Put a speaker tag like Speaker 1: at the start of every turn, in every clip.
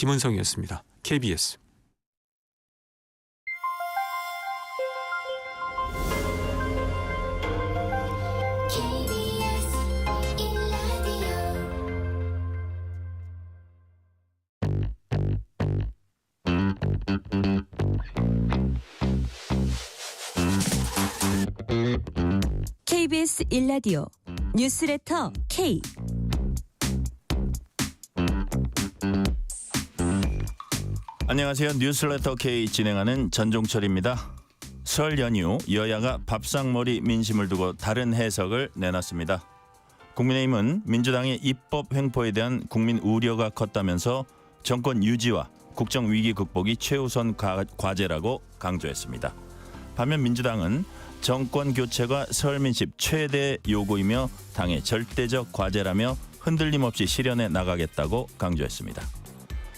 Speaker 1: 김은성이었습니다. KBS.
Speaker 2: KBS 1라디오
Speaker 3: KBS 1라디오 뉴스레터 K.
Speaker 4: 안녕하세요. 뉴스레터 K 진행하는 전종철입니다. 설 연휴 여야가 밥상머리 민심을 두고 다른 해석을 내놨습니다. 국민의힘은 민주당의 입법 횡포에 대한 국민 우려가 컸다면서 정권 유지와 국정 위기 극복이 최우선 과제라고 강조했습니다. 반면 민주당은 정권 교체가 설 민심 최대 요구이며 당의 절대적 과제라며 흔들림 없이 실현해 나가겠다고 강조했습니다.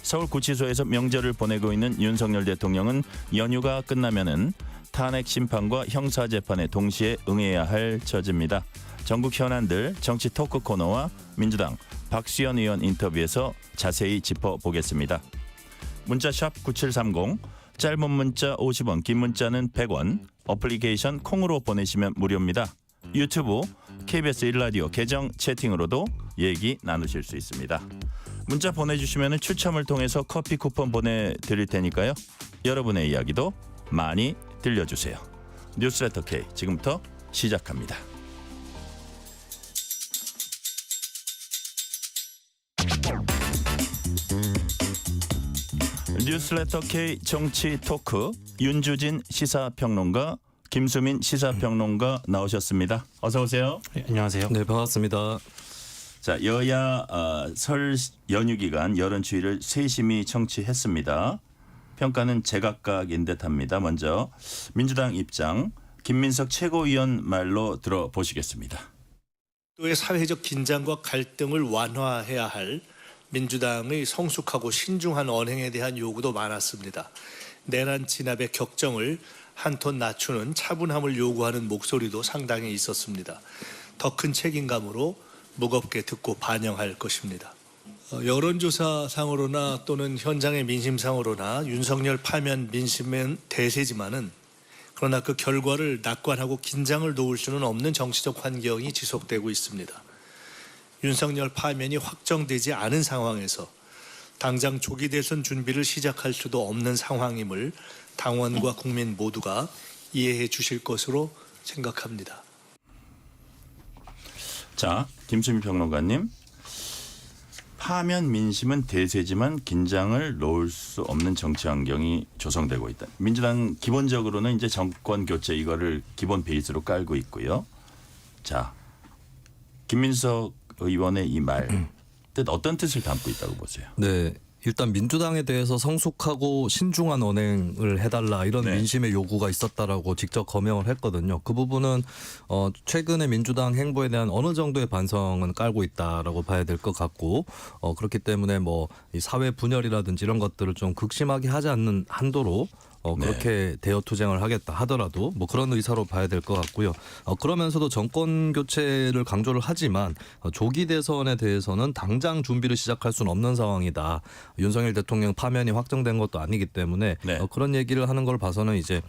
Speaker 4: 서울구치소에서 명절을 보내고 있는 윤석열 대통령은 연휴가 끝나면은 탄핵 심판과 형사 재판에 동시에 응해야 할 처지입니다. 전국 현안들 정치 토크 코너와 민주당 박수현 의원 인터뷰에서 자세히 짚어보겠습니다. 문자샵 9730, 짧은 문자 50원, 긴 문자는 100원, 어플리케이션 콩으로 보내시면 무료입니다. 유튜브 KBS 1라디오 계정 채팅으로도 얘기 나누실 수 있습니다. 문자 보내주시면 추첨을 통해서 커피 쿠폰 보내드릴 테니까요. 여러분의 이야기도 많이 들려주세요. 뉴스레터 K 지금부터 시작합니다. 뉴스레터 K 정치 토크 윤주진 시사평론가, 김수민 시사평론가 나오셨습니다. 어서 오세요.
Speaker 1: 네, 안녕하세요.
Speaker 5: 네, 반갑습니다.
Speaker 4: 자, 여야 설 연휴 기간 여론추이를 세심히 청취했습니다. 평가는 제각각인 듯합니다. 먼저 민주당 입장 김민석 최고위원 말로 들어보시겠습니다.
Speaker 6: 또의 사회적 긴장과 갈등을 완화해야 할 민주당의 성숙하고 신중한 언행에 대한 요구도 많았습니다. 내란 진압의 격정을 한 톤 낮추는 차분함을 요구하는 목소리도 상당히 있었습니다. 더 큰 책임감으로 무겁게 듣고 반영할 것입니다. 여론조사상으로나 또는 현장의 민심상으로나 윤석열 파면 민심은 대세지만은 그러나 그 결과를 낙관하고 긴장을 놓을 수는 없는 정치적 환경이 지속되고 있습니다. 윤석열 파면이 확정되지 않은 상황에서 당장 조기 대선 준비를 시작할 수도 없는 상황임을 당원과 국민 모두가 이해해 주실 것으로 생각합니다.
Speaker 4: 자, 김수민 평론가님, 파면 민심은 대세지만 긴장을 놓을 수 없는 정치 환경이 조성되고 있다. 민주당 기본적으로는 이제 정권 교체 이거를 기본 베이스로 깔고 있고요. 자, 김민석 의원의 이 말 뜻 어떤 뜻을 담고 있다고 보세요?
Speaker 5: 네, 일단 민주당에 대해서 성숙하고 신중한 언행을 해달라 이런
Speaker 4: 네.
Speaker 5: 민심의 요구가 있었다라고 직접 거명을 했거든요. 그 부분은 최근에 민주당 행보에 대한 어느 정도의 반성은 깔고 있다라고 봐야 될 것 같고 그렇기 때문에 뭐 이 사회 분열이라든지 이런 것들을 좀 극심하게 하지 않는 한도로 그렇게 대여 투쟁을 하겠다 하더라도 뭐 그런 의사로 봐야 될 것 같고요. 그러면서도 정권 교체를 강조를 하지만 조기 대선에 대해서는 당장 준비를 시작할 수는 없는 상황이다. 윤석열 대통령 파면이 확정된 것도 아니기 때문에
Speaker 4: 네.
Speaker 5: 그런 얘기를 하는 걸 봐서는 이제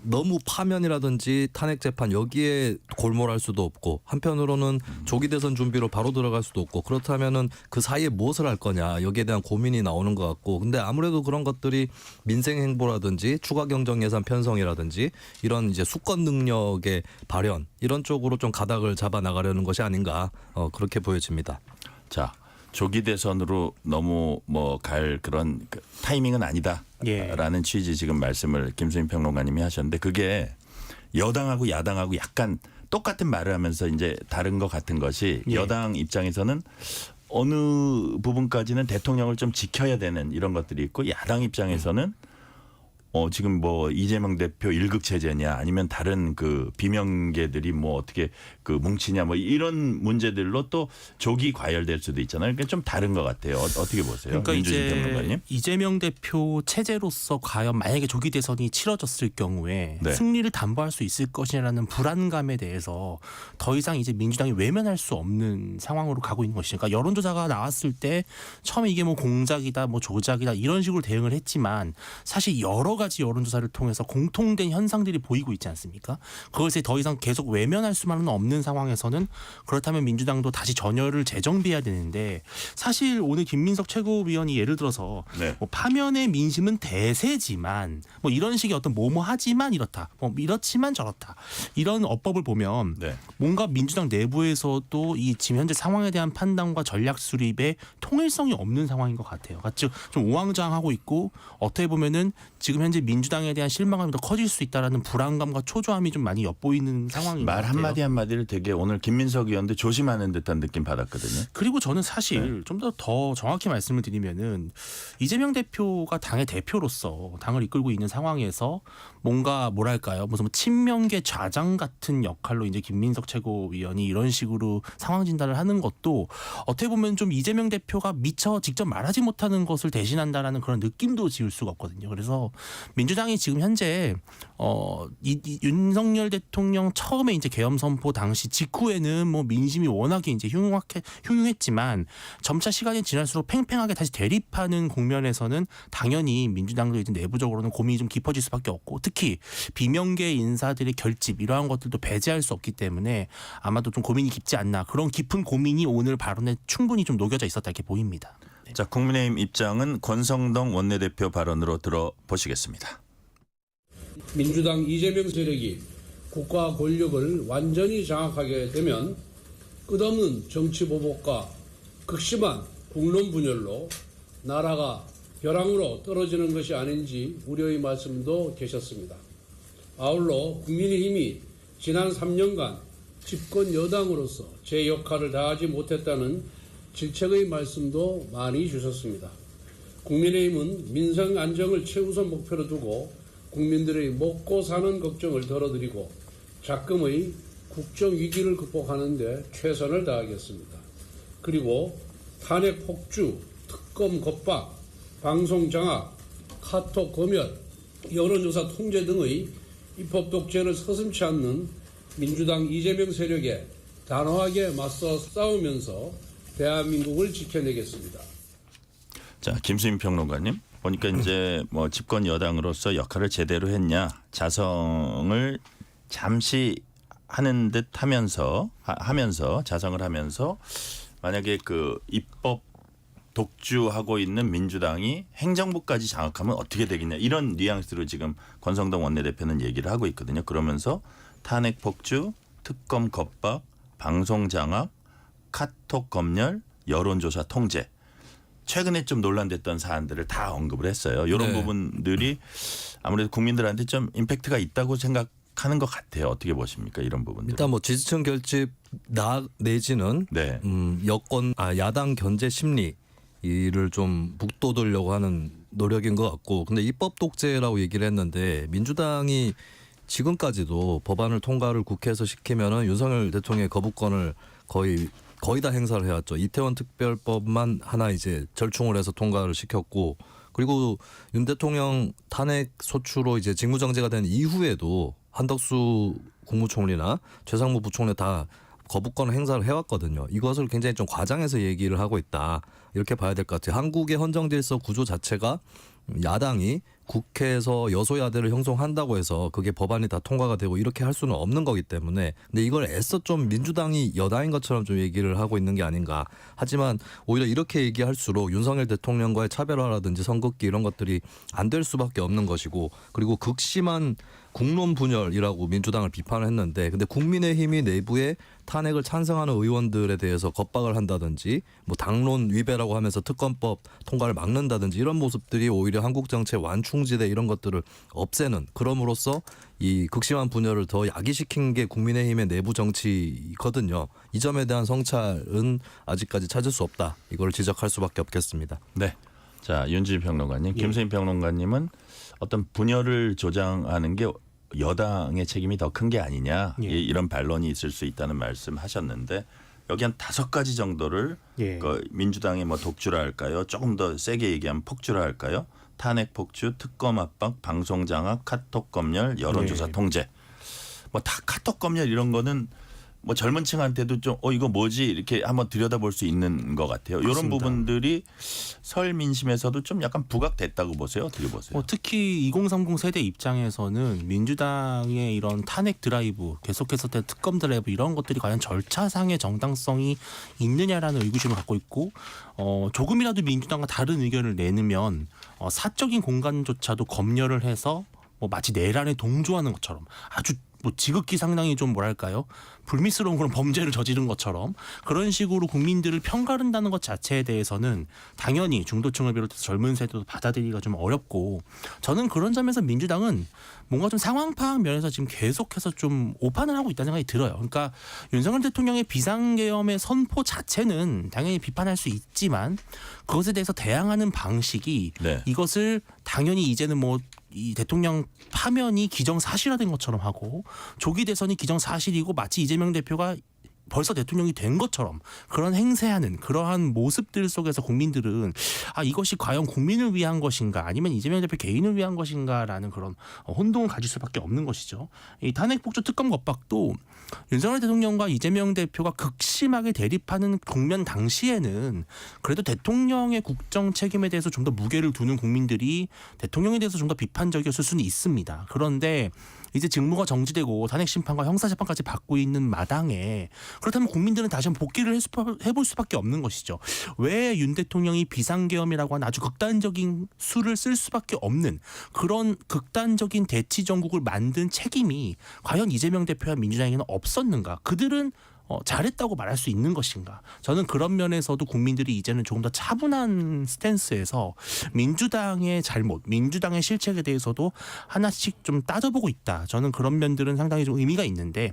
Speaker 5: 너무 파면이라든지 탄핵 재판 여기에 골몰할 수도 없고 한편으로는 조기 대선 준비로 바로 들어갈 수도 없고 그렇다면은 그 사이에 무엇을 할 거냐 여기에 대한 고민이 나오는 것 같고 근데 아무래도 그런 것들이 민생 행보라든지 추가 경정 예산 편성이라든지 이런 이제 수권 능력의 발현 이런 쪽으로 좀 가닥을 잡아 나가려는 것이 아닌가 그렇게 보여집니다.
Speaker 4: 자, 조기 대선으로 너무 뭐 갈 그런 타이밍은 아니다라는 취지 지금 말씀을 김수민 평론가님이 하셨는데 그게 여당하고 야당하고 약간 똑같은 말을 하면서 이제 다른 것 같은 것이 여당 입장에서는 어느 부분까지는 대통령을 좀 지켜야 되는 이런 것들이 있고 야당 입장에서는 지금 뭐 이재명 대표 일극 체제냐 아니면 다른 그 비명계들이 뭐 어떻게 그 뭉치냐 뭐 이런 문제들로 또 족이 과열될 수도 있잖아요. 그러니까 좀 다른 것 같아요. 어떻게 보세요?
Speaker 1: 그러니까
Speaker 4: 민주진
Speaker 1: 이제
Speaker 4: 평론가님.
Speaker 1: 이재명 대표 체제로서 과연 만약에 조기 대선이 치러졌을 경우에
Speaker 4: 네.
Speaker 1: 승리를 담보할 수 있을 것이라는 불안감에 대해서 더 이상 이제 민주당이 외면할 수 없는 상황으로 가고 있는 것이죠. 그러니까 여론조사가 나왔을 때 처음에 이게 뭐 공작이다, 뭐 조작이다 이런 식으로 대응을 했지만 사실 여러 가지 여론조사를 통해서 공통된 현상들이 보이고 있지 않습니까? 그것에 더 이상 계속 외면할 수만은 없는 상황에서는 그렇다면 민주당도 다시 전열을 재정비해야 되는데 사실 오늘 김민석 최고위원이 예를 들어서
Speaker 4: 네.
Speaker 1: 뭐 파면의 민심은 대세지만 뭐 이런 식의 어떤 뭐뭐하지만 이렇다, 뭐 이렇지만 저렇다 이런 어법을 보면
Speaker 4: 네.
Speaker 1: 뭔가 민주당 내부에서도 이 지금 현재 상황에 대한 판단과 전략 수립에 통일성이 없는 상황인 것 같아요. 그러니까 좀 우왕좌왕하고 있고 어떻게 보면은 지금 현재 민주당에 대한 실망감이 더 커질 수 있다라는 불안감과 초조함이 좀 많이 엿보이는 상황인 것
Speaker 4: 말
Speaker 1: 같아요.
Speaker 4: 한마디 한마디를 되게 오늘 김민석 의원도 조심하는 듯한 느낌 받았거든요.
Speaker 1: 그리고 저는 사실
Speaker 4: 네.
Speaker 1: 좀 더 정확히 말씀을 드리면은 이재명 대표가 당의 대표로서 당을 이끌고 있는 상황에서 뭔가 뭐랄까요 무슨 친명계 좌장 같은 역할로 이제 김민석 최고위원이 이런 식으로 상황 진단을 하는 것도 어떻게 보면 좀 이재명 대표가 미처 직접 말하지 못하는 것을 대신한다라는 그런 느낌도 지울 수가 없거든요. 그래서 민주당이 지금 현재 윤석열 대통령 처음에 이제 계엄 선포 당시 직후에는 뭐 민심이 워낙에 이제 흉흉했지만 점차 시간이 지날수록 팽팽하게 다시 대립하는 국면에서는 당연히 민주당도 이제 내부적으로는 고민이 좀 깊어질 수밖에 없고 특히 비명계 인사들의 결집 이러한 것들도 배제할 수 없기 때문에 아마도 좀 고민이 깊지 않나 그런 깊은 고민이 오늘 발언에 충분히 좀 녹여져 있었다 이렇게 보입니다.
Speaker 4: 자, 국민의힘 입장은 권성동 원내대표 발언으로 들어보시겠습니다.
Speaker 7: 민주당 이재명 세력이 국가 권력을 완전히 장악하게 되면 끝없는 정치 보복과 극심한 국론 분열로 나라가 벼랑으로 떨어지는 것이 아닌지 우려의 말씀도 계셨습니다. 아울러 국민의힘이 지난 3년간 집권 여당으로서 제 역할을 다하지 못했다는 질책의 말씀도 많이 주셨습니다. 국민의힘은 민생 안정을 최우선 목표로 두고 국민들의 먹고 사는 걱정을 덜어드리고 작금의 국정 위기를 극복하는 데 최선을 다하겠습니다. 그리고 탄핵 폭주, 특검 겁박, 방송 장악, 카톡 검열, 여론조사 통제 등의 입법 독재를 서슴지 않는 민주당 이재명 세력에 단호하게 맞서 싸우면서 대한민국을 지켜내겠습니다.
Speaker 4: 자, 김수민 평론가님. 보니까 이제 뭐 집권 여당으로서 역할을 제대로 했냐 자성을 잠시 하는 듯 하면서 자성을 하면서 만약에 그 입법 독주하고 있는 민주당이 행정부까지 장악하면 어떻게 되겠냐 이런 뉘앙스로 지금 권성동 원내대표는 얘기를 하고 있거든요. 그러면서 탄핵 폭주, 특검 겁박, 방송 장악, 카톡 검열, 여론조사 통제 최근에 좀 논란됐던 사안들을 다 언급을 했어요. 이런
Speaker 5: 네.
Speaker 4: 부분들이 아무래도 국민들한테 좀 임팩트가 있다고 생각하는 것 같아요. 어떻게 보십니까? 이런 부분들.
Speaker 5: 일단 뭐 지지층 결집 내지는
Speaker 4: 네.
Speaker 5: 야당 견제 심리를 좀 북돋으려고 하는 노력인 것 같고 근데 입법 독재라고 얘기를 했는데 민주당이 지금까지도 법안을 통과를 국회에서 시키면은 윤석열 대통령의 거부권을 거의 다 행사를 해왔죠. 이태원 특별법만 하나 이제 절충을 해서 통과를 시켰고 그리고 윤 대통령 탄핵 소추로 이제 직무정지가 된 이후에도 한덕수 국무총리나 최상무 부총리 다 거부권을 행사를 해왔거든요. 이것을 굉장히 좀 과장해서 얘기를 하고 있다. 이렇게 봐야 될 것 같아요. 한국의 헌정질서 구조 자체가 야당이 국회에서 여소야대를 형성한다고 해서 그게 법안이 다 통과가 되고 이렇게 할 수는 없는 거기 때문에 근데 이걸 애써 좀 민주당이 여당인 것처럼 좀 얘기를 하고 있는 게 아닌가. 하지만 오히려 이렇게 얘기할수록 윤석열 대통령과의 차별화라든지 선긋기 이런 것들이 안 될 수밖에 없는 것이고 그리고 극심한 국론 분열이라고 민주당을 비판을 했는데 근데 국민의힘이 내부에 탄핵을 찬성하는 의원들에 대해서 겁박을 한다든지 뭐 당론 위배라고 하면서 특검법 통과를 막는다든지 이런 모습들이 오히려 한국 정치의 완충지대 이런 것들을 없애는 그럼으로써 이 극심한 분열을 더 야기시킨 게 국민의힘의 내부 정치거든요. 이 점에 대한 성찰은 아직까지 찾을 수 없다. 이걸 지적할 수밖에 없겠습니다.
Speaker 4: 네. 자, 윤주진 평론가님,
Speaker 1: 예.
Speaker 4: 김수인 평론가님은 어떤 분열을 조장하는 게 여당의 책임이 더 큰 게 아니냐
Speaker 1: 예.
Speaker 4: 이런 반론이 있을 수 있다는 말씀하셨는데 여기 한 5가지 정도를
Speaker 1: 예.
Speaker 4: 그 민주당의 뭐 독주라 할까요? 조금 더 세게 얘기하면 폭주라 할까요? 탄핵 폭주, 특검 압박, 방송 장악, 카톡 검열, 여론조사
Speaker 1: 네.
Speaker 4: 통제. 뭐 다 카톡 검열 이런 거는 뭐 젊은 층한테도 좀 이거 뭐지 이렇게 한번 들여다볼 수 있는 것 같아요. 이런
Speaker 1: 맞습니다.
Speaker 4: 부분들이 설 민심에서도 좀 약간 부각됐다고 보세요. 어떻게 보세요?
Speaker 1: 특히 2030 세대 입장에서는 민주당의 이런 탄핵 드라이브, 계속해서 특검 드라이브 이런 것들이 과연 절차상의 정당성이 있느냐라는 의구심을 갖고 있고 조금이라도 민주당과 다른 의견을 내면 사적인 공간조차도 검열을 해서 뭐 마치 내란에 동조하는 것처럼 아주 뭐 지극히 상당히 좀 뭐랄까요 불미스러운 그런 범죄를 저지른 것처럼 그런 식으로 국민들을 편가른다는 것 자체에 대해서는 당연히 중도층을 비롯해서 젊은 세대도 받아들이기가 좀 어렵고 저는 그런 점에서 민주당은 뭔가 좀 상황 파악 면에서 지금 계속해서 좀 오판을 하고 있다는 생각이 들어요. 그러니까 윤석열 대통령의 비상계엄의 선포 자체는 당연히 비판할 수 있지만 그것에 대해서 대항하는 방식이
Speaker 4: 네.
Speaker 1: 이것을 당연히 이제는 뭐 이 대통령 파면이 기정사실화된 것처럼 하고 조기 대선이 기정사실이고 마치 이재명 대표가 벌써 대통령이 된 것처럼 그런 행세하는 그러한 모습들 속에서 국민들은 이것이 과연 국민을 위한 것인가 아니면 이재명 대표 개인을 위한 것인가라는 그런 혼동을 가질 수밖에 없는 것이죠. 이 탄핵 폭주 특검 겁박도 윤석열 대통령과 이재명 대표가 극심하게 대립하는 국면 당시에는 그래도 대통령의 국정 책임에 대해서 좀 더 무게를 두는 국민들이 대통령에 대해서 좀 더 비판적이었을 수는 있습니다. 그런데 이제 직무가 정지되고 탄핵 심판과 형사 재판까지 받고 있는 마당에 그렇다면 국민들은 다시 한번 복귀를 해볼 수밖에 없는 것이죠. 왜 윤 대통령이 비상계엄이라고 하는 아주 극단적인 수를 쓸 수밖에 없는 그런 극단적인 대치 정국을 만든 책임이 과연 이재명 대표와 민주당에게는 없었는가? 그들은 잘했다고 말할 수 있는 것인가? 저는 그런 면에서도 국민들이 이제는 조금 더 차분한 스탠스에서 민주당의 잘못, 민주당의 실책에 대해서도 하나씩 좀 따져보고 있다. 저는 그런 면들은 상당히 좀 의미가 있는데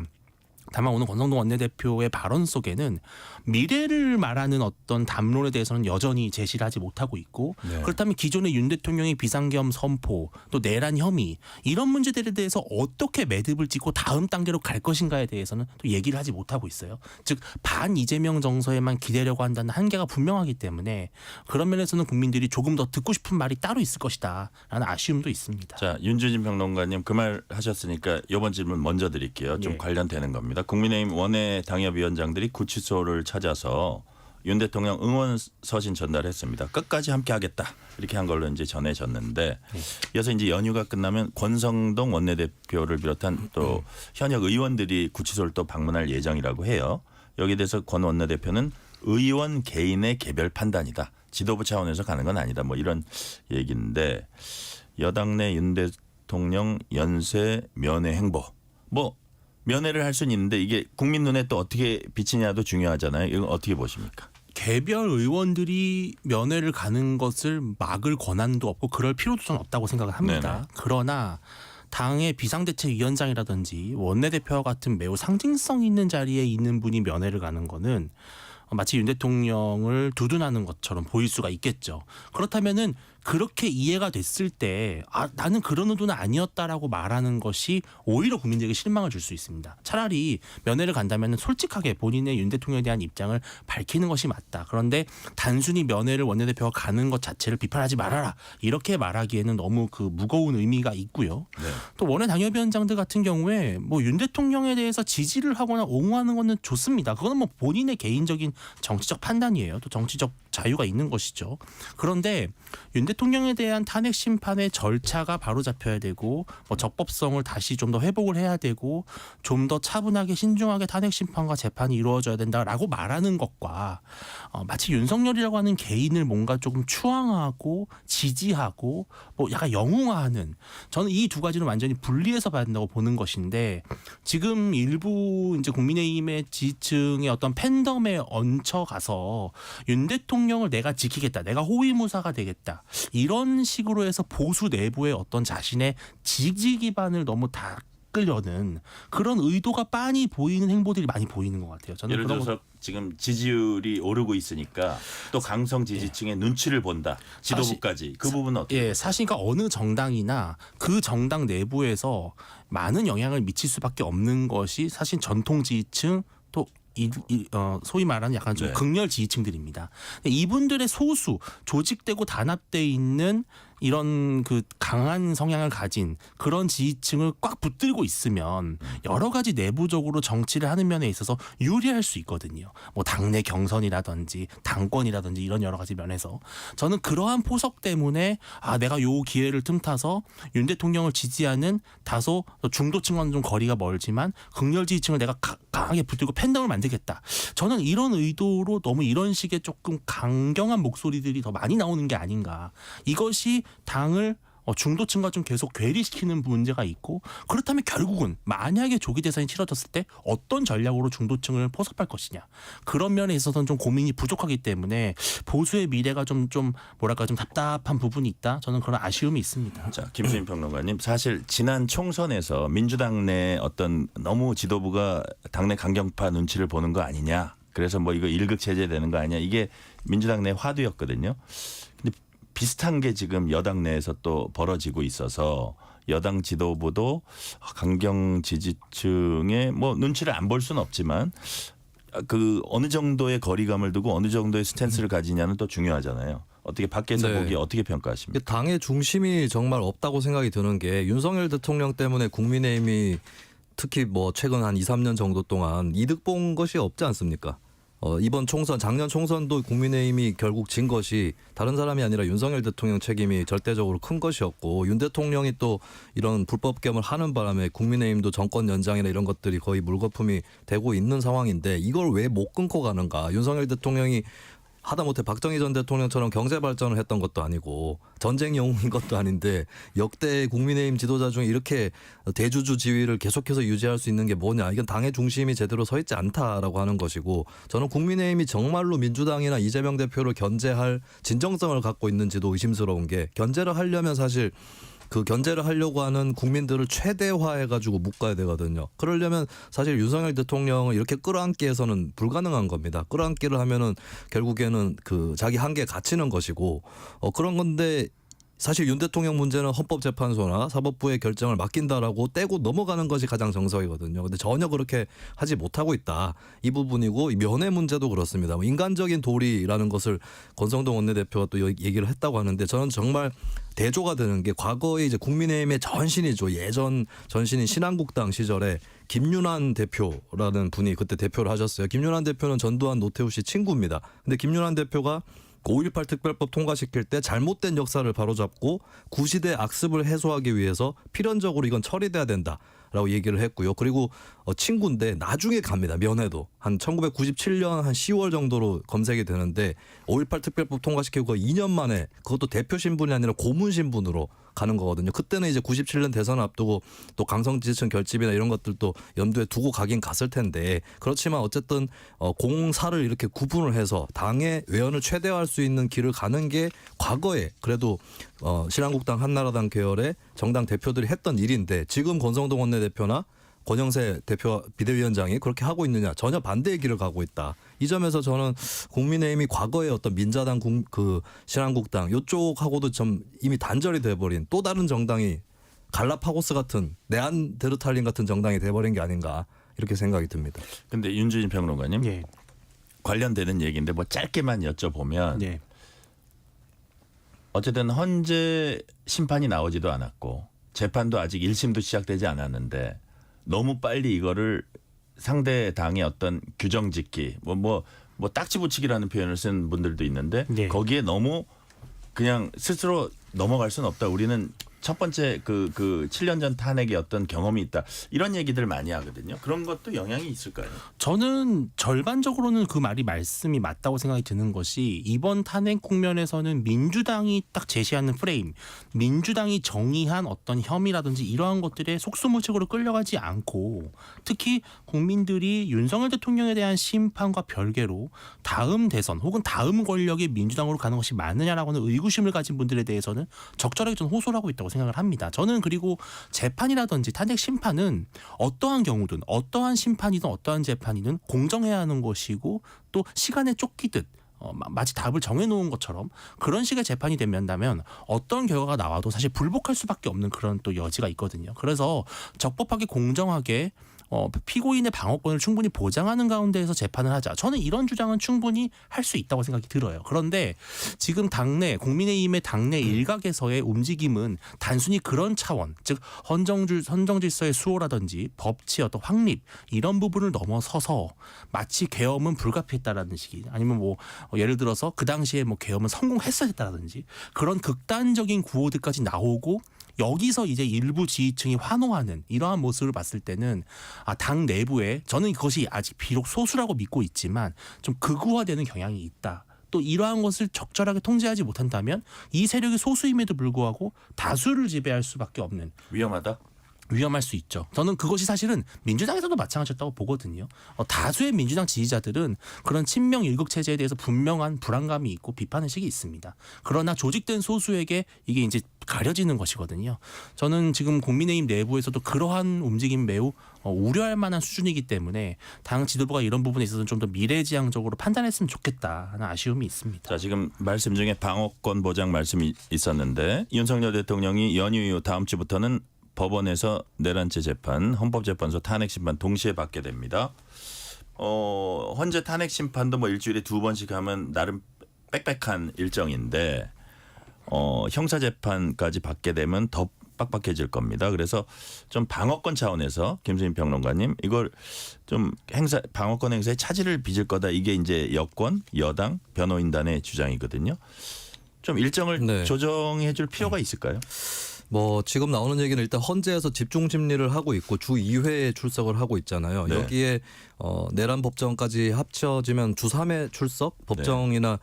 Speaker 1: 다만 오늘 권성동 원내대표의 발언 속에는 미래를 말하는 어떤 담론에 대해서는 여전히 제시를 하지 못하고 있고
Speaker 4: 네.
Speaker 1: 그렇다면 기존의 윤 대통령의 비상계엄 선포 또 내란 혐의 이런 문제들에 대해서 어떻게 매듭을 짓고 다음 단계로 갈 것인가에 대해서는 또 얘기를 하지 못하고 있어요. 즉 반 이재명 정서에만 기대려고 한다는 한계가 분명하기 때문에 그런 면에서는 국민들이 조금 더 듣고 싶은 말이 따로 있을 것이다 라는 아쉬움도 있습니다.
Speaker 4: 자, 윤주진 평론가님 그 말 하셨으니까 이번 질문 먼저 드릴게요. 좀
Speaker 1: 예.
Speaker 4: 관련되는 겁니다. 국민의힘 원외 당협위원장들이 구치소를 찾아서 윤 대통령 응원 서신 전달했습니다. 끝까지 함께하겠다 이렇게 한 걸로 이제 전해졌는데 이어서 이제 연휴가 끝나면 권성동 원내대표를 비롯한 또 현역 의원들이 구치소를 또 방문할 예정이라고 해요. 여기에 대해서 권 원내대표는 의원 개인의 개별 판단이다. 지도부 차원에서 가는 건 아니다. 뭐 이런 얘기인데 여당 내 윤 대통령 연쇄 면회 행보 뭐 면회를 할 수는 있는데 이게 국민 눈에 또 어떻게 비치냐도 중요하잖아요. 이건 어떻게 보십니까?
Speaker 1: 개별 의원들이 면회를 가는 것을 막을 권한도 없고 그럴 필요도 전 없다고 생각을 합니다.
Speaker 4: 네네.
Speaker 1: 그러나 당의 비상대책위원장이라든지 원내대표와 같은 매우 상징성 있는 자리에 있는 분이 면회를 가는 거는 마치 윤 대통령을 두둔하는 것처럼 보일 수가 있겠죠. 그렇다면은 그렇게 이해가 됐을 때 나는 그런 의도는 아니었다라고 말하는 것이 오히려 국민들에게 실망을 줄 수 있습니다. 차라리 면회를 간다면 솔직하게 본인의 윤 대통령에 대한 입장을 밝히는 것이 맞다. 그런데 단순히 면회를 원내대표가 가는 것 자체를 비판하지 말아라. 이렇게 말하기에는 너무 그 무거운 의미가 있고요.
Speaker 4: 네.
Speaker 1: 또 원외 당협위원장들 같은 경우에 뭐 윤 대통령에 대해서 지지를 하거나 옹호하는 것은 좋습니다. 그거는 뭐 본인의 개인적인 정치적 판단이에요. 또 정치적 자유가 있는 것이죠. 그런데 윤 대통령에 대한 탄핵 심판의 절차가 바로 잡혀야 되고 뭐 적법성을 다시 좀 더 회복을 해야 되고 좀 더 차분하게 신중하게 탄핵 심판과 재판이 이루어져야 된다라고 말하는 것과 마치 윤석열이라고 하는 개인을 뭔가 조금 추앙하고 지지하고 뭐 약간 영웅화하는 저는 이 두 가지는 완전히 분리해서 봐야 된다고 보는 것인데 지금 일부 이제 국민의힘의 지지층의 어떤 팬덤에 얹혀가서 윤 대통령을 내가 지키겠다, 내가 호위무사가 되겠다 이런 식으로 해서 보수 내부의 어떤 자신의 지지 기반을 너무 다 깎으려는 그런 의도가 빤히 보이는 행보들이 많이 보이는 것 같아요. 저는
Speaker 4: 예를
Speaker 1: 그런
Speaker 4: 들어서 지금 지지율이 오르고 있으니까 또 강성 지지층의 눈치를 본다. 지도부까지. 그 부분은 어떻게?
Speaker 1: 예, 사실 그러니까 어느 정당이나 그 정당 내부에서 많은 영향을 미칠 수밖에 없는 것이 사실 전통 지지층 또 소위 말하는 약간 좀
Speaker 4: 네.
Speaker 1: 극렬 지지층들입니다. 이분들의 소수 조직되고 단합돼 있는 이런 그 강한 성향을 가진 그런 지지층을 꽉 붙들고 있으면 여러 가지 내부적으로 정치를 하는 면에 있어서 유리할 수 있거든요. 뭐 당내 경선이라든지 당권이라든지 이런 여러 가지 면에서 저는 그러한 포석 때문에 내가 요 기회를 틈타서 윤 대통령을 지지하는 다소 중도층과는 좀 거리가 멀지만 극렬 지지층을 내가 강하게 붙들고 팬덤을 만들겠다. 저는 이런 의도로 너무 이런 식의 조금 강경한 목소리들이 더 많이 나오는 게 아닌가. 이것이 당을 중도층과 좀 계속 괴리시키는 문제가 있고 그렇다면 결국은 만약에 조기 대선이 치러졌을 때 어떤 전략으로 중도층을 포섭할 것이냐 그런 면에 있어서는 좀 고민이 부족하기 때문에 보수의 미래가 좀 뭐랄까 좀 답답한 부분이 있다. 저는 그런 아쉬움이 있습니다.
Speaker 4: 자, 김수인 평론가님, 사실 지난 총선에서 민주당 내 어떤 너무 지도부가 당내 강경파 눈치를 보는 거 아니냐. 그래서 뭐 이거 일극 체제되는 거 아니냐. 이게 민주당 내 화두였거든요. 근데 비슷한 게 지금 여당 내에서 또 벌어지고 있어서 여당 지도부도 강경 지지층의 뭐 눈치를 안 볼 수는 없지만 그 어느 정도의 거리감을 두고 어느 정도의 스탠스를 가지냐는 또 중요하잖아요. 어떻게 밖에서
Speaker 5: 네.
Speaker 4: 보기 어떻게 평가하십니까?
Speaker 5: 당의 중심이 정말 없다고 생각이 드는 게 윤석열 대통령 때문에 국민의힘이 특히 뭐 최근 한 2, 3년 정도 동안 이득 본 것이 없지 않습니까? 이번 총선, 작년 총선도 국민의힘이 결국 진 것이 다른 사람이 아니라 윤석열 대통령 책임이 절대적으로 큰 것이었고 윤 대통령이 또 이런 불법 겸을 하는 바람에 국민의힘도 정권 연장이나 이런 것들이 거의 물거품이 되고 있는 상황인데 이걸 왜 못 끊고 가는가? 윤석열 대통령이 하다못해 박정희 전 대통령처럼 경제 발전을 했던 것도 아니고 전쟁 영웅인 것도 아닌데 역대 국민의힘 지도자 중에 이렇게 대주주 지위를 계속해서 유지할 수 있는 게 뭐냐. 이건 당의 중심이 제대로 서 있지 않다라고 하는 것이고 저는 국민의힘이 정말로 민주당이나 이재명 대표를 견제할 진정성을 갖고 있는지도 의심스러운 게 견제를 하려면 사실 그 견제를 하려고 하는 국민들을 최대화해가지고 묶어야 되거든요. 그러려면 사실 윤석열 대통령을 이렇게 끌어안기 해서는 불가능한 겁니다. 끌어안기를 하면은 결국에는 그 자기 한계에 갇히는 것이고 그런 건데 사실 윤 대통령 문제는 헌법재판소나 사법부의 결정을 맡긴다라고 떼고 넘어가는 것이 가장 정석이거든요. 근데 전혀 그렇게 하지 못하고 있다. 이 부분이고 면회 문제도 그렇습니다. 인간적인 도리라는 것을 권성동 원내대표가 또 얘기를 했다고 하는데 저는 정말 대조가 되는 게 과거에 이제 국민의힘의 전신이죠. 예전 전신인 신한국당 시절에 김윤환 대표라는 분이 그때 대표를 하셨어요. 김윤환 대표는 전두환 노태우 씨 친구입니다. 근데 김윤환 대표가 5.18 특별법 통과시킬 때 잘못된 역사를 바로잡고 구시대 악습을 해소하기 위해서 필연적으로 이건 처리돼야 된다라고 얘기를 했고요. 그리고 친구인데 나중에 갑니다. 면회도. 한 1997년 한 10월 정도로 검색이 되는데 5.18 특별법 통과시키고 2년 만에 그것도 대표 신분이 아니라 고문 신분으로 가는 거거든요. 그때는 이제 97년 대선 앞두고 또 강성 지지층 결집이나 이런 것들도 염두에 두고 가긴 갔을 텐데 그렇지만 어쨌든 공사를 이렇게 구분을 해서 당의 외연을 최대화할 수 있는 길을 가는 게 과거에 그래도 신한국당 한나라당 계열의 정당 대표들이 했던 일인데 지금 권성동 원내대표나 권영세 대표 비대위원장이 그렇게 하고 있느냐 전혀 반대의 길을 가고 있다. 이 점에서 저는 국민의힘이 과거에 어떤 민자당 그 신한국당 이쪽하고도 좀 이미 단절이 돼버린 또 다른 정당이 갈라파고스 같은 네안데르탈린 같은 정당이 돼버린 게 아닌가 이렇게 생각이 듭니다.
Speaker 4: 근데 윤주진 평론가님
Speaker 1: 예.
Speaker 4: 관련되는 얘기인데 뭐 짧게만 여쭤보면
Speaker 1: 예.
Speaker 4: 어쨌든 헌재 심판이 나오지도 않았고 재판도 아직 1심도 시작되지 않았는데 너무 빨리 이거를 상대 당의 어떤 규정 짓기 뭐 딱지 붙이기라는 표현을 쓴 분들도 있는데
Speaker 1: 네.
Speaker 4: 거기에 너무 그냥 스스로 넘어갈 수는 없다. 우리는 첫 번째 그 7년 전 탄핵의 어떤 경험이 있다. 이런 얘기들 많이 하거든요. 그런 것도 영향이 있을까요?
Speaker 1: 저는 절반적으로는 그 말씀이 맞다고 생각이 드는 것이 이번 탄핵 국면에서는 민주당이 딱 제시하는 프레임, 민주당이 정의한 어떤 혐의라든지 이러한 것들에 속수무책으로 끌려가지 않고 특히 국민들이 윤석열 대통령에 대한 심판과 별개로 다음 대선 혹은 다음 권력이 민주당으로 가는 것이 맞느냐라고는 의구심을 가진 분들에 대해서는 적절하게 좀 호소를 하고 있다고 있다고 생각을 합니다. 저는 그리고 재판이라든지 탄핵 심판은 어떠한 경우든 어떠한 심판이든 어떠한 재판이든 공정해야 하는 것이고 또 시간에 쫓기듯 마치 답을 정해놓은 것처럼 그런 식의 재판이 된다면 어떤 결과가 나와도 사실 불복할 수밖에 없는 그런 또 여지가 있거든요. 그래서 적법하게 공정하게 피고인의 방어권을 충분히 보장하는 가운데에서 재판을 하자. 저는 이런 주장은 충분히 할 수 있다고 생각이 들어요. 그런데 지금 당내 국민의힘의 당내 일각에서의 움직임은 단순히 그런 차원, 즉 헌정질서의 수호라든지 법치 어떤 확립 이런 부분을 넘어서서 마치 계엄은 불가피했다라는 식이 아니면 뭐 예를 들어서 그 당시에 뭐 계엄은 성공했어야 했다라든지 그런 극단적인 구호들까지 나오고 여기서 이제 일부 지지층이 환호하는 이러한 모습을 봤을 때는 당 내부에 저는 그것이 아직 비록 소수라고 믿고 있지만 좀 극우화되는 경향이 있다. 또 이러한 것을 적절하게 통제하지 못한다면 이 세력이 소수임에도 불구하고 다수를 지배할 수밖에 없는 위험할 수 있죠. 저는 그것이 사실은 민주당에서도 마찬가지였다고 보거든요. 다수의 민주당 지지자들은 그런 친명 일극 체제에 대해서 분명한 불안감이 있고 비판의식이 있습니다. 그러나 조직된 소수에게 이게 이제 가려지는 것이거든요. 저는 지금 국민의힘 내부에서도 그러한 움직임 매우 우려할 만한 수준이기 때문에 당 지도부가 이런 부분에 있어서는 좀 더 미래지향적으로 판단했으면 좋겠다 하는 아쉬움이 있습니다.
Speaker 4: 자, 지금 말씀 중에 방어권 보장 말씀이 있었는데 윤석열 대통령이 연휴 이후 다음 주부터는 법원에서 내란죄 재판, 헌법재판소 탄핵 심판 동시에 받게 됩니다. 현재 탄핵 심판도 뭐 일주일에 2번씩 하면 나름 빽빽한 일정인데 형사 재판까지 받게 되면 더 빡빡해질 겁니다. 그래서 좀 방어권 차원에서 김수민 평론가님 이걸 좀 방어권 행사에 차질을 빚을 거다. 이게 이제 여권, 여당, 변호인단의 주장이거든요. 좀 일정을 조정해 줄 필요가 있을까요?
Speaker 5: 뭐 지금 나오는 얘기는 일단 헌재에서 집중 심리를 하고 있고 주 2회에 출석을 하고 있잖아요.
Speaker 4: 네.
Speaker 5: 여기에 내란 법정까지 합쳐지면 주 3회 출석 법정이나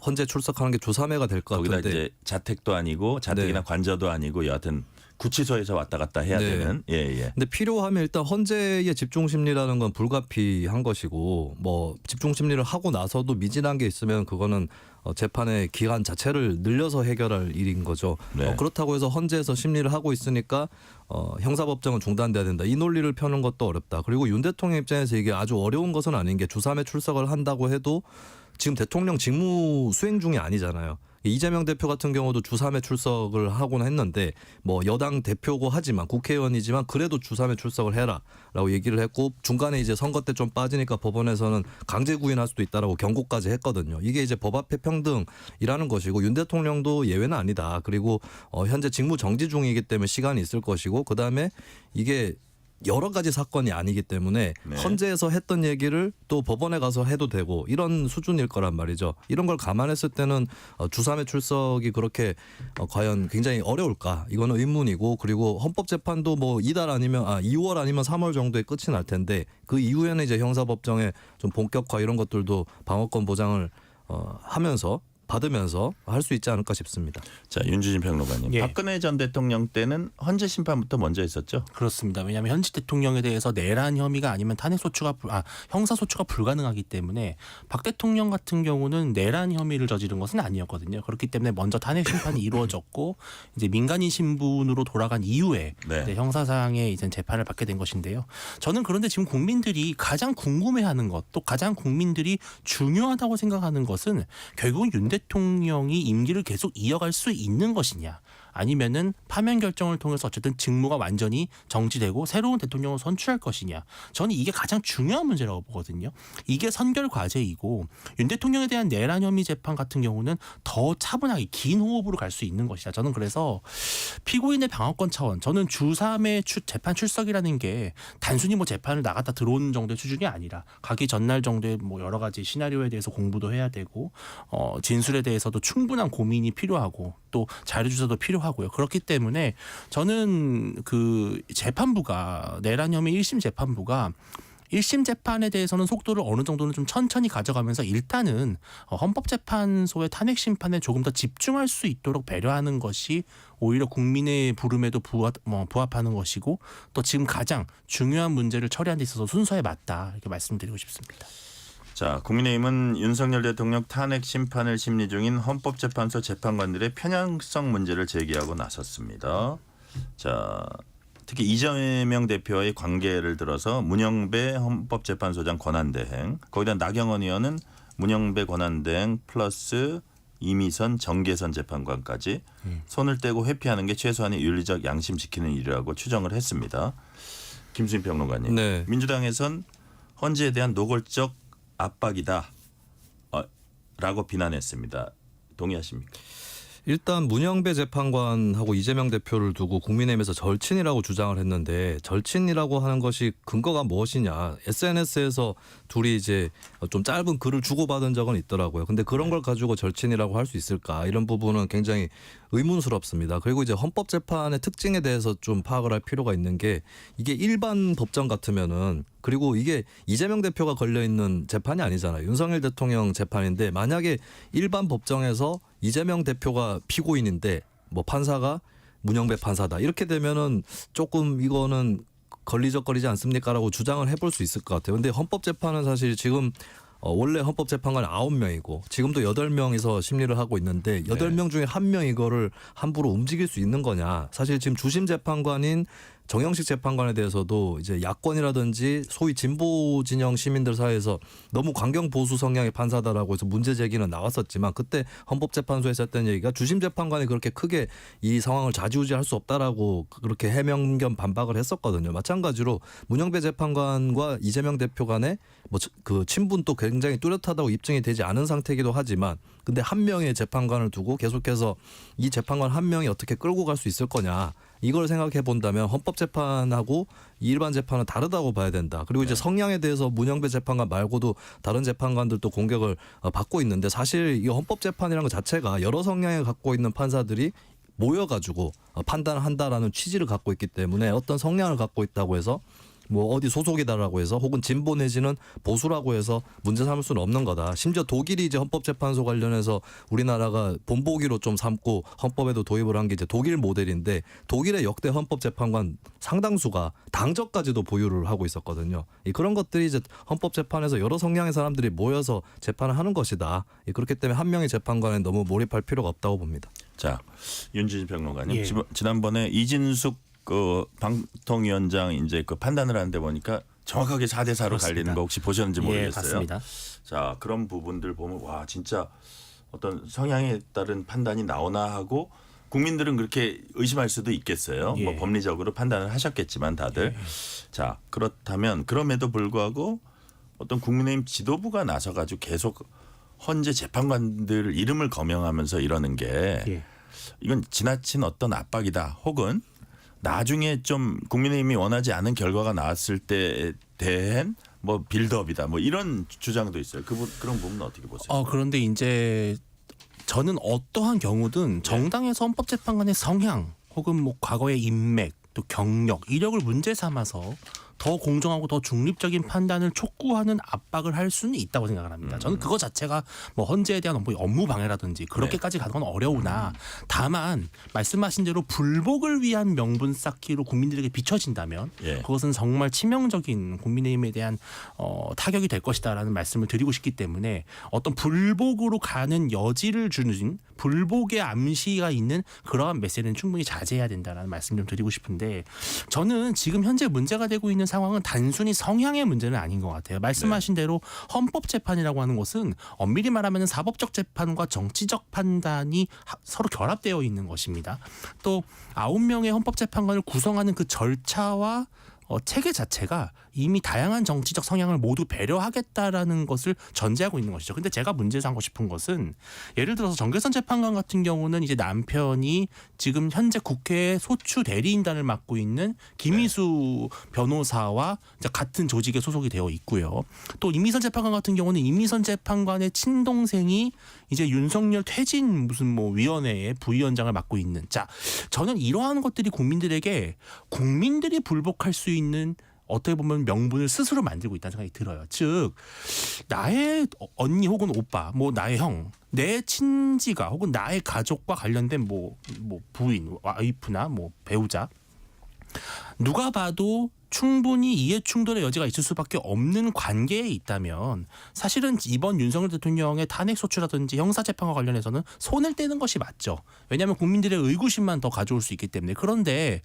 Speaker 5: 헌재 출석하는 게 주 3회가 될 것
Speaker 4: 거기다
Speaker 5: 같은데
Speaker 4: 이제 자택도 아니고 자택이나 관저도 아니고 여하튼 구치소에서 왔다 갔다 해야 되는. 예.
Speaker 5: 근데 필요하면 일단 헌재의 집중 심리라는 건 불가피한 것이고 뭐 집중 심리를 하고 나서도 미진한 게 있으면 그거는 재판의 기간 자체를 늘려서 해결할 일인 거죠.
Speaker 4: 네.
Speaker 5: 그렇다고 해서 헌재에서 심리를 하고 있으니까 형사법정은 중단돼야 된다. 이 논리를 펴는 것도 어렵다. 그리고 윤 대통령 입장에서 이게 아주 어려운 것은 아닌 게 주 3회 출석을 한다고 해도 지금 대통령 직무 수행 중이 아니잖아요. 이재명 대표 같은 경우도 주 3회 출석을 하곤 했는데 뭐 여당 대표고 하지만 국회의원이지만 그래도 주 3회 출석을 해라라고 얘기를 했고 중간에 이제 선거 때 좀 빠지니까 법원에서는 강제 구인할 수도 있다라고 경고까지 했거든요. 이게 이제 법 앞에 평등이라는 것이고 윤 대통령도 예외는 아니다. 그리고 현재 직무 정지 중이기 때문에 시간이 있을 것이고 그다음에 이게 여러 가지 사건이 아니기 때문에 헌재에서 했던 얘기를 또 법원에 가서 해도 되고 이런 수준일 거란 말이죠. 이런 걸 감안했을 때는 주 3회 출석이 그렇게 과연 굉장히 어려울까? 이거는 의문이고 그리고 헌법재판도 뭐 2월 아니면 3월 정도에 끝이 날 텐데 그 이후에는 이제 형사법정의 좀 본격화 이런 것들도 방어권 보장을 받으면서 할 수 있지 않을까 싶습니다.
Speaker 4: 자, 윤주진 평론가님.
Speaker 1: 예.
Speaker 4: 박근혜 전 대통령 때는 헌재 심판부터 먼저 했었죠?
Speaker 1: 그렇습니다. 왜냐하면 현직 대통령에 대해서 내란 혐의가 아니면 형사 소추가 불가능하기 때문에 박 대통령 같은 경우는 내란 혐의를 저지른 것은 아니었거든요. 그렇기 때문에 먼저 탄핵 심판이 이루어졌고 이제 민간인 신분으로 돌아간 이후에 이제 형사상의 이제 재판을 받게 된 것인데요. 저는 그런데 지금 국민들이 가장 궁금해하는 것, 또 가장 국민들이 중요하다고 생각하는 것은 결국은 윤 대통령이 임기를 계속 이어갈 수 있는 것이냐 아니면은 파면 결정을 통해서 어쨌든 직무가 완전히 정지되고 새로운 대통령을 선출할 것이냐 저는 이게 가장 중요한 문제라고 보거든요. 이게 선결 과제이고 윤 대통령에 대한 내란 혐의 재판 같은 경우는 더 차분하게 긴 호흡으로 갈 수 있는 것이다. 저는 그래서 피고인의 방어권 차원 저는 주 3회 재판 출석이라는 게 단순히 뭐 재판을 나갔다 들어오는 정도의 수준이 아니라 가기 전날 정도의 뭐 여러 가지 시나리오에 대해서 공부도 해야 되고 진술에 대해서도 충분한 고민이 필요하고 또 자료 조사도 필요하고요. 그렇기 때문에 저는 그 재판부가 내란 혐의 1심 재판부가 1심 재판에 대해서는 속도를 어느 정도는 좀 천천히 가져가면서 일단은 헌법재판소의 탄핵 심판에 조금 더 집중할 수 있도록 배려하는 것이 오히려 국민의 부름에도 부합하는 것이고 또 지금 가장 중요한 문제를 처리하는 데 있어서 순서에 맞다 이렇게 말씀드리고 싶습니다.
Speaker 4: 자, 국민의힘은 윤석열 대통령 탄핵 심판을 심리 중인 헌법재판소 재판관들의 편향성 문제를 제기하고 나섰습니다. 자, 특히 이재명 대표와의 관계를 들어서 문영배 헌법재판소장 권한대행, 거기다 나경원 의원은 문영배 권한대행 플러스 이미선 정계선 재판관까지 손을 떼고 회피하는 게 최소한의 윤리적 양심 지키는 일이라고 추정을 했습니다. 김수인 평론가님,
Speaker 5: 네.
Speaker 4: 민주당에선 헌재에 대한 노골적 압박이다 라고 비난했습니다. 동의하십니까?
Speaker 5: 일단 문영배 재판관하고 이재명 대표를 두고 국민의힘에서 절친이라고 주장을 했는데 절친이라고 하는 것이 근거가 무엇이냐. SNS에서 둘이 이제 좀 짧은 글을 주고받은 적은 있더라고요. 근데 그런 걸 가지고 절친이라고 할 수 있을까. 이런 부분은 굉장히 의문스럽습니다. 그리고 이제 헌법재판의 특징에 대해서 좀 파악을 할 필요가 있는 게 이게 일반 법정 같으면은 그리고 이게 이재명 대표가 걸려있는 재판이 아니잖아요. 윤석열 대통령 재판인데 만약에 일반 법정에서 이재명 대표가 피고인인데 뭐 판사가 문영배 판사다. 이렇게 되면은 조금 이거는 걸리적거리지 않습니까라고 주장을 해볼 수 있을 것 같아요. 근데 헌법재판은 사실 지금 원래 헌법재판관 9명이고 지금도 8명이서 심리를 하고 있는데 8명 중에 1명 이거를 함부로 움직일 수 있는 거냐. 사실 지금 주심 재판관인 정영식 재판관에 대해서도 이제 야권이라든지 소위 진보 진영 시민들 사이에서 너무 강경 보수 성향의 판사다라고 해서 문제 제기는 나왔었지만 그때 헌법재판소에서 했던 얘기가 주심 재판관이 그렇게 크게 이 상황을 좌지우지할 수 없다라고 그렇게 해명 겸 반박을 했었거든요. 마찬가지로 문영배 재판관과 이재명 대표 간에 뭐 그 친분도 굉장히 뚜렷하다고 입증이 되지 않은 상태이기도 하지만 근데 한 명의 재판관을 두고 계속해서 이 재판관 한 명이 어떻게 끌고 갈 수 있을 거냐. 이걸 생각해 본다면 헌법재판하고 일반 재판은 다르다고 봐야 된다. 그리고 이제 성향에 대해서 문영배 재판관 말고도 다른 재판관들도 공격을 받고 있는데 사실 이 헌법재판이라는 것 자체가 여러 성향을 갖고 있는 판사들이 모여가지고 판단을 한다라는 취지를 갖고 있기 때문에 어떤 성향을 갖고 있다고 해서 뭐 어디 소속이다라고 해서 혹은 진보 내지는 보수라고 해서 문제 삼을 수는 없는 거다. 심지어 독일이 이제 헌법재판소 관련해서 우리나라가 본보기로 좀 삼고 헌법에도 도입을 한 게 이제 독일 모델인데 독일의 역대 헌법재판관 상당수가 당적까지도 보유를 하고 있었거든요. 그런 것들이 이제 헌법재판에서 여러 성향의 사람들이 모여서 재판을 하는 것이다. 그렇기 때문에 한 명의 재판관에 너무 몰입할 필요가 없다고 봅니다.
Speaker 4: 자, 윤진수 평론가님,
Speaker 1: 예.
Speaker 4: 지난번에 이진숙 그 방통위원장 이제 그 판단을 하는데 보니까 정확하게 4대4로
Speaker 1: 그렇습니다.
Speaker 4: 갈리는 거 혹시 보셨는지
Speaker 1: 예,
Speaker 4: 모르겠어요.
Speaker 1: 봤습니다.
Speaker 4: 자, 그런 부분들 보면 와 진짜 어떤 성향에 따른 판단이 나오나 하고 국민들은 그렇게 의심할 수도 있겠어요.
Speaker 1: 예.
Speaker 4: 뭐 법리적으로 판단을 하셨겠지만 다들. 자, 그렇다면 그럼에도 불구하고 어떤 국민의힘 지도부가 나서가지고 계속 헌재 재판관들 이름을 거명하면서 이러는 게
Speaker 1: 예.
Speaker 4: 이건 지나친 어떤 압박이다. 혹은 나중에 좀 국민의힘이 원하지 않은 결과가 나왔을 때에 대한 뭐 빌드업이다. 뭐 이런 주장도 있어요. 그런 부분은 어떻게 보세요?
Speaker 1: 그런데 이제 저는 어떠한 경우든 정당에서 헌법재판관의 성향 혹은 뭐 과거의 인맥 또 경력, 이력을 문제 삼아서 더 공정하고 더 중립적인 판단을 촉구하는 압박을 할 수는 있다고 생각을 합니다. 저는 그거 자체가 뭐 헌재에 대한 업무 방해라든지 그렇게까지 가는 건 어려우나 다만 말씀하신 대로 불복을 위한 명분 쌓기로 국민들에게 비춰진다면
Speaker 4: 예.
Speaker 1: 그것은 정말 치명적인 국민의힘에 대한 타격이 될 것이다라는 말씀을 드리고 싶기 때문에 어떤 불복으로 가는 여지를 주는 불복의 암시가 있는 그러한 메시지는 충분히 자제해야 된다라는 말씀 좀 드리고 싶은데 저는 지금 현재 문제가 되고 있는 상황은 단순히 성향의 문제는 아닌 것 같아요. 말씀하신 대로 헌법재판이라고 하는 것은 엄밀히 말하면 사법적 재판과 정치적 판단이 서로 결합되어 있는 것입니다. 또 9명의 헌법재판관을 구성하는 그 절차와 체계 자체가 이미 다양한 정치적 성향을 모두 배려하겠다라는 것을 전제하고 있는 것이죠. 근데 제가 문제 삼고 싶은 것은 예를 들어서 정계선 재판관 같은 경우는 이제 남편이 지금 현재 국회의 소추 대리인단을 맡고 있는 김희수 변호사와 이제 같은 조직에 소속이 되어 있고요. 또 이미선 재판관 같은 경우는 이미선 재판관의 친동생이 이제 윤석열 퇴진 무슨 뭐 위원회의 부위원장을 맡고 있는. 자, 저는 이러한 것들이 국민들에게 국민들이 불복할 수 있는 어떻게 보면 명분을 스스로 만들고 있다는 생각이 들어요. 즉 나의 언니 혹은 오빠, 뭐 나의 형, 내 친지가 혹은 나의 가족과 관련된 뭐 부인, 와이프나 뭐 배우자 누가 봐도 충분히 이해 충돌의 여지가 있을 수밖에 없는 관계에 있다면 사실은 이번 윤석열 대통령의 탄핵 소추라든지 형사재판과 관련해서는 손을 떼는 것이 맞죠. 왜냐하면 국민들의 의구심만 더 가져올 수 있기 때문에. 그런데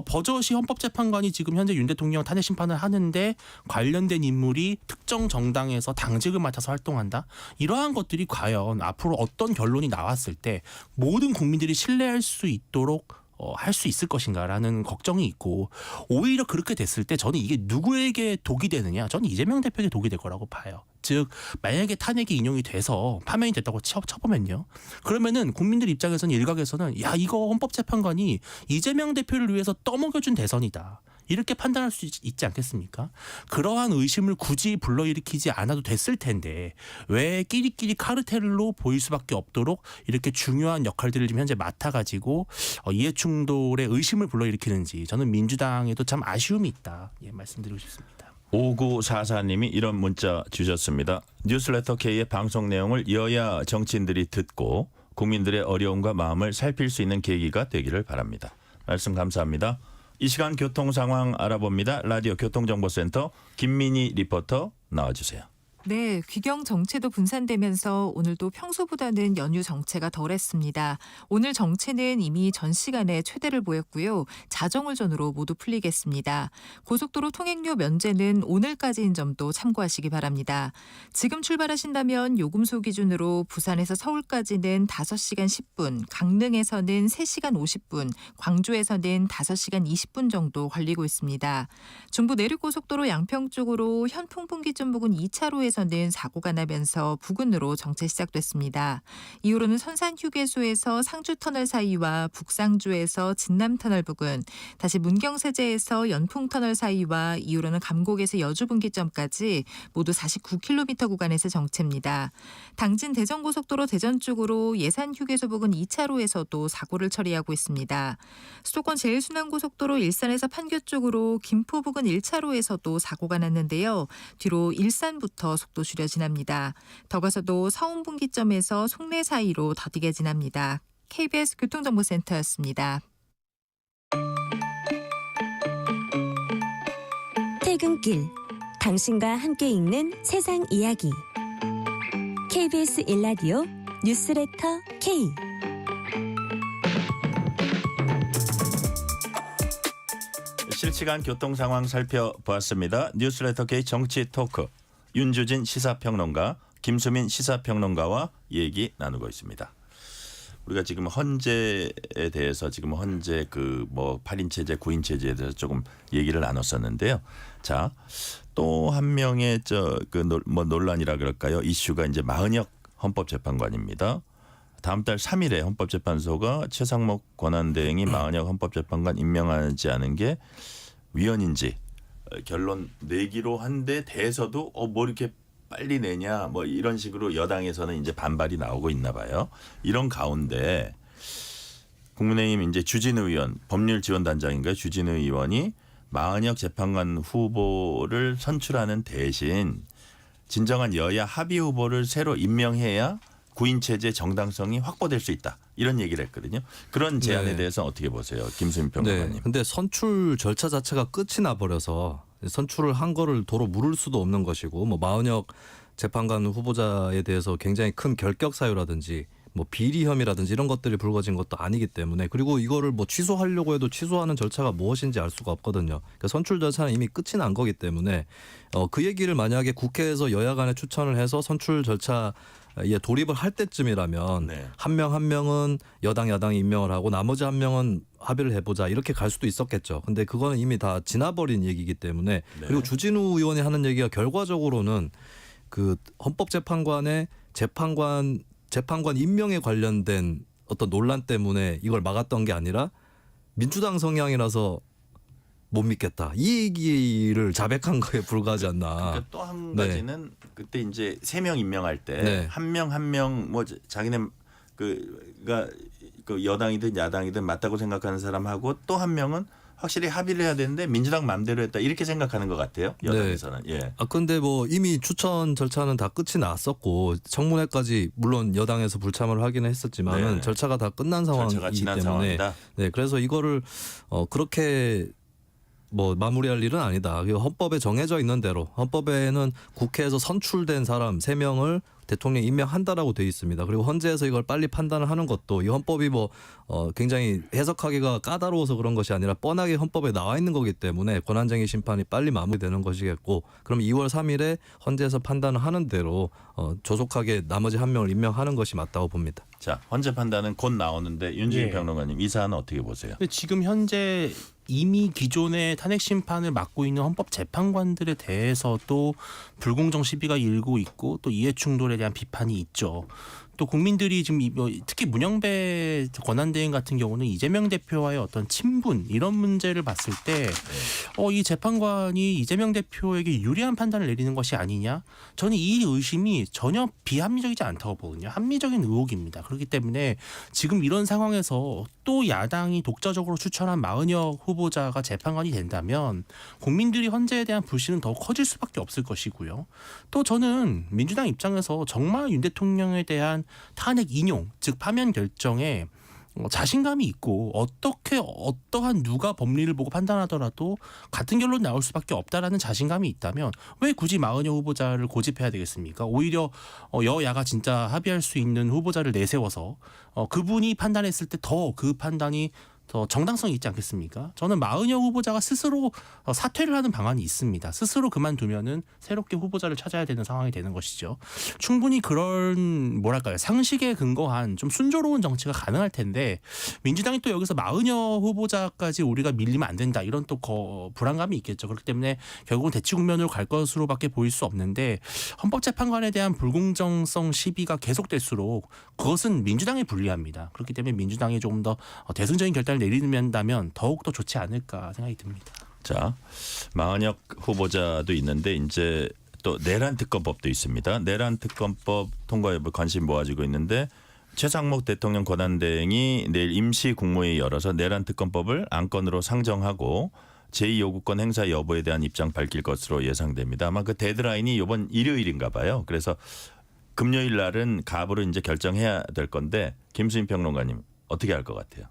Speaker 1: 버젓이 헌법재판관이 지금 현재 윤 대통령 탄핵 심판을 하는데 관련된 인물이 특정 정당에서 당직을 맡아서 활동한다. 이러한 것들이 과연 앞으로 어떤 결론이 나왔을 때 모든 국민들이 신뢰할 수 있도록 할 수 있을 것인가라는 걱정이 있고, 오히려 그렇게 됐을 때 저는 이게 누구에게 독이 되느냐, 저는 이재명 대표에게 독이 될 거라고 봐요. 즉 만약에 탄핵이 인용이 돼서 파면이 됐다고 쳐보면요, 그러면은 국민들 입장에서는, 일각에서는 야, 이거 헌법재판관이 이재명 대표를 위해서 떠먹여준 대선이다, 이렇게 판단할 수 있지 않겠습니까? 그러한 의심을 굳이 불러일으키지 않아도 됐을 텐데 왜 끼리끼리 카르텔로 보일 수밖에 없도록 이렇게 중요한 역할들을 지금 현재 맡아가지고 이해충돌의 의심을 불러일으키는지, 저는 민주당에도 참 아쉬움이 있다, 말씀드리고 싶습니다.
Speaker 4: 5944님이 이런 문자 주셨습니다. 뉴스레터 K의 방송 내용을 여야 정치인들이 듣고 국민들의 어려움과 마음을 살필 수 있는 계기가 되기를 바랍니다. 말씀 감사합니다. 이 시간 교통 상황 알아봅니다. 라디오 교통정보센터 김민희 리포터 나와주세요.
Speaker 8: 네, 귀경 정체도 분산되면서 오늘도 평소보다는 연휴 정체가 덜했습니다. 오늘 정체는 이미 전 시간에 최대를 보였고요. 자정오전으로 모두 풀리겠습니다. 고속도로 통행료 면제는 오늘까지인 점도 참고하시기 바랍니다. 지금 출발하신다면 요금소 기준으로 부산에서 서울까지는 5시간 10분, 강릉에서는 3시간 50분, 광주에서는 5시간 20분 정도 걸리고 있습니다. 중부 내륙고속도로 양평 쪽으로 현풍분기점 부근 2차로에 에서는 사고가 나면서 부근으로 정체 시작됐습니다. 이후로는 선산휴게소에서 상주터널 사이와 북상주에서 진남터널 부근, 다시 문경세제에서 연풍터널 사이와 이후로는 감곡에서 여주분기점까지 모두 49km 구간에서 정체입니다. 당진 대전고속도로 대전 쪽으로 예산휴게소 부근 2차로에서도 사고를 처리하고 있습니다. 수도권 제일순환고속도로 일산에서 판교 쪽으로 김포 부근 1차로에서도 사고가 났는데요. 뒤로 일산부터 속도 줄여 지납니다. 더 가서도 서운분기점에서 송내 사이로 더디게 지납니다. KBS 교통정보센터였습니다.
Speaker 3: 퇴근길, 당신과 함께 읽는 세상 이야기. KBS 1라디오 뉴스레터 K.
Speaker 4: 실시간 교통 상황 살펴보았습니다. 뉴스레터 K 정치 토크. 윤주진 시사평론가, 김수민 시사평론가와 얘기 나누고 있습니다. 우리가 지금 헌재에 대해서 지금 헌재 그 뭐 8인 체제, 9인 체제에 대해서 조금 얘기를 나눴었는데요. 자, 또 한 명의 뭐 논란이라 그럴까요? 이슈가 이제 마은혁 헌법재판관입니다. 다음 달 3일에 헌법재판소가 최상목 권한대행이 마은혁 헌법재판관 임명하지 않은 게 위헌인지 결론 내기로 한데 대해서도 뭐 이렇게 빨리 내냐 뭐 이런 식으로 여당에서는 이제 반발이 나오고 있나 봐요. 이런 가운데 국민의힘 이제 주진우 의원, 법률지원단장인가요? 주진우 의원이 마은혁 재판관 후보를 선출하는 대신 진정한 여야 합의 후보를 새로 임명해야 9인 체제 정당성이 확보될 수 있다. 이런 얘기를 했거든요. 그런 제안에 대해서 어떻게 보세요? 김수민 평론가님.
Speaker 5: 네. 근데 선출 절차 자체가 끝이 나버려서 선출을 한 거를 도로 물을 수도 없는 것이고, 뭐 마은혁 재판관 후보자에 대해서 굉장히 큰 결격 사유라든지 뭐 비리 혐의라든지 이런 것들이 불거진 것도 아니기 때문에, 그리고 이거를 뭐 취소하려고 해도 취소하는 절차가 무엇인지 알 수가 없거든요. 그러니까 선출 절차는 이미 끝이 난 거기 때문에 그 얘기를 만약에 국회에서 여야 간에 추천을 해서 선출 절차 돌입을 할 때쯤이라면
Speaker 4: 네.
Speaker 5: 한 명은 여당 야당이 임명을 하고 나머지 한 명은 합의를 해보자 이렇게 갈 수도 있었겠죠. 근데 그거는 이미 다 지나버린 얘기이기 때문에
Speaker 4: 네.
Speaker 5: 그리고 주진우 의원이 하는 얘기가 결과적으로는 그 헌법재판관의 재판관 임명에 관련된 어떤 논란 때문에 이걸 막았던 게 아니라 민주당 성향이라서 못 믿겠다, 이 얘기를 자백한 거에 불과하지 않나.
Speaker 4: 그러니까 또 한
Speaker 5: 네.
Speaker 4: 가지는 그때 이제 3명 임명할 때 한 명 뭐 자기네 그가 그 여당이든 야당이든 맞다고 생각하는 사람하고 또 한 명은 확실히 합의를 해야 되는데 민주당 맘대로 했다 이렇게 생각하는 것 같아요. 여당에서는.
Speaker 5: 네.
Speaker 4: 예.
Speaker 5: 근데 뭐 이미 추천 절차는 다 끝이 났었고 청문회까지 물론 여당에서 불참을 하기는 했었지만은
Speaker 4: 네.
Speaker 5: 절차가 다 끝난
Speaker 4: 절차가
Speaker 5: 상황이기
Speaker 4: 지난
Speaker 5: 때문에
Speaker 4: 상황이다.
Speaker 5: 네, 그래서 이거를 그렇게 뭐 마무리할 일은 아니다. 헌법에 정해져 있는 대로 헌법에는 국회에서 선출된 사람 3명을 대통령이 임명한다라고 돼 있습니다. 그리고 헌재에서 이걸 빨리 판단을 하는 것도 이 헌법이 뭐 굉장히 해석하기가 까다로워서 그런 것이 아니라 뻔하게 헌법에 나와 있는 거기 때문에 권한쟁의 심판이 빨리 마무리되는 것이겠고, 그럼 2월 3일에 헌재에서 판단을 하는 대로 조속하게 나머지 1명을 임명하는 것이 맞다고 봅니다.
Speaker 4: 자, 헌재 판단은 곧 나오는데 윤주진
Speaker 1: 예.
Speaker 4: 평론가님 이 사안은 어떻게 보세요?
Speaker 1: 근데 지금 현재 이미 기존의 탄핵 심판을 맡고 있는 헌법재판관들에 대해서도 불공정 시비가 일고 있고 또 이해 충돌에 대한 비판이 있죠. 또 국민들이 지금 특히 문영배 권한대행 같은 경우는 이재명 대표와의 어떤 친분 이런 문제를 봤을 때 이 재판관이 이재명 대표에게 유리한 판단을 내리는 것이 아니냐? 저는 이 의심이 전혀 비합리적이지 않다고 보거든요. 합리적인 의혹입니다. 그렇기 때문에 지금 이런 상황에서 또 야당이 독자적으로 추천한 마은혁 후보자가 재판관이 된다면 국민들이 헌재에 대한 불신은 더 커질 수밖에 없을 것이고요. 또 저는 민주당 입장에서 정말 윤 대통령에 대한 탄핵 인용, 즉 파면 결정에 자신감이 있고 어떠한 누가 법리를 보고 판단하더라도 같은 결론 나올 수밖에 없다라는 자신감이 있다면 왜 굳이 마은혁 후보자를 고집해야 되겠습니까? 오히려 여야가 진짜 합의할 수 있는 후보자를 내세워서 그분이 판단했을 때 더 그 판단이 더 정당성이 있지 않겠습니까? 저는 마은혁 후보자가 스스로 사퇴를 하는 방안이 있습니다. 스스로 그만두면은 새롭게 후보자를 찾아야 되는 상황이 되는 것이죠. 충분히 그런 뭐랄까요, 상식에 근거한 좀 순조로운 정치가 가능할 텐데 민주당이 또 여기서 마은혁 후보자까지 우리가 밀리면 안 된다 이런 또 불안감이 있겠죠. 그렇기 때문에 결국은 대치 국면으로 갈 것으로밖에 보일 수 없는데 헌법재판관에 대한 불공정성 시비가 계속될수록 그것은 민주당에 불리합니다. 그렇기 때문에 민주당이 조금 더 대승적인 결단을 내린다면 더욱 더 좋지 않을까 생각이 듭니다.
Speaker 4: 자, 마은혁 후보자도 있는데 이제 또 내란 특검법도 있습니다. 내란 특검법 통과 여부에 관심 모아지고 있는데 최상목 대통령 권한대행이 내일 임시 국무회의 열어서 내란 특검법을 안건으로 상정하고 제2요구권 행사 여부에 대한 입장 밝힐 것으로 예상됩니다. 아마 그 데드라인이 이번 일요일인가 봐요. 그래서 금요일 날은 갑으로 이제 결정해야 될 건데 김수인 평론가님 어떻게 할 것 같아요?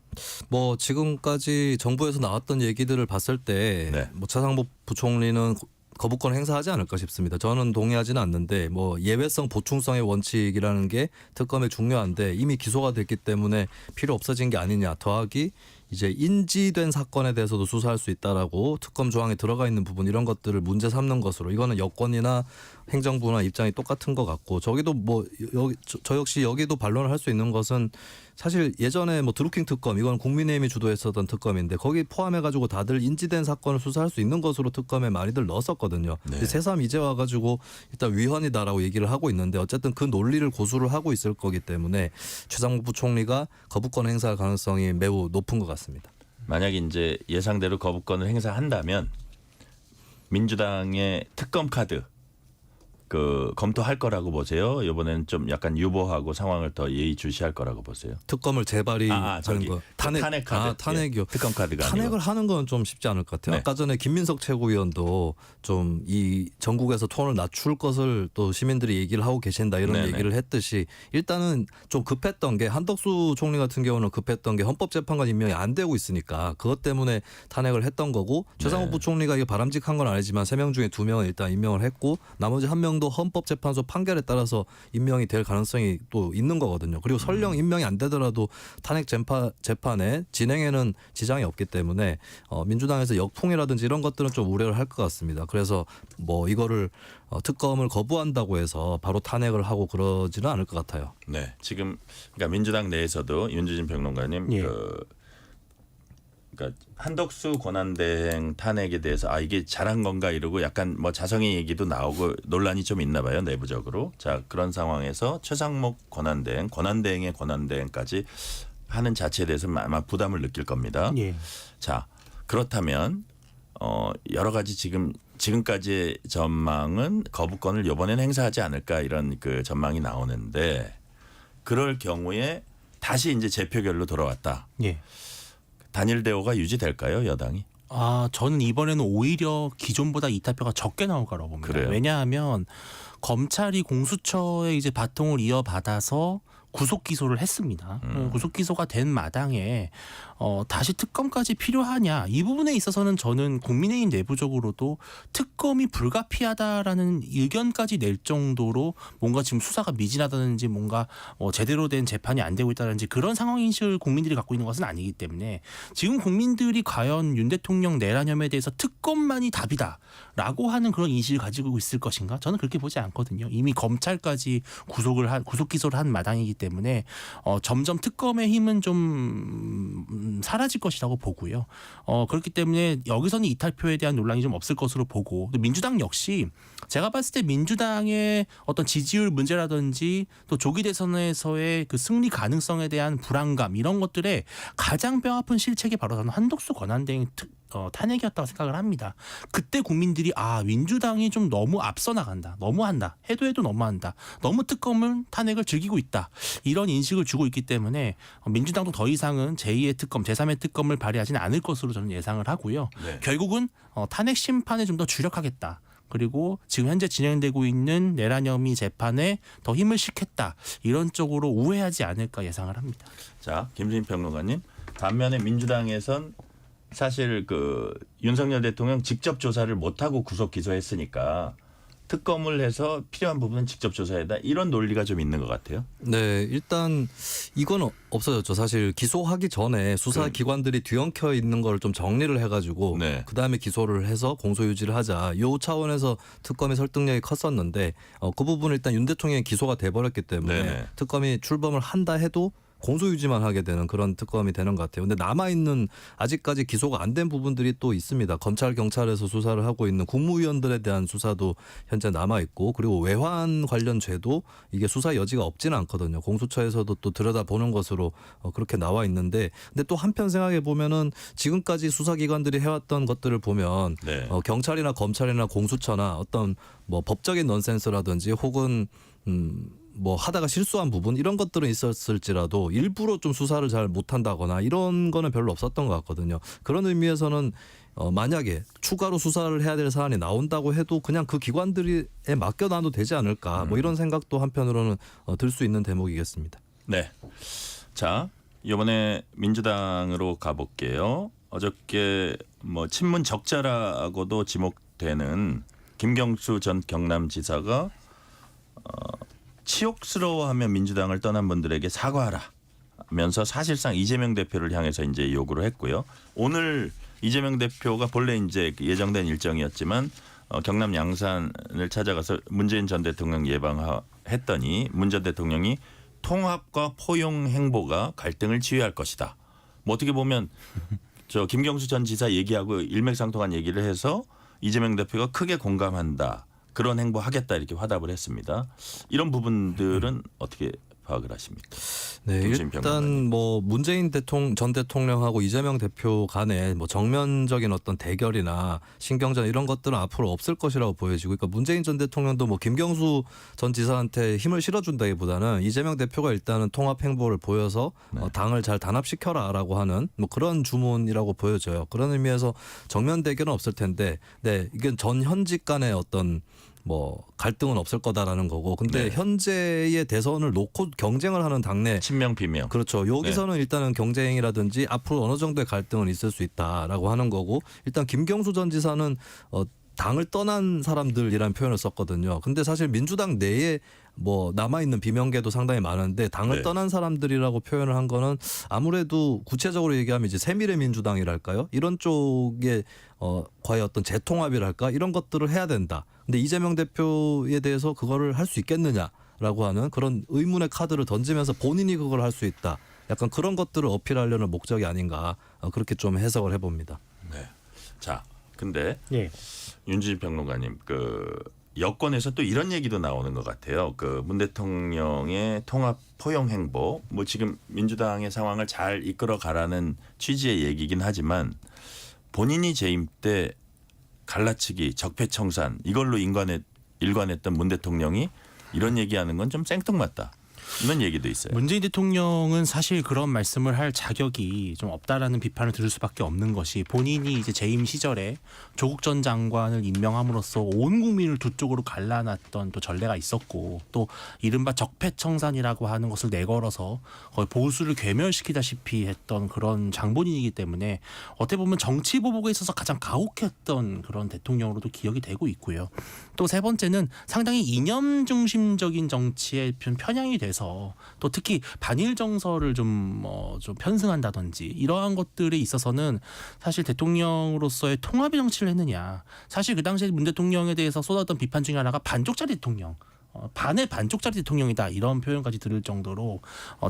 Speaker 5: 뭐 지금까지 정부에서 나왔던 얘기들을 봤을 때
Speaker 4: 네.
Speaker 5: 뭐 차상복 부총리는 거부권 행사하지 않을까 싶습니다. 저는 동의하지는 않는데 뭐 예외성 보충성의 원칙이라는 게 특검에 중요한데 이미 기소가 됐기 때문에 필요 없어진 게 아니냐. 더하기 이제 인지된 사건에 대해서도 수사할 수 있다라고 특검 조항에 들어가 있는 부분 이런 것들을 문제 삼는 것으로 이거는 여권이나 행정부나 입장이 똑같은 것 같고 저기도 뭐 저 역시 여기도 반론을 할 수 있는 것은 사실 예전에 뭐 드루킹 특검 이건 국민의힘이 주도했었던 특검인데 거기 포함해가지고 다들 인지된 사건을 수사할 수 있는 것으로 특검에 많이들 넣었었거든요.
Speaker 4: 네.
Speaker 5: 새삼 이제 와가지고 일단 위헌이다라고 얘기를 하고 있는데 어쨌든 그 논리를 고수를 하고 있을 거기 때문에 최상목 부총리가 거부권 행사할 가능성이 매우 높은 것 같습니다.
Speaker 4: 만약에 이제 예상대로 거부권을 행사한다면 민주당의 특검 카드 그 검토할 거라고 보세요. 이번에는 좀 약간 유보하고 상황을 더 예의주시할 거라고 보세요.
Speaker 5: 특검을 재발의하는
Speaker 4: 저기
Speaker 5: 거.
Speaker 4: 탄핵 카드.
Speaker 5: 탄핵이요.
Speaker 4: 예, 특검 카드가
Speaker 5: 탄핵을
Speaker 4: 아니고.
Speaker 5: 하는 건 좀 쉽지 않을 것 같아요.
Speaker 4: 네.
Speaker 5: 아까 전에 김민석 최고위원도 좀 이 전국에서 톤을 낮출 것을 또 시민들이 얘기를 하고 계신다 이런
Speaker 4: 네네.
Speaker 5: 얘기를 했듯이 일단은 좀 급했던 게 한덕수 총리 같은 경우는 급했던 게 헌법재판관 임명이 안 되고 있으니까 그것 때문에 탄핵을 했던 거고 최상욱
Speaker 4: 네.
Speaker 5: 부총리가 이게 바람직한 건 아니지만 3명 중에 2명은 일단 임명을 했고 나머지 1명도 헌법재판소 판결에 따라서 임명이 될 가능성이 또 있는 거거든요. 그리고 설령 임명이 안 되더라도 탄핵 재판의 진행에는 지장이 없기 때문에 민주당에서 역풍이라든지 이런 것들은 좀 우려를 할 것 같습니다. 그래서 뭐 이거를 특검을 거부한다고 해서 바로 탄핵을 하고 그러지는 않을 것 같아요.
Speaker 4: 네, 지금 그러니까 민주당 내에서도 윤주진 평론가님
Speaker 1: 예.
Speaker 4: 그러니까 한덕수 권한대행 탄핵에 대해서 이게 잘한 건가 이러고 약간 뭐 자성의 얘기도 나오고 논란이 좀 있나 봐요 내부적으로. 자 그런 상황에서 최상목 권한대행의 권한대행까지 하는 자체에 대해서 아마 부담을 느낄 겁니다.
Speaker 1: 예.
Speaker 4: 자 그렇다면 여러 가지 지금까지의 전망은 거부권을 이번에는 행사하지 않을까 이런 그 전망이 나오는데 그럴 경우에 다시 이제 재표결로 돌아왔다.
Speaker 1: 예.
Speaker 4: 단일 대오가 유지될까요, 여당이?
Speaker 1: 저는 이번에는 오히려 기존보다 이타표가 적게 나올 거라고 봅니다.
Speaker 4: 그래요?
Speaker 1: 왜냐하면 검찰이 공수처에 이제 바통을 이어받아서 구속 기소를 했습니다. 구속 기소가 된 마당에 다시 특검까지 필요하냐 이 부분에 있어서는 저는 국민의힘 내부적으로도 특검이 불가피하다라는 의견까지 낼 정도로 뭔가 지금 수사가 미진하다든지 뭔가 제대로 된 재판이 안 되고 있다든지 그런 상황인식을 국민들이 갖고 있는 것은 아니기 때문에 지금 국민들이 과연 윤 대통령 내란 혐의에 대해서 특검만이 답이다라고 하는 그런 인식을 가지고 있을 것인가? 저는 그렇게 보지 않거든요. 이미 검찰까지 구속 기소를 한 마당이기 때문에 점점 특검의 힘은 좀 사라질 것이라고 보고요. 그렇기 때문에 여기서는 이탈표에 대한 논란이 좀 없을 것으로 보고 또 민주당 역시 제가 봤을 때 민주당의 어떤 지지율 문제라든지 또 조기 대선에서의 그 승리 가능성에 대한 불안감 이런 것들에 가장 뼈아픈 실책이 바로 저는 한덕수 권한대행 탄핵이었다고 생각을 합니다. 그때 국민들이 민주당이 좀 너무 앞서 나간다. 너무한다. 해도 너무한다. 너무 특검을 탄핵을 즐기고 있다. 이런 인식을 주고 있기 때문에 민주당도 더 이상은 제2의 특검, 제3의 특검을 발휘하지는 않을 것으로 저는 예상을 하고요.
Speaker 4: 네.
Speaker 1: 결국은 탄핵 심판에 좀 더 주력하겠다. 그리고 지금 현재 진행되고 있는 내란 혐의 재판에 더 힘을 싣겠다. 이런 쪽으로 우회하지 않을까 예상을 합니다.
Speaker 4: 자, 김수인 평론가님. 반면에 민주당에선 사실 그 윤석열 대통령 직접 조사를 못하고 구속 기소했으니까 특검을 해서 필요한 부분은 직접 조사해다 이런 논리가 좀 있는 것 같아요.
Speaker 5: 네, 일단 이건 없어졌죠. 사실 기소하기 전에 수사기관들이 뒤엉켜 있는 걸 좀 정리를 해가지고
Speaker 4: 네.
Speaker 5: 그다음에 기소를 해서 공소유지를 하자. 요 차원에서 특검의 설득력이 컸었는데 그 부분은 일단 윤 대통령이 기소가 돼버렸기 때문에
Speaker 4: 네네.
Speaker 5: 특검이 출범을 한다 해도 공소유지만 하게 되는 그런 특검이 되는 것 같아요. 근데 남아있는 아직까지 기소가 안 된 부분들이 또 있습니다. 검찰, 경찰에서 수사를 하고 있는 국무위원들에 대한 수사도 현재 남아있고 그리고 외환 관련 죄도 이게 수사 여지가 없지는 않거든요. 공수처에서도 또 들여다보는 것으로 그렇게 나와 있는데 근데 또 한편 생각해 보면은 지금까지 수사기관들이 해왔던 것들을 보면
Speaker 4: 네.
Speaker 5: 경찰이나 검찰이나 공수처나 어떤 뭐 법적인 넌센스라든지 혹은 뭐 하다가 실수한 부분 이런 것들은 있었을지라도 일부러 좀 수사를 잘 못한다거나 이런 거는 별로 없었던 것 같거든요. 그런 의미에서는 만약에 추가로 수사를 해야 될 사안이 나온다고 해도 그냥 그 기관들에 맡겨놔도 되지 않을까 뭐 이런 생각도 한편으로는 들 수 있는 대목이겠습니다.
Speaker 4: 네. 자, 이번에 민주당으로 가볼게요. 어저께 뭐 친문 적자라고도 지목되는 김경수 전 경남지사가 치욕스러워하며 민주당을 떠난 분들에게 사과하라면서 사실상 이재명 대표를 향해서 이제 요구를 했고요. 오늘 이재명 대표가 본래 이제 예정된 일정이었지만 경남 양산을 찾아가서 문재인 전 대통령 예방했더니 문 전 대통령이 통합과 포용 행보가 갈등을 치유할 것이다. 뭐 어떻게 보면 저 김경수 전 지사 얘기하고 일맥상통한 얘기를 해서 이재명 대표가 크게 공감한다. 그런 행보 하겠다 이렇게 화답을 했습니다. 이런 부분들은 어떻게 파악을 하십니까?
Speaker 5: 네, 일단 뭐 문재인 전 대통령하고 이재명 대표 간에 뭐 정면적인 어떤 대결이나 신경전 이런 것들은 앞으로 없을 것이라고 보여지고, 그러니까 문재인 전 대통령도 뭐 김경수 전 지사한테 힘을 실어준다기보다는 이재명 대표가 일단은 통합 행보를 보여서 당을 잘 단합시켜라라고 하는 뭐 그런 주문이라고 보여져요. 그런 의미에서 정면 대결은 없을 텐데, 네, 이게 전 현직 간의 어떤 뭐 갈등은 없을 거다라는 거고, 근데
Speaker 4: 네.
Speaker 5: 현재의 대선을 놓고 경쟁을 하는 당내
Speaker 4: 친명 비명.
Speaker 5: 그렇죠. 여기서는 일단은 경쟁이라든지 앞으로 어느 정도의 갈등은 있을 수 있다라고 하는 거고, 일단 김경수 전 지사는 당을 떠난 사람들이라는 표현을 썼거든요. 근데 사실 민주당 내에 뭐 남아있는 비명계도 상당히 많은데 당을
Speaker 4: 네.
Speaker 5: 떠난 사람들이라고 표현을 한 거는 아무래도 구체적으로 얘기하면 이제 새미래민주당이랄까요? 이런 쪽에 과연 어떤 재통합이랄까? 이런 것들을 해야 된다. 근데 이재명 대표에 대해서 그거를 할 수 있겠느냐라고 하는 그런 의문의 카드를 던지면서 본인이 그걸 할 수 있다. 약간 그런 것들을 어필하려는 목적이 아닌가, 그렇게 좀 해석을 해봅니다.
Speaker 4: 네. 자, 근데
Speaker 1: 예.
Speaker 4: 윤지진 평론가님, 그 여권에서 또 이런 얘기도 나오는 것 같아요. 그 문 대통령의 통합 포용 행보, 뭐 지금 민주당의 상황을 잘 이끌어 가라는 취지의 얘기긴 하지만 본인이 재임 때 갈라치기, 적폐청산 이걸로 일관했던 문 대통령이 이런 얘기하는 건 좀 생뚱맞다. 이런 얘기도 있어요.
Speaker 1: 문재인 대통령은 사실 그런 말씀을 할 자격이 좀 없다라는 비판을 들을 수밖에 없는 것이 본인이 이제 재임 시절에 조국 전 장관을 임명함으로써 온 국민을 두 쪽으로 갈라놨던 또 전례가 있었고 또 이른바 적폐청산이라고 하는 것을 내걸어서 거의 보수를 괴멸시키다시피 했던 그런 장본인이기 때문에 어떻게 보면 정치 보복에 있어서 가장 가혹했던 그런 대통령으로도 기억이 되고 있고요. 또 세 번째는 상당히 이념 중심적인 정치에 편향이 돼서 또 특히 반일 정서를 좀 편승한다든지 이러한 것들에 있어서는 사실 대통령으로서의 통합의 정치를 했느냐. 사실 그 당시에 문 대통령에 대해서 쏟았던 비판 중에 하나가 반쪽짜리 대통령. 반의 반쪽짜리 대통령이다 이런 표현까지 들을 정도로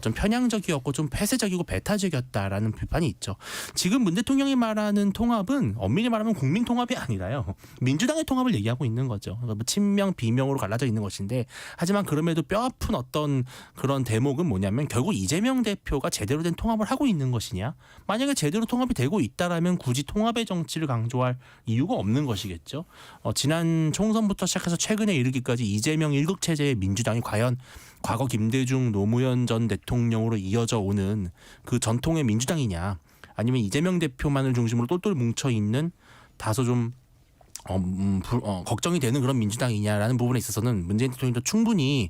Speaker 1: 좀 편향적이었고 좀 폐쇄적이고 배타적이었다라는 비판이 있죠. 지금 문 대통령이 말하는 통합은 엄밀히 말하면 국민 통합이 아니라요. 민주당의 통합을 얘기하고 있는 거죠. 그러니까 뭐 친명 비명으로 갈라져 있는 것인데 하지만 그럼에도 뼈아픈 어떤 그런 대목은 뭐냐면 결국 이재명 대표가 제대로 된 통합을 하고 있는 것이냐. 만약에 제대로 통합이 되고 있다라면 굳이 통합의 정치를 강조할 이유가 없는 것이겠죠. 지난 총선부터 시작해서 최근에 이르기까지 이재명 일극체제의 민주당이 과연 과거 김대중 노무현 전 대통령으로 이어져 오는 그 전통의 민주당이냐 아니면 이재명 대표만을 중심으로 똘똘 뭉쳐있는 다소 좀 걱정이 되는 그런 민주당이냐라는 부분에 있어서는 문재인 대통령도 충분히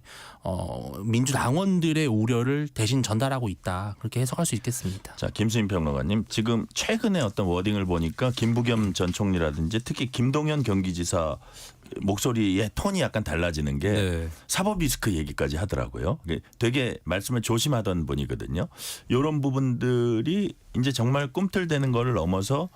Speaker 1: 민주당원들의 우려를 대신 전달하고 있다. 그렇게 해석할 수 있겠습니다.
Speaker 4: 자, 김수인 평론가님, 지금 최근에 어떤 워딩을 보니까 김부겸 전 총리라든지 특히 김동연 경기지사 목소리의 톤이 약간 달라지는 게
Speaker 5: 네.
Speaker 4: 사법 리스크 얘기까지 하더라고요. 되게 말씀을 조심하던 분이거든요. 이런 부분들이 이제 정말 꿈틀대는 거를 넘어서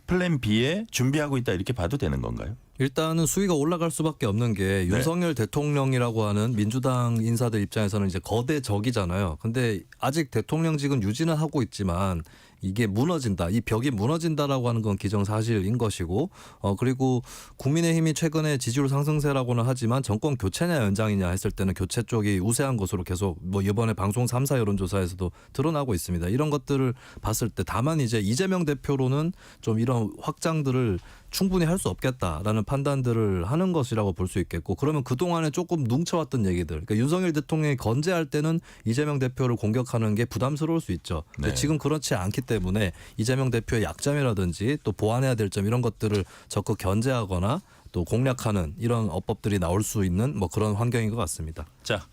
Speaker 4: 플랜 B에 준비하고 있다 이렇게 봐도 되는 건가요?
Speaker 5: 일단은 수위가 올라갈 수밖에 없는 게 윤석열 대통령이라고 하는 민주당 인사들 입장에서는 이제 거대 적이잖아요. 근데 아직 대통령직은 유지는 하고 있지만 이게 무너진다. 이 벽이 무너진다라고 하는 건 기정사실인 것이고 그리고 국민의힘이 최근에 지지율 상승세라고는 하지만 정권 교체냐 연장이냐 했을 때는 교체 쪽이 우세한 것으로 계속 뭐 이번에 방송 3사 여론조사에서도 드러나고 있습니다. 이런 것들을 봤을 때 다만 이제 이재명 대표로는 좀 이런 확장들을 충분히 할 수 없겠다라는 판단들을 하는 것이라고 볼 수 있겠고 그러면 그동안에 조금 뭉쳐왔던 얘기들 그러니까 윤석열 대통령이 건재할 때는 이재명 대표를 공격하는 게 부담스러울 수 있죠. 근데
Speaker 4: 네.
Speaker 5: 지금 그렇지 않기 때문에 이재명 대표의 약점이라든지 또 보완해야 될 점 이런 것들을 적극 견제하거나 또 공략하는 이런 어법들이 나올 수 있는 뭐 그런 환경인 것 같습니다.
Speaker 4: 자,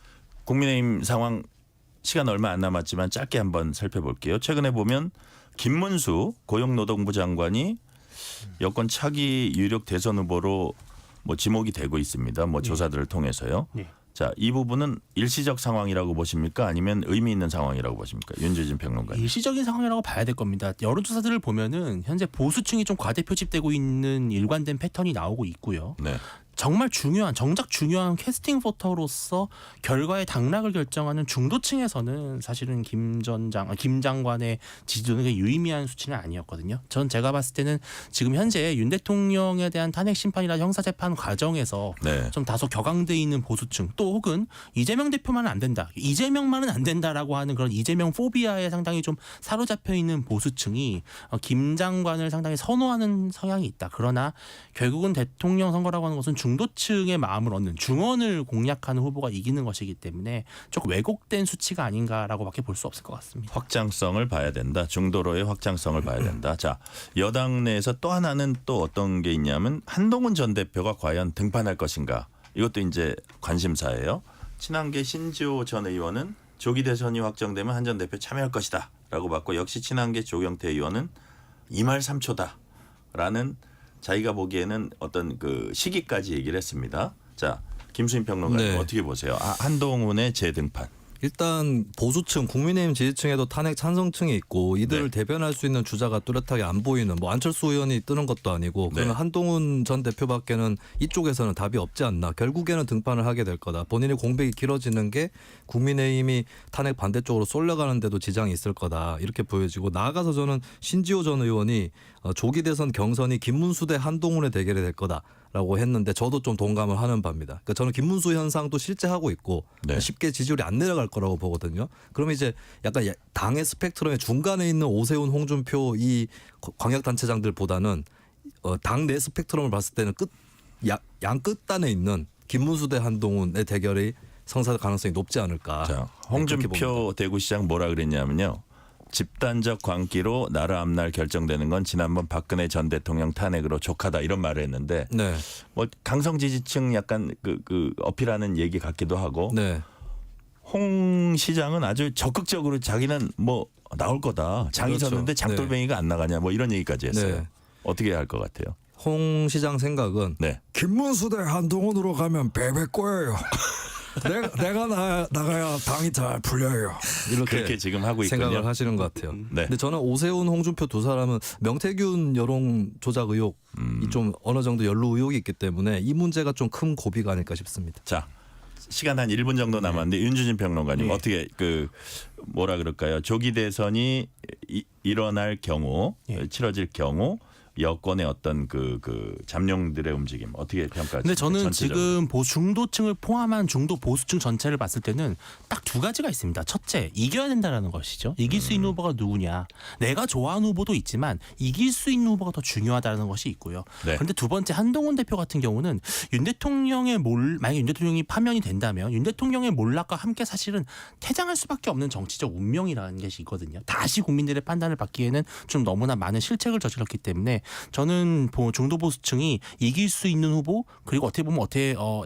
Speaker 4: 국민의힘 상황 시간 얼마 안 남았지만 짧게 한번 살펴볼게요. 최근에 보면 김문수 고용노동부 장관이 여권 차기 유력 대선 후보로 뭐 지목이 되고 있습니다. 뭐 조사들을 통해서요.
Speaker 1: 네.
Speaker 4: 자, 이 부분은 일시적 상황이라고 보십니까? 아니면 의미 있는 상황이라고 보십니까? 윤재진 평론가님.
Speaker 1: 일시적인 상황이라고 봐야 될 겁니다. 여론조사들을 보면은 현재 보수층이 좀 과대 표집되고 있는 일관된 패턴이 나오고 있고요.
Speaker 4: 네.
Speaker 1: 정말 정작 중요한 캐스팅 보터로서 결과의 당락을 결정하는 중도층에서는 사실은 김 장관의 지지도는 유의미한 수치는 아니었거든요. 전 제가 봤을 때는 지금 현재 윤 대통령에 대한 탄핵 심판이나 형사재판 과정에서
Speaker 4: 네.
Speaker 1: 좀 다소 격앙돼 있는 보수층 또 혹은 이재명 대표만은 안 된다. 이재명만은 안 된다라고 하는 그런 이재명 포비아에 상당히 좀 사로잡혀 있는 보수층이 김 장관을 상당히 선호하는 성향이 있다. 그러나 결국은 대통령 선거라고 하는 것은 중도층의 마음을 얻는 중원을 공략하는 후보가 이기는 것이기 때문에 조금 왜곡된 수치가 아닌가라고밖에 볼 수 없을 것 같습니다.
Speaker 4: 확장성을 봐야 된다. 중도로의 확장성을 봐야 된다. 자, 여당 내에서 또 하나는 또 어떤 게 있냐면 한동훈 전 대표가 과연 등판할 것인가. 이것도 이제 관심사예요. 친한계 신지호 전 의원은 조기 대선이 확정되면 한 전 대표 참여할 것이다 라고 봤고 역시 친한계 조경태 의원은 2말 3초다라는 자기가 보기에는 어떤 그 시기까지 얘기를 했습니다. 자, 김수인 평론가님
Speaker 5: 네.
Speaker 4: 어떻게 보세요? 한동훈의 재등판.
Speaker 5: 일단 보수층, 국민의힘 지지층에도 탄핵 찬성층이 있고 이들을
Speaker 4: 네.
Speaker 5: 대변할 수 있는 주자가 뚜렷하게 안 보이는 뭐 안철수 의원이 뜨는 것도 아니고
Speaker 4: 네.
Speaker 5: 그러면 한동훈 전 대표밖에는 이쪽에서는 답이 없지 않나. 결국에는 등판을 하게 될 거다. 본인의 공백이 길어지는 게 국민의힘이 탄핵 반대쪽으로 쏠려가는 데도 지장이 있을 거다. 이렇게 보여지고 나아가서 저는 신지호 전 의원이 조기 대선 경선이 김문수 대 한동훈의 대결이 될 거다. 라고 했는데 저도 좀 동감을 하는 바입니다. 그러니까 저는 김문수 현상도 실제 하고 있고
Speaker 4: 네.
Speaker 5: 쉽게 지지율이 안 내려갈 거라고 보거든요. 그러면 이제 약간 당의 스펙트럼의 중간에 있는 오세훈, 홍준표 이 광역단체장들보다는 당 내 스펙트럼을 봤을 때는 양 끝단에 있는 김문수 대 한동훈의 대결이 성사 가능성이 높지 않을까.
Speaker 4: 자,
Speaker 5: 네, 그렇게 봅니다.
Speaker 4: 홍준표 대구시장 뭐라 그랬냐면요. 집단적 광기로 나라 앞날 결정되는 건 지난번 박근혜 전 대통령 탄핵으로 족하다 이런 말을 했는데
Speaker 5: 네,
Speaker 4: 뭐 강성 지지층 약간 그 어필하는 얘기 같기도 하고
Speaker 5: 네.
Speaker 4: 홍 시장은 아주 적극적으로 자기는 뭐 나올 거다. 장이
Speaker 5: 그렇죠.
Speaker 4: 섰는데 작돌뱅이가 안 나가냐 뭐 이런 얘기까지 했어요.
Speaker 5: 네.
Speaker 4: 어떻게 해야 할 것 같아요?
Speaker 5: 홍 시장 생각은
Speaker 4: 네.
Speaker 9: 김문수 대 한동훈으로 가면 베베 꼬여요. 내가 나가야 당이 잘 풀려요.
Speaker 5: 이렇게
Speaker 4: 그렇게 지금 하고 있군요.
Speaker 5: 생각을 하시는 것 같아요.
Speaker 4: 네.
Speaker 5: 근데 저는 오세훈, 홍준표 두 사람은 명태균 여론 조작 의혹이 좀 어느 정도 연루 의혹이 있기 때문에 이 문제가 좀 큰 고비가 아닐까 싶습니다.
Speaker 4: 자, 시간 한 1분 정도 남았는데 윤주진 평론가님 어떻게 그 뭐라 그럴까요? 조기 대선이 일어날 경우 치러질 경우 여권의 어떤 그 잠룡들의 움직임 어떻게 평가하십니까?
Speaker 1: 근데 저는
Speaker 4: 전체적으로.
Speaker 1: 지금 중도층을 포함한 중도 보수층 전체를 봤을 때는 딱 두 가지가 있습니다. 첫째, 이겨야 된다라는 것이죠. 이길 수 있는 후보가 누구냐. 내가 좋아하는 후보도 있지만 이길 수 있는 후보가 더 중요하다는 것이 있고요.
Speaker 4: 네.
Speaker 1: 그런데 두 번째, 한동훈 대표 같은 경우는 윤 대통령의 만약에 윤 대통령이 파면이 된다면 윤 대통령의 몰락과 함께 사실은 퇴장할 수밖에 없는 정치적 운명이라는 것이 있거든요. 다시 국민들의 판단을 받기에는 좀 너무나 많은 실책을 저질렀기 때문에 저는 중도 보수층이 이길 수 있는 후보 그리고 어떻게 보면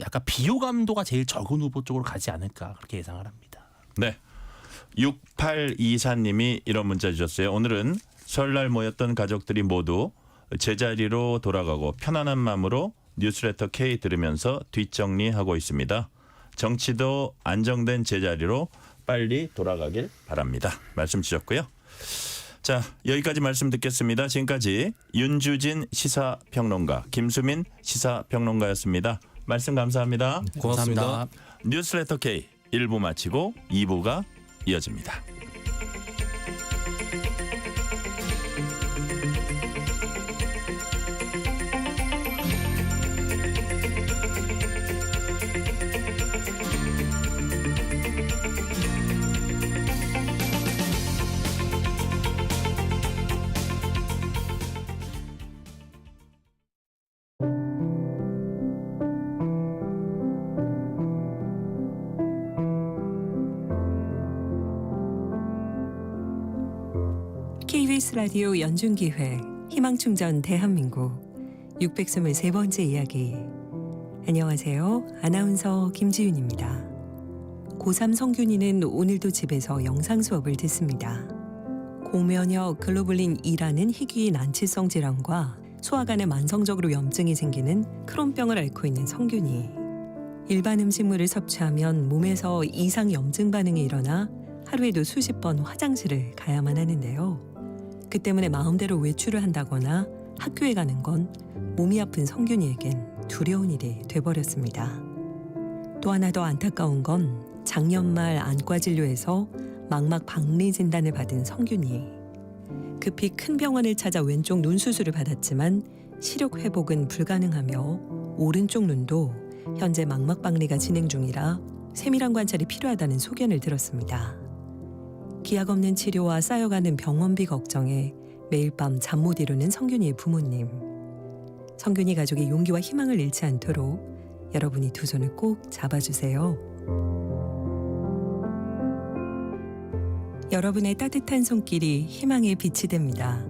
Speaker 1: 약간 비호감도가 제일 적은 후보 쪽으로 가지 않을까 그렇게 예상을 합니다.
Speaker 4: 네. 6824님이 이런 문자 주셨어요. 오늘은 설날 모였던 가족들이 모두 제자리로 돌아가고 편안한 마음으로 뉴스레터 K 들으면서 뒷정리하고 있습니다. 정치도 안정된 제자리로 빨리 돌아가길 바랍니다. 말씀 주셨고요. 자, 여기까지 말씀 듣겠습니다. 지금까지 윤주진 시사평론가, 김수민 시사평론가였습니다. 말씀 감사합니다.
Speaker 5: 고맙습니다.
Speaker 4: 뉴스레터 K 1부 마치고 2부가 이어집니다.
Speaker 10: KBS 라디오 연중기회 희망충전 대한민국 623번째 이야기. 안녕하세요. 아나운서 김지윤입니다. 고3 성균이는 오늘도 집에서 영상 수업을 듣습니다. 고면역 글로불린 2라는 희귀 난치성 질환과 소화관에 만성적으로 염증이 생기는 크론병을 앓고 있는 성균이. 일반 음식물을 섭취하면 몸에서 이상 염증 반응이 일어나 하루에도 수십 번 화장실을 가야만 하는데요. 그 때문에 마음대로 외출을 한다거나 학교에 가는 건 몸이 아픈 성균이에겐 두려운 일이 돼버렸습니다. 또 하나 더 안타까운 건 작년 말 안과 진료에서 망막 박리 진단을 받은 성균이. 급히 큰 병원을 찾아 왼쪽 눈 수술을 받았지만 시력 회복은 불가능하며 오른쪽 눈도 현재 망막 박리가 진행 중이라 세밀한 관찰이 필요하다는 소견을 들었습니다. 기약 없는 치료와 쌓여가는 병원비 걱정에 매일 밤 잠 못 이루는 성균이의 부모님. 성균이 가족의 용기와 희망을 잃지 않도록 여러분이 두 손을 꼭 잡아주세요. 여러분의 따뜻한 손길이 희망의 빛이 됩니다.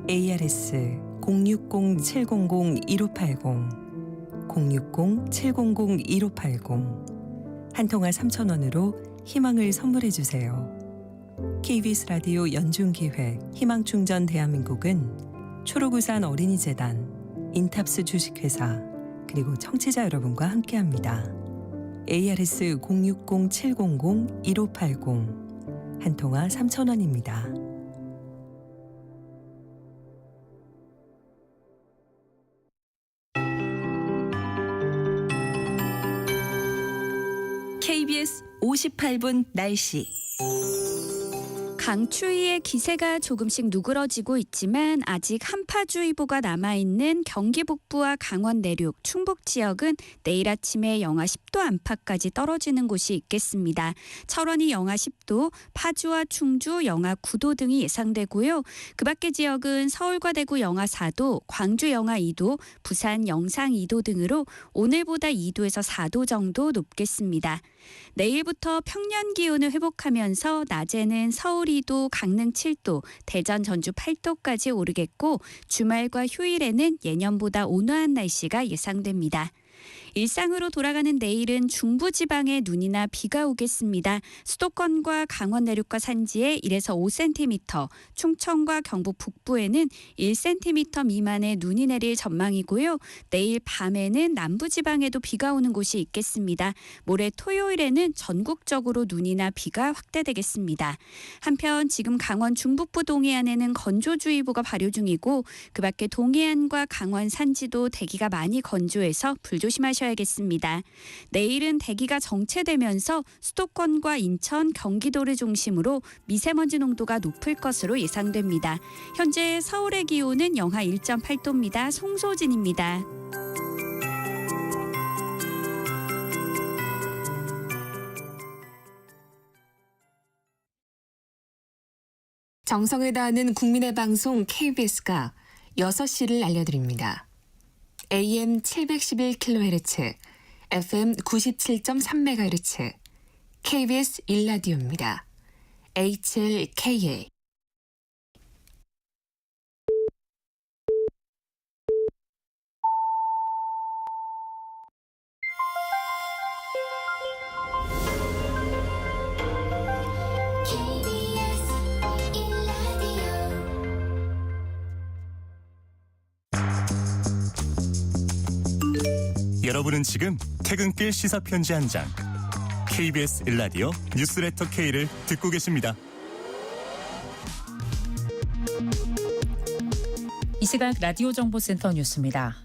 Speaker 10: ARS 060-700-1580 060-700-1580 한 통화 3,000원으로 희망을 선물해 주세요. KBS 라디오 연중기획 희망충전 대한민국은 초록우산 어린이재단, 인탑스 주식회사 그리고 청취자 여러분과 함께합니다. ARS 060-700-1580 한 통화 3,000원입니다.
Speaker 3: KBS 58분 날씨.
Speaker 11: 강추위의 기세가 조금씩 누그러지고 있지만 아직 한파주의보가 남아있는 경기 북부와 강원 내륙, 충북 지역은 내일 아침에 영하 10도 안팎까지 떨어지는 곳이 있겠습니다. 철원이 영하 10도, 파주와 충주 영하 9도 등이 예상되고요. 그 밖의 지역은 서울과 대구 영하 4도, 광주 영하 2도, 부산 영상 2도 등으로 오늘보다 2도에서 4도 정도 높겠습니다. 내일부터 평년 기온을 회복하면서 낮에는 서울 2도, 강릉 7도, 대전, 전주 8도까지 오르겠고 주말과 휴일에는 예년보다 온화한 날씨가 예상됩니다. 일상으로 돌아가는 내일은 중부지방에 눈이나 비가 오겠습니다. 수도권과 강원 내륙과 산지에 1에서 5cm, 충청과 경북 북부에는 1cm 미만의 눈이 내릴 전망이고요. 내일 밤에는 남부지방에도 비가 오는 곳이 있겠습니다. 모레 토요일에는 전국적으로 눈이나 비가 확대되겠습니다. 한편 지금 강원 중북부 동해안에는 건조주의보가 발효 중이고 그 밖에 동해안과 강원 산지도 대기가 많이 건조해서 불조심하셔야겠습니다. 내일은 대기가 정체되면서 수도권과 인천, 경기도를 중심으로 미세먼지 농도가 높을 것으로 예상됩니다. 현재 서울의 기온은 영하 1.8도입니다. 송소진입니다.
Speaker 12: 정성을 다하는 국민의 방송 KBS가 6시를 알려드립니다. AM 711kHz, FM 97.3MHz, KBS 1라디오입니다. HLKA.
Speaker 2: KBS 1라디오
Speaker 13: 여러분은 지금 퇴근길 시사편지 한 장 KBS 1라디오 뉴스레터 K를 듣고 계십니다.
Speaker 14: 이 시각 라디오 정보센터 뉴스입니다.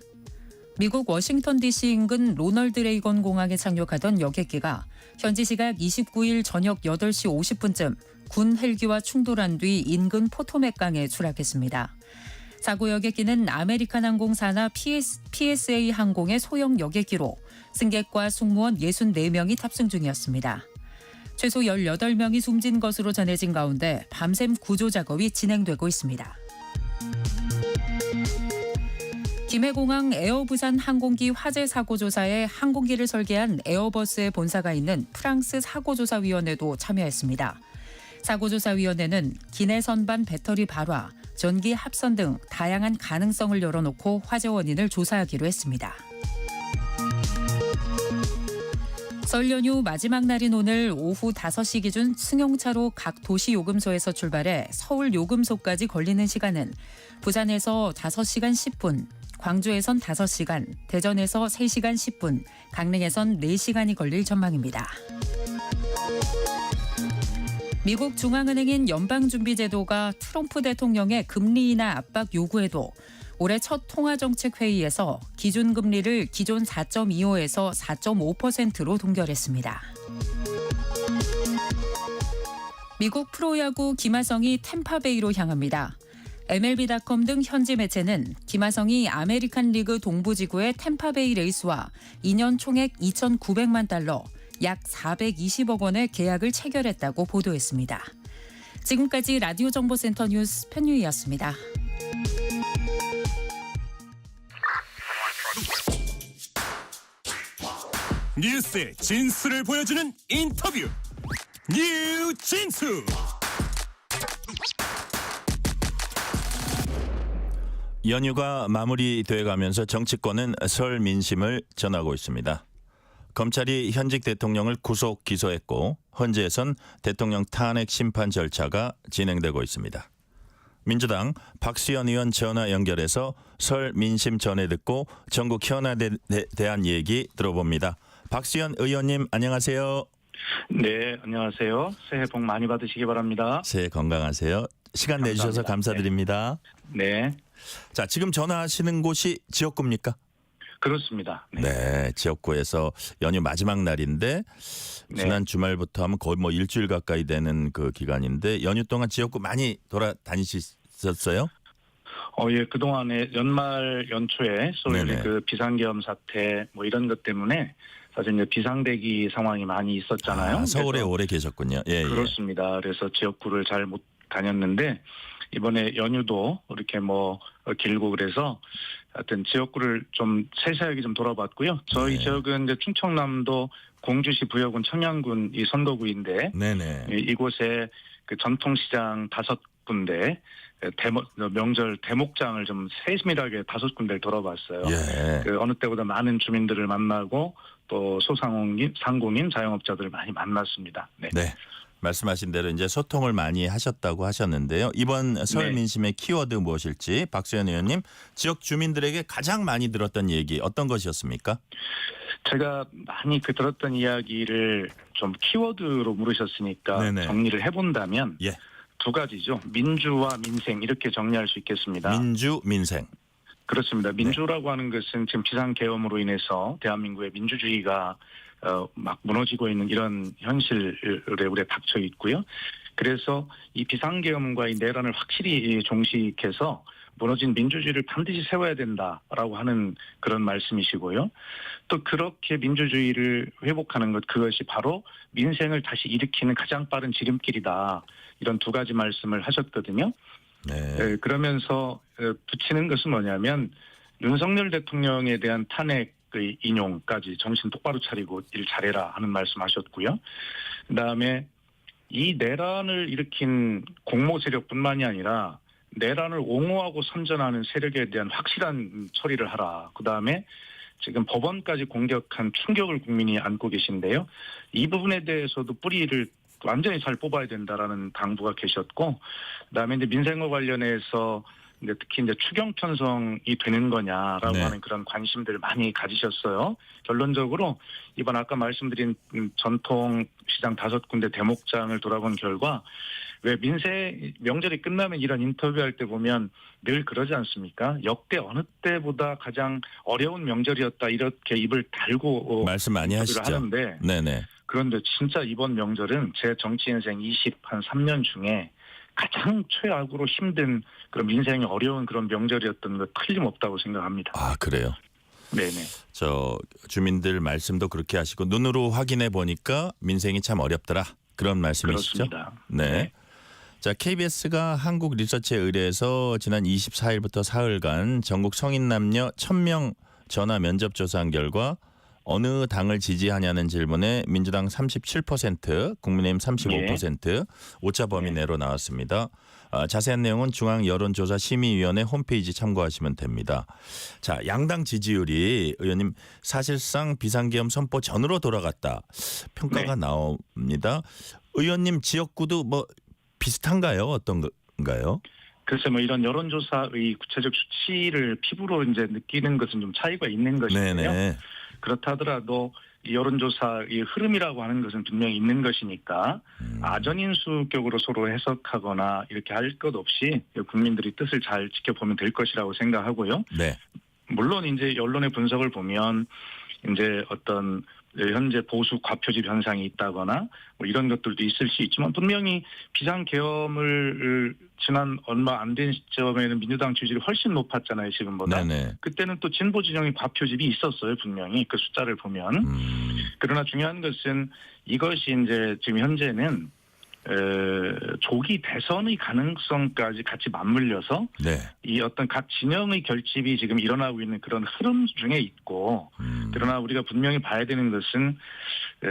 Speaker 14: 미국 워싱턴 DC 인근 로널드 레이건 공항에 착륙하던 여객기가 현지 시각 29일 저녁 8시 50분쯤 군 헬기와 충돌한 뒤 인근 포토맥강에 추락했습니다. 사고 여객기는 아메리칸 항공 산하 PSA 항공의 소형 여객기로 승객과 승무원 64명이 탑승 중이었습니다. 최소 18명이 숨진 것으로 전해진 가운데 밤샘 구조 작업이 진행되고 있습니다. 김해공항 에어부산 항공기 화재 사고 조사에 항공기를 설계한 에어버스의 본사가 있는 프랑스 사고조사위원회도 참여했습니다. 사고조사위원회는 기내 선반 배터리 발화, 전기 합선 등 다양한 가능성을 열어놓고 화재 원인을 조사하기로 했습니다. 설 연휴 마지막 날인 오늘 오후 5시 기준 승용차로 각 도시 요금소에서 출발해 서울 요금소까지 걸리는 시간은 부산에서 5시간 10분, 광주에선 5시간, 대전에서 3시간 10분, 강릉에선 4시간이 걸릴 전망입니다. 미국 중앙은행인 연방준비제도가 트럼프 대통령의 금리 인하 압박 요구에도 올해 첫 통화정책회의에서 기준금리를 기존 4.25에서 4.5%로 동결했습니다. 미국 프로야구 김하성이 템파베이로 향합니다. MLB.com 등 현지 매체는 김하성이 아메리칸 리그 동부지구의 템파베이 레이스와 2년 총액 2,900만 달러, 약 420억 원의 계약을 체결했다고 보도했습니다. 지금까지 라디오 정보센터 뉴스 편유희였습니다.
Speaker 13: 뉴스의 진수를 보여주는 인터뷰 뉴진수.
Speaker 4: 연휴가 마무리돼 가면서 정치권은 설 민심을 전하고 있습니다. 검찰이 현직 대통령을 구속 기소했고 헌재에선 대통령 탄핵 심판 절차가 진행되고 있습니다. 민주당 박수현 의원 전화 연결해서 설 민심 전해 듣고 전국 현안에 대한 얘기 들어봅니다. 박수현 의원님 안녕하세요.
Speaker 15: 네, 안녕하세요. 새해 복 많이 받으시기 바랍니다.
Speaker 4: 새해 건강하세요. 시간
Speaker 15: 감사합니다.
Speaker 4: 내주셔서 감사드립니다.
Speaker 15: 네.
Speaker 4: 자, 지금 전화하시는 곳이 지역구입니까?
Speaker 15: 그렇습니다.
Speaker 4: 네, 지역구에서 연휴 마지막 날인데 지난 주말부터 하면 거의 뭐 일주일 가까이 되는 그 기간인데 연휴 동안 지역구 많이 돌아다니셨어요?
Speaker 15: 예, 그동안에 연말 연초에 소위
Speaker 4: 네네.
Speaker 15: 그 비상계엄 사태 뭐 이런 것 때문에 사실 이제 비상대기 상황이 많이 있었잖아요.
Speaker 4: 서울에
Speaker 15: 그래서
Speaker 4: 오래 계셨군요. 예,
Speaker 15: 그렇습니다. 그래서 지역구를 잘 못 다녔는데 이번에 연휴도 이렇게 뭐 길고 그래서 하여튼 지역구를 좀 세세하게 좀 돌아봤고요. 저희 지역은 이제 충청남도 공주시 부여군 청양군 이 선거구인데
Speaker 4: 네네.
Speaker 15: 이곳에 그 전통시장 5군데 명절 대목장을 좀 세밀하게 5군데를 돌아봤어요.
Speaker 4: 예.
Speaker 15: 그 어느 때보다 많은 주민들을 만나고 또 상공인 자영업자들을 많이 만났습니다. 네.
Speaker 4: 네. 말씀하신 대로 이제 소통을 많이 하셨다고 하셨는데요. 이번 설 민심의 키워드 무엇일지 박수현 의원님, 지역 주민들에게 가장 많이 들었던 얘기 어떤 것이었습니까?
Speaker 15: 제가 많이 들었던 이야기를 좀 키워드로 물으셨으니까
Speaker 4: 네네.
Speaker 15: 정리를 해본다면
Speaker 4: 예.
Speaker 15: 2가지죠. 민주와 민생 이렇게 정리할 수 있겠습니다.
Speaker 4: 민주, 민생.
Speaker 15: 그렇습니다. 민주라고 하는 것은 지금 비상계엄으로 인해서 대한민국의 민주주의가 막 무너지고 있는 이런 현실에 우리가 닥쳐 있고요. 그래서 이 비상계엄과 이 내란을 확실히 종식해서 무너진 민주주의를 반드시 세워야 된다라고 하는 그런 말씀이시고요. 또 그렇게 민주주의를 회복하는 것, 그것이 바로 민생을 다시 일으키는 가장 빠른 지름길이다. 이런 2가지 말씀을 하셨거든요.
Speaker 4: 네.
Speaker 15: 그러면서 붙이는 것은 뭐냐면 윤석열 대통령에 대한 탄핵의 인용까지 정신 똑바로 차리고 일 잘해라 하는 말씀하셨고요. 그다음에 이 내란을 일으킨 공모 세력뿐만이 아니라 내란을 옹호하고 선전하는 세력에 대한 확실한 처리를 하라. 그다음에 지금 법원까지 공격한 충격을 국민이 안고 계신데요. 이 부분에 대해서도 뿌리를 완전히 잘 뽑아야 된다라는 당부가 계셨고, 그다음에 이제 민생과 관련해서 이제 특히 이제 추경 편성이 되는 거냐라고
Speaker 4: 네.
Speaker 15: 하는 그런 관심들을 많이 가지셨어요. 결론적으로 이번 아까 말씀드린 전통 시장 5군데 대목장을 돌아본 결과 왜 명절이 끝나면 이런 인터뷰할 때 보면 늘 그러지 않습니까? 역대 어느 때보다 가장 어려운 명절이었다 이렇게 입을 달고
Speaker 4: 말씀 많이
Speaker 15: 인터뷰를
Speaker 4: 하시죠.
Speaker 15: 하는데
Speaker 4: 네네.
Speaker 15: 그런데 진짜 이번 명절은 제 정치 인생 23년 중에 가장 최악으로 힘든 그런 민생이 어려운 그런 명절이었던 것 틀림없다고 생각합니다.
Speaker 4: 아, 그래요?
Speaker 15: 네네.
Speaker 4: 저 주민들 말씀도 그렇게 하시고 눈으로 확인해 보니까 민생이 참 어렵더라. 그런 말씀이시죠?
Speaker 15: 그렇습니다.
Speaker 4: 네. 자, KBS가 한국 리서치에 의뢰해서 지난 24일부터 사흘간 전국 성인 남녀 1000명 전화 면접 조사한 결과 어느 당을 지지하냐는 질문에 민주당 37%, 국민의힘 35%, 오차 범위 내로 나왔습니다. 자세한 내용은 중앙여론조사심의위원회 홈페이지 참고하시면 됩니다. 자, 양당 지지율이 의원님 사실상 비상계엄 선포 전으로 돌아갔다. 평가가 나옵니다. 의원님 지역구도 뭐 비슷한가요? 어떤가요?
Speaker 15: 글쎄 뭐 이런 여론조사의 구체적 수치를 피부로 이제 느끼는 것은 좀 차이가 있는 것인데요.
Speaker 4: 네네.
Speaker 15: 그렇다 하더라도 이 여론조사의 흐름이라고 하는 것은 분명히 있는 것이니까 아전인수격으로 서로 해석하거나 이렇게 할 것 없이 국민들이 뜻을 잘 지켜보면 될 것이라고 생각하고요.
Speaker 4: 네.
Speaker 15: 물론 이제 언론의 분석을 보면 이제 어떤 현재 보수 과표집 현상이 있다거나 뭐 이런 것들도 있을 수 있지만 분명히 비상계엄을 지난 얼마 안 된 시점에는 민주당 지지율이 훨씬 높았잖아요, 지금보다.
Speaker 4: 네네.
Speaker 15: 그때는 또 진보 진영의 과표집이 있었어요, 분명히 그 숫자를 보면. 그러나 중요한 것은 이것이 이제 지금 현재는 조기 대선의 가능성까지 같이 맞물려서
Speaker 4: 네.
Speaker 15: 이 어떤 각 진영의 결집이 지금 일어나고 있는 그런 흐름 중에 있고 그러나 우리가 분명히 봐야 되는 것은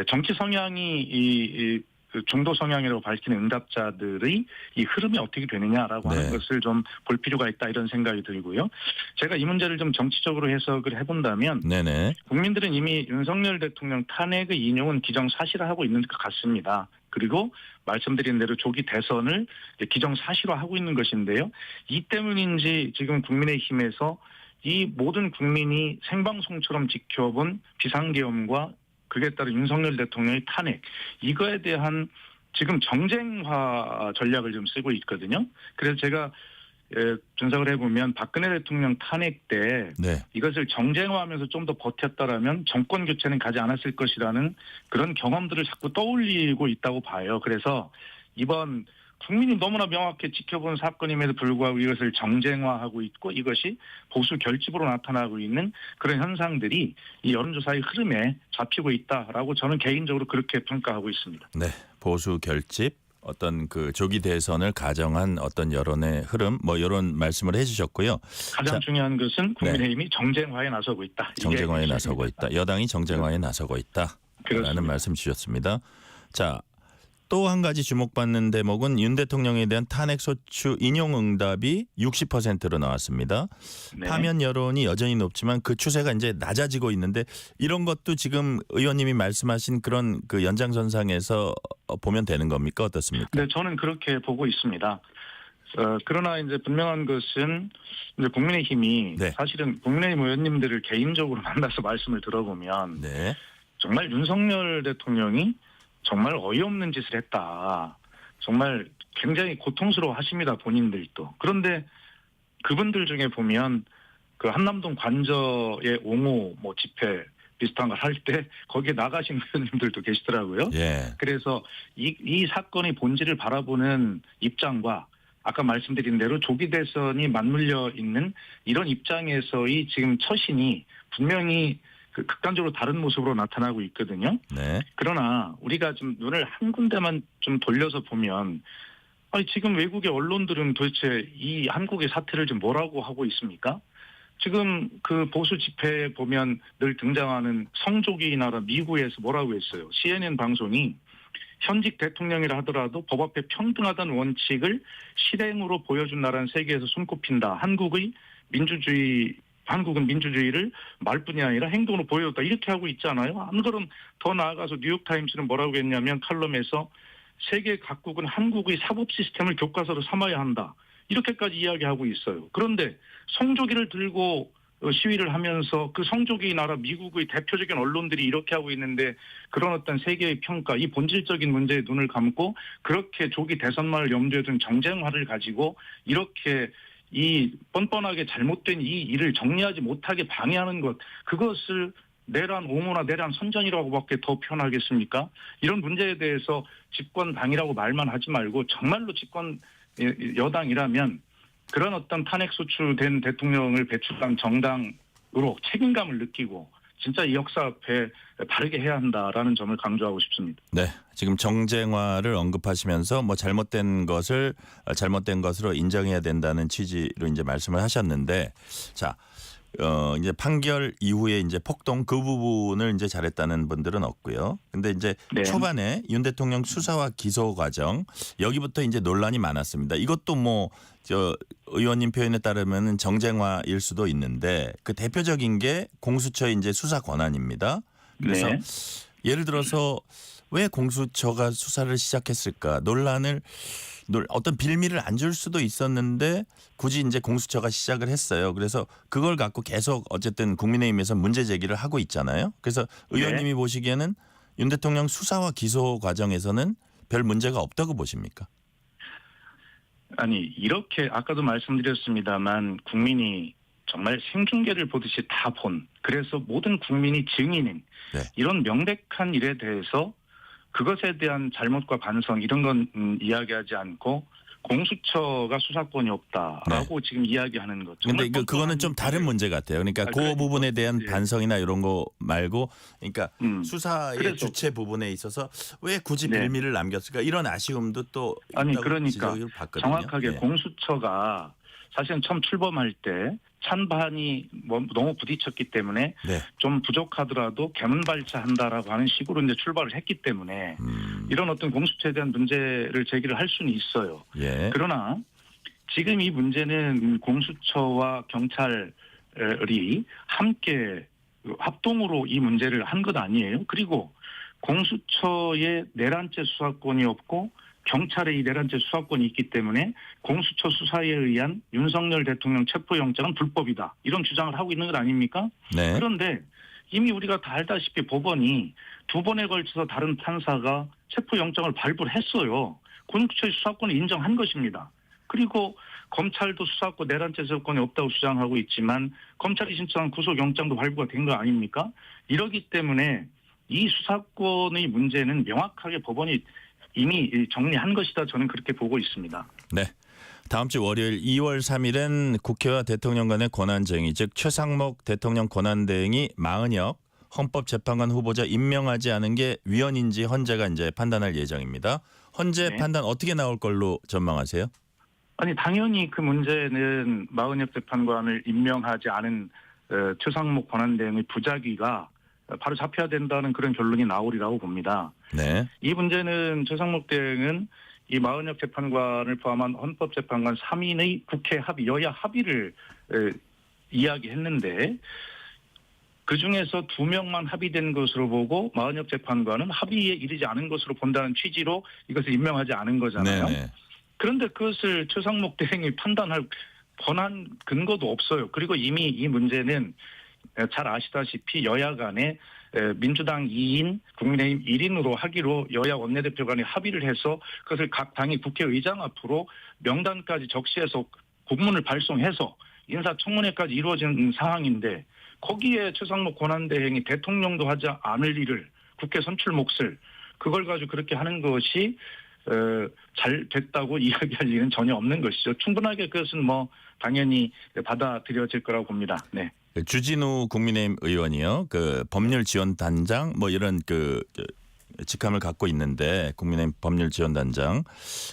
Speaker 15: 정치 성향이 이 중도 성향이라고 밝히는 응답자들의 이 흐름이 어떻게 되느냐라고 하는 것을 좀 볼 필요가 있다 이런 생각이 들고요. 제가 이 문제를 좀 정치적으로 해석을 해본다면
Speaker 4: 네네.
Speaker 15: 국민들은 이미 윤석열 대통령 탄핵의 인용은 기정사실화하고 있는 것 같습니다. 그리고 말씀드린 대로 조기 대선을 기정사실화하고 있는 것인데요. 이 때문인지 지금 국민의힘에서 이 모든 국민이 생방송처럼 지켜본 비상계엄과 그에 따른 윤석열 대통령의 탄핵 이거에 대한 지금 정쟁화 전략을 좀 쓰고 있거든요. 그래서 제가 분석을 해보면 박근혜 대통령 탄핵 때
Speaker 4: 네.
Speaker 15: 이것을 정쟁화하면서 좀 더 버텼다라면 정권 교체는 가지 않았을 것이라는 그런 경험들을 자꾸 떠올리고 있다고 봐요. 그래서 이번 국민이 너무나 명확히 지켜본 사건임에도 불구하고 이것을 정쟁화하고 있고 이것이 보수 결집으로 나타나고 있는 그런 현상들이 이 여론조사의 흐름에 잡히고 있다라고 저는 개인적으로 그렇게 평가하고 있습니다.
Speaker 4: 네. 보수 결집, 어떤 그 조기 대선을 가정한 어떤 여론의 흐름, 뭐 이런 말씀을 해주셨고요.
Speaker 15: 가장 중요한 것은 국민의힘이 정쟁화에 나서고 있다.
Speaker 4: 정쟁화에 나서고 있다. 여당이 정쟁화에 나서고 있다라는
Speaker 15: 그렇습니다.
Speaker 4: 말씀 주셨습니다. 자, 또 한 가지 주목받는 대목은 윤 대통령에 대한 탄핵소추 인용 응답이 60%로 나왔습니다.
Speaker 15: 네.
Speaker 4: 파면 여론이 여전히 높지만 그 추세가 이제 낮아지고 있는데 이런 것도 지금 의원님이 말씀하신 그런 그 연장선상에서 보면 되는 겁니까? 어떻습니까?
Speaker 15: 네, 저는 그렇게 보고 있습니다. 그러나 이제 분명한 것은 이제 국민의힘이
Speaker 4: 네.
Speaker 15: 사실은 국민의힘 의원님들을 개인적으로 만나서 말씀을 들어보면
Speaker 4: 네.
Speaker 15: 정말 윤석열 대통령이 정말 어이없는 짓을 했다. 정말 굉장히 고통스러워 하십니다. 본인들도. 그런데 그분들 중에 보면 그 한남동 관저의 옹호 뭐 집회 비슷한 걸 할 때 거기에 나가신 의원님들도 계시더라고요.
Speaker 4: 예.
Speaker 15: 그래서 이 사건의 본질을 바라보는 입장과 아까 말씀드린 대로 조기 대선이 맞물려 있는 이런 입장에서의 지금 처신이 분명히 그 극단적으로 다른 모습으로 나타나고 있거든요.
Speaker 4: 네.
Speaker 15: 그러나 우리가 좀 눈을 한 군데만 좀 돌려서 보면 아니 지금 외국의 언론들은 도대체 이 한국의 사태를 지금 뭐라고 하고 있습니까? 지금 그 보수 집회에 보면 늘 등장하는 성조기 나라 미국에서 뭐라고 했어요. CNN 방송이 현직 대통령이라 하더라도 법 앞에 평등하다는 원칙을 실행으로 보여준 나라는 세계에서 손꼽힌다. 한국은 민주주의를 말뿐이 아니라 행동으로 보여줬다. 이렇게 하고 있잖아요. 안 그럼 더 나아가서 뉴욕타임스는 뭐라고 했냐면 칼럼에서 세계 각국은 한국의 사법 시스템을 교과서로 삼아야 한다. 이렇게까지 이야기하고 있어요. 그런데 성조기를 들고 시위를 하면서 그 성조기 나라 미국의 대표적인 언론들이 이렇게 하고 있는데 그런 어떤 세계의 평가, 이 본질적인 문제에 눈을 감고 그렇게 조기 대선만을 염두에 둔 정쟁화를 가지고 이렇게 이 뻔뻔하게 잘못된 이 일을 정리하지 못하게 방해하는 것, 그것을 내란 옹호나 내란 선전이라고밖에 더 표현하겠습니까? 이런 문제에 대해서 집권당이라고 말만 하지 말고 정말로 집권 여당이라면 그런 어떤 탄핵 소추된 대통령을 배출한 정당으로 책임감을 느끼고 진짜 이 역사 앞에 바르게 해야 한다라는 점을 강조하고 싶습니다.
Speaker 4: 네, 지금 정쟁화를 언급하시면서 뭐 잘못된 것으로 인정해야 된다는 취지로 이제 말씀을 하셨는데, 자, 이제 판결 이후에 이제 폭동 그 부분을 이제 잘했다는 분들은 없고요. 근데 이제
Speaker 15: 네.
Speaker 4: 초반에 윤 대통령 수사와 기소 과정 여기부터 이제 논란이 많았습니다. 이것도 뭐 의원님 표현에 따르면은 정쟁화일 수도 있는데 그 대표적인 게 공수처의 이제 수사 권한입니다. 그래서
Speaker 15: 네.
Speaker 4: 예를 들어서 왜 공수처가 수사를 시작했을까? 어떤 빌미를 안 줄 수도 있었는데 굳이 이제 공수처가 시작을 했어요. 그래서 그걸 갖고 계속 어쨌든 국민의힘에서 문제 제기를 하고 있잖아요. 그래서 의원님이 보시기에는 윤 대통령 수사와 기소 과정에서는 별 문제가 없다고 보십니까?
Speaker 15: 아니 이렇게 아까도 말씀드렸습니다만 국민이 정말 생중계를 보듯이 다 본, 그래서 모든 국민이 증인인 이런 명백한 일에 대해서 그것에 대한 잘못과 반성 이런 건 이야기하지 않고 공수처가 수사권이 없다라고 지금 이야기하는 것.
Speaker 4: 그런데 그거는 좀 다른 문제 같아요. 그러니까 그 부분에 대한 반성이나 이런 거 말고, 그러니까 수사의 주체 부분에 있어서 왜 굳이 빌미를 남겼을까 이런 아쉬움도 또
Speaker 15: 아니
Speaker 4: 있다고
Speaker 15: 그러니까
Speaker 4: 지적을 받거든요.
Speaker 15: 정확하게 공수처가 사실은 처음 출범할 때 찬반이 너무 부딪혔기 때문에 좀 부족하더라도 개문발차한다라고 하는 식으로 이제 출발을 했기 때문에 이런 어떤 공수처에 대한 문제를 제기를 할 수는 있어요. 그러나 지금 이 문제는 공수처와 경찰이 함께 합동으로 이 문제를 한 것 아니에요. 그리고 공수처의 내란죄 수사권이 없고 경찰의 이 내란죄 수사권이 있기 때문에 공수처 수사에 의한 윤석열 대통령 체포영장은 불법이다. 이런 주장을 하고 있는 것 아닙니까?
Speaker 4: 네.
Speaker 15: 그런데 이미 우리가 다 알다시피 법원이 2번에 걸쳐서 다른 판사가 체포영장을 발부를 했어요. 공수처의 수사권을 인정한 것입니다. 그리고 검찰도 수사권 내란죄 수사권이 없다고 주장하고 있지만 검찰이 신청한 구속영장도 발부가 된 거 아닙니까? 이러기 때문에 이 수사권의 문제는 명확하게 법원이 이미 정리한 것이다. 저는 그렇게 보고 있습니다.
Speaker 4: 네. 다음 주 월요일 2월 3일엔 국회와 대통령 간의 권한쟁의, 즉 최상목 대통령 권한대행이 마은혁 헌법재판관 후보자 임명하지 않은 게 위헌인지 헌재가 이제 판단할 예정입니다. 헌재 판단 어떻게 나올 걸로 전망하세요?
Speaker 15: 아니 당연히 그 문제는 마은혁 재판관을 임명하지 않은 최상목 권한대행의 부작위가 바로 잡혀야 된다는 그런 결론이 나오리라고 봅니다.
Speaker 4: 네.
Speaker 15: 이 문제는 최상목 대행은 이 마은혁 재판관을 포함한 헌법재판관 3인의 국회 합의, 여야 합의를 이야기했는데 그중에서 2명만 합의된 것으로 보고 마은혁 재판관은 합의에 이르지 않은 것으로 본다는 취지로 이것을 임명하지 않은 거잖아요.
Speaker 4: 네네.
Speaker 15: 그런데 그것을 최상목 대행이 판단할 권한 근거도 없어요. 그리고 이미 이 문제는 잘 아시다시피 여야 간에 민주당 2인, 국민의힘 1인으로 하기로 여야 원내대표 간에 합의를 해서 그것을 각 당이 국회의장 앞으로 명단까지 적시해서 공문을 발송해서 인사청문회까지 이루어진 상황인데 거기에 최상목 권한대행이 대통령도 하지 않을 일을 국회 선출 몫을 그걸 가지고 그렇게 하는 것이 잘 됐다고 이야기할 일은 전혀 없는 것이죠. 충분하게 그것은 뭐 당연히 받아들여질 거라고 봅니다. 네.
Speaker 4: 주진우 국민의힘 의원이요. 그 법률지원단장 뭐 이런 그 직함을 갖고 있는데 국민의힘 법률지원단장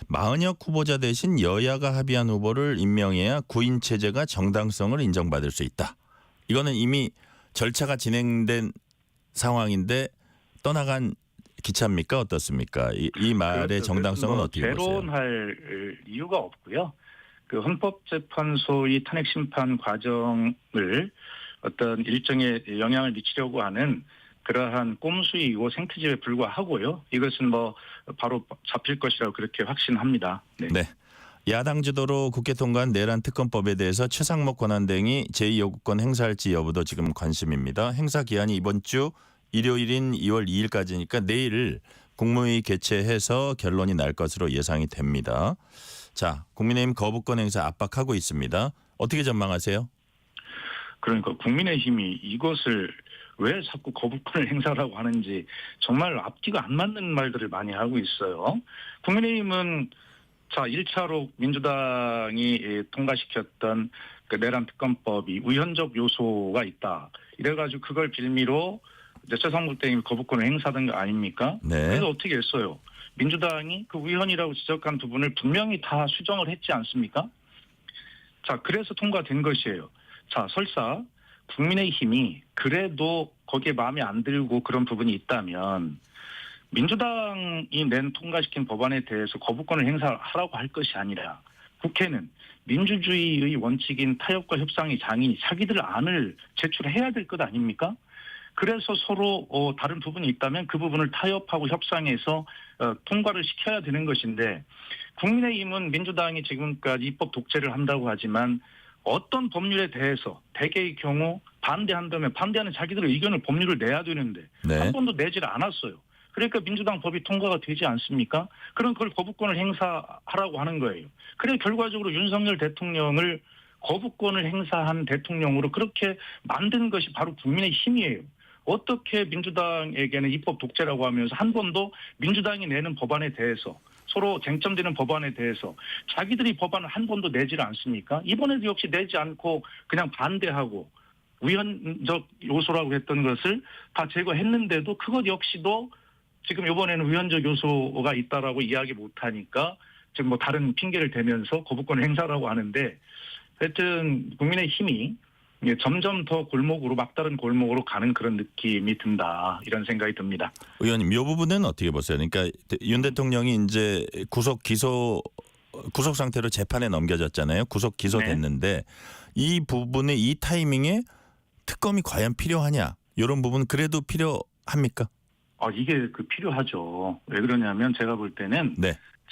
Speaker 4: 마은혁 후보자 대신 여야가 합의한 후보를 임명해야 구인 체제가 정당성을 인정받을 수 있다. 이거는 이미 절차가 진행된 상황인데 떠나간 기차입니까? 어떻습니까? 이 말의 정당성은 어떻게 보세요?
Speaker 15: 재론할 이유가 없고요. 그 헌법재판소의 탄핵심판 과정을 어떤 일정의 영향을 미치려고 하는 그러한 꼼수이고 생트집에 불과하고요. 이것은 뭐 바로 잡힐 것이라고 그렇게 확신합니다. 네.
Speaker 4: 네. 야당 주도로 국회 통과한 내란 특검법에 대해서 최상목 권한대행이 제2요구권 행사할지 여부도 지금 관심입니다. 행사 기한이 이번 주 일요일인 2월 2일까지니까 내일 국무회의 개최해서 결론이 날 것으로 예상이 됩니다. 자, 국민의힘 거부권 행사 압박하고 있습니다. 어떻게 전망하세요?
Speaker 15: 그러니까 국민의힘이 이것을 왜 자꾸 거부권을 행사라고 하는지 정말 앞뒤가 안 맞는 말들을 많이 하고 있어요. 국민의힘은 자 1차로 민주당이 통과시켰던 그 내란 특검법이 위헌적 요소가 있다. 이래가지고 그걸 빌미로 이제 최상목 대행이 거부권을 행사하던 거 아닙니까?
Speaker 4: 네.
Speaker 15: 그래서 어떻게 했어요? 민주당이 그 위헌이라고 지적한 부분을 분명히 다 수정을 했지 않습니까? 자, 그래서 통과된 것이에요. 자, 설사 국민의힘이 그래도 거기에 마음에 안 들고 그런 부분이 있다면 민주당이 통과시킨 법안에 대해서 거부권을 행사하라고 할 것이 아니라 국회는 민주주의의 원칙인 타협과 협상의 장이 자기들 안을 제출해야 될 것 아닙니까? 그래서 서로 다른 부분이 있다면 그 부분을 타협하고 협상해서 통과를 시켜야 되는 것인데 국민의힘은 민주당이 지금까지 입법 독재를 한다고 하지만 어떤 법률에 대해서 대개의 경우 반대한다면 반대하는 자기들의 의견을 법률을 내야 되는데
Speaker 4: 네.
Speaker 15: 한 번도 내질 않았어요. 그러니까 민주당 법이 통과가 되지 않습니까? 그럼 그걸 거부권을 행사하라고 하는 거예요. 그래 결과적으로 윤석열 대통령을 거부권을 행사한 대통령으로 그렇게 만든 것이 바로 국민의힘이에요. 어떻게 민주당에게는 입법 독재라고 하면서 한 번도 민주당이 내는 법안에 대해서 서로 쟁점되는 법안에 대해서 자기들이 법안을 한 번도 내질 않습니까? 이번에도 역시 내지 않고 그냥 반대하고 위헌적 요소라고 했던 것을 다 제거했는데도 그것 역시도 지금 이번에는 위헌적 요소가 있다라고 이야기 못하니까 지금 뭐 다른 핑계를 대면서 거부권 행사라고 하는데 하여튼 국민의힘이 점점 더 골목으로 막다른 골목으로 가는 그런 느낌이 든다 이런 생각이 듭니다.
Speaker 4: 의원님 이 부분은 어떻게 보세요? 그러니까 윤 대통령이 이제 구속 상태로 재판에 넘겨졌잖아요. 구속 기소됐는데 이 부분에 이 타이밍에 특검이 과연 필요하냐 이런 부분 그래도 필요합니까?
Speaker 15: 이게 필요하죠. 왜 그러냐면 제가 볼 때는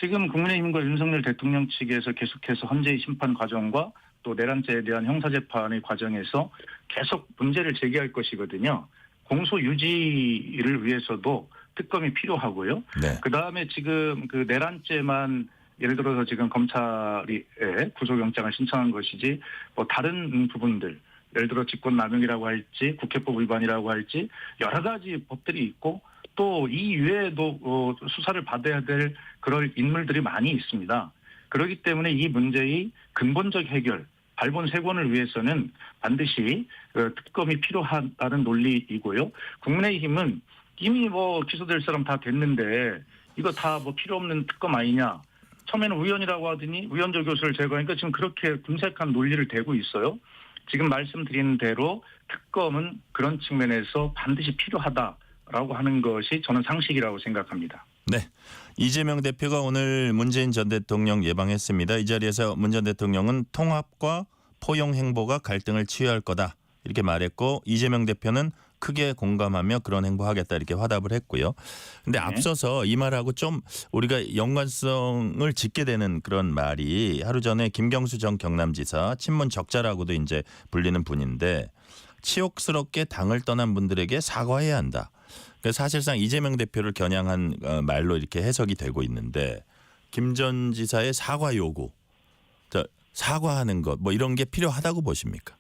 Speaker 15: 지금 국민의힘과 윤석열 대통령 측에서 계속해서 헌재의 심판 과정과 또 내란죄에 대한 형사재판의 과정에서 계속 문제를 제기할 것이거든요. 공소 유지를 위해서도 특검이 필요하고요. 그다음에 지금 그 내란죄만 예를 들어서 지금 검찰이 구속영장을 신청한 것이지 뭐 다른 부분들 예를 들어 직권남용이라고 할지 국회법 위반이라고 할지 여러 가지 법들이 있고 또 이 이외에도 수사를 받아야 될 그럴 인물들이 많이 있습니다. 그렇기 때문에 이 문제의 근본적 해결 발본 세권을 위해서는 반드시 특검이 필요하다는 논리이고요. 국민의힘은 이미 뭐 기소될 사람 다 됐는데 이거 다 뭐 필요 없는 특검 아니냐. 처음에는 우연이라고 하더니 우연적 교수를 제거하니까 지금 그렇게 금색한 논리를 대고 있어요. 지금 말씀드린 대로 특검은 그런 측면에서 반드시 필요하다라고 하는 것이 저는 상식이라고 생각합니다.
Speaker 4: 네. 이재명 대표가 오늘 문재인 전 대통령 예방했습니다. 이 자리에서 문 전 대통령은 통합과 포용 행보가 갈등을 치유할 거다 이렇게 말했고 이재명 대표는 크게 공감하며 그런 행보하겠다 이렇게 화답을 했고요. 근데 앞서서 이 말하고 좀 우리가 연관성을 짓게 되는 그런 말이 하루 전에 김경수 전 경남지사 친문 적자라고도 이제 불리는 분인데 치욕스럽게 당을 떠난 분들에게 사과해야 한다. 사실상 이재명 대표를 겨냥한 말로 이렇게 해석이 되고 있는데 김 전 지사의 사과 요구, 사과하는 것 뭐 이런 게 필요하다고 보십니까?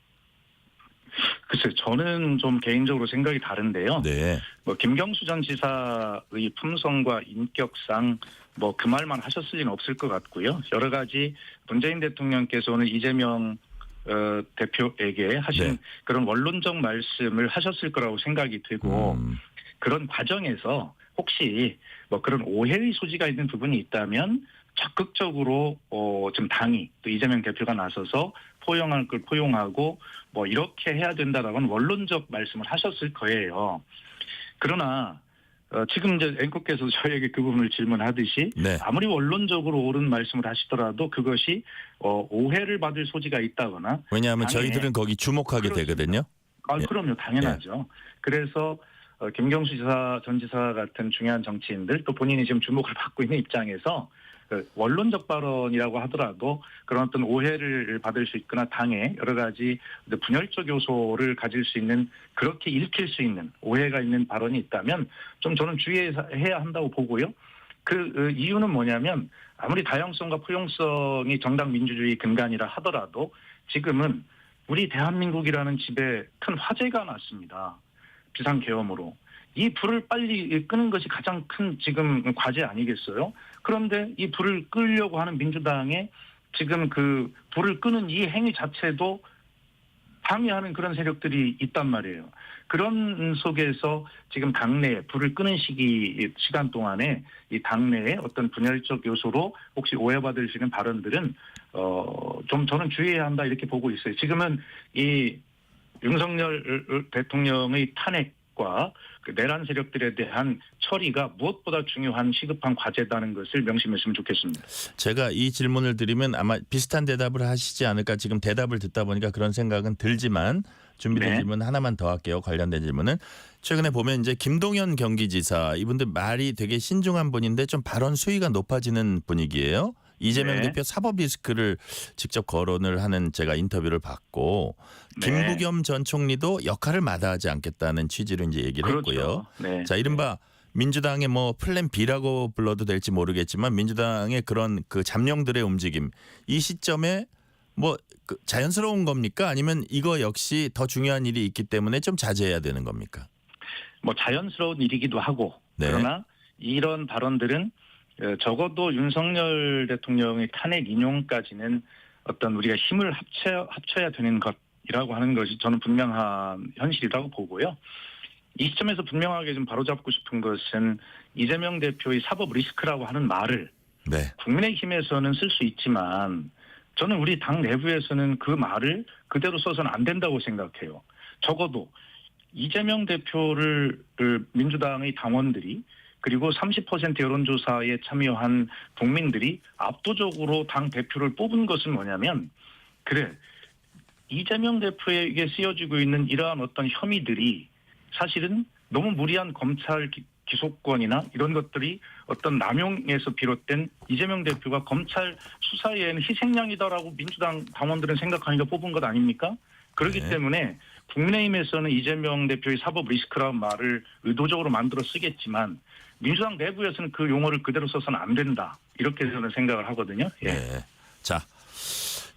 Speaker 15: 글쎄, 저는 좀 개인적으로 생각이 다른데요.
Speaker 4: 네.
Speaker 15: 뭐 김경수 전 지사의 품성과 인격상 뭐 그 말만 하셨을 리는 없을 것 같고요. 여러 가지 문재인 대통령께서는 이재명 대표에게 하신 그런 원론적 말씀을 하셨을 거라고 생각이 되고 그런 과정에서 혹시 뭐 그런 오해의 소지가 있는 부분이 있다면 적극적으로 좀 당이 또 이재명 대표가 나서서 포용할 걸 포용하고 뭐 이렇게 해야 된다라고는 원론적 말씀을 하셨을 거예요. 그러나 지금 이제 앵커께서 저희에게 그 부분을 질문하듯이 아무리 원론적으로 옳은 말씀을 하시더라도 그것이 오해를 받을 소지가 있다거나
Speaker 4: 왜냐하면 저희들은 거기 주목하게 되거든요.
Speaker 15: 그럼요. 당연하죠. 그래서 김경수 전 지사 같은 중요한 정치인들 또 본인이 지금 주목을 받고 있는 입장에서 원론적 발언이라고 하더라도 그런 어떤 오해를 받을 수 있거나 당에 여러 가지 분열적 요소를 가질 수 있는 그렇게 읽힐 수 있는 오해가 있는 발언이 있다면 좀 저는 주의해야 한다고 보고요. 그 이유는 뭐냐면 아무리 다양성과 포용성이 정당 민주주의 근간이라 하더라도 지금은 우리 대한민국이라는 집에 큰 화재가 났습니다. 비상계엄으로. 이 불을 빨리 끄는 것이 가장 큰 지금 과제 아니겠어요? 그런데 이 불을 끄려고 하는 민주당의 지금 그 불을 끄는 이 행위 자체도 방해하는 그런 세력들이 있단 말이에요. 그런 속에서 지금 당내에 불을 끄는 시간 동안에 이 당내에 어떤 분열적 요소로 혹시 오해받을 수 있는 발언들은 좀 저는 주의해야 한다 이렇게 보고 있어요. 지금은 이 윤석열 대통령의 탄핵과 그 내란 세력들에 대한 처리가 무엇보다 중요한 시급한 과제다는 것을 명심했으면 좋겠습니다.
Speaker 4: 제가 이 질문을 드리면 아마 비슷한 대답을 하시지 않을까 지금 대답을 듣다 보니까 그런 생각은 들지만 준비된 질문 하나만 더 할게요. 관련된 질문은 최근에 보면 이제 김동연 경기지사 이분들 말이 되게 신중한 분인데 좀 발언 수위가 높아지는 분위기예요. 이재명 대표 사법 리스크를 직접 거론을 하는 제가 인터뷰를 받고 김부겸 전 총리도 역할을 마다하지 않겠다는 취지로 이제 얘기를 했고요. 자, 이른바 민주당의 뭐 플랜 B라고 불러도 될지 모르겠지만 민주당의 그런 그 잠룡들의 움직임 이 시점에 뭐 그 자연스러운 겁니까? 아니면 이거 역시 더 중요한 일이 있기 때문에 좀 자제해야 되는 겁니까?
Speaker 15: 뭐 자연스러운 일이기도 하고 그러나 이런 발언들은 적어도 윤석열 대통령의 탄핵 인용까지는 어떤 우리가 힘을 합쳐야 되는 것이라고 하는 것이 저는 분명한 현실이라고 보고요. 이 시점에서 분명하게 좀 바로잡고 싶은 것은 이재명 대표의 사법 리스크라고 하는 말을 국민의힘에서는 쓸 수 있지만 저는 우리 당 내부에서는 그 말을 그대로 써서는 안 된다고 생각해요. 적어도 이재명 대표를 민주당의 당원들이 그리고 30% 여론조사에 참여한 국민들이 압도적으로 당 대표를 뽑은 것은 뭐냐면 이재명 대표에게 쓰여지고 있는 이러한 어떤 혐의들이 사실은 너무 무리한 검찰 기소권이나 이런 것들이 어떤 남용에서 비롯된 이재명 대표가 검찰 수사에는 희생양이다라고 민주당 당원들은 생각하니까 뽑은 것 아닙니까? 그렇기
Speaker 4: 네.
Speaker 15: 때문에 국민의힘에서는 이재명 대표의 사법 리스크라는 말을 의도적으로 만들어 쓰겠지만 민주당 내부에서는 그 용어를 그대로 써서는 안 된다. 이렇게 저는 생각을 하거든요. 예.
Speaker 4: 네. 자,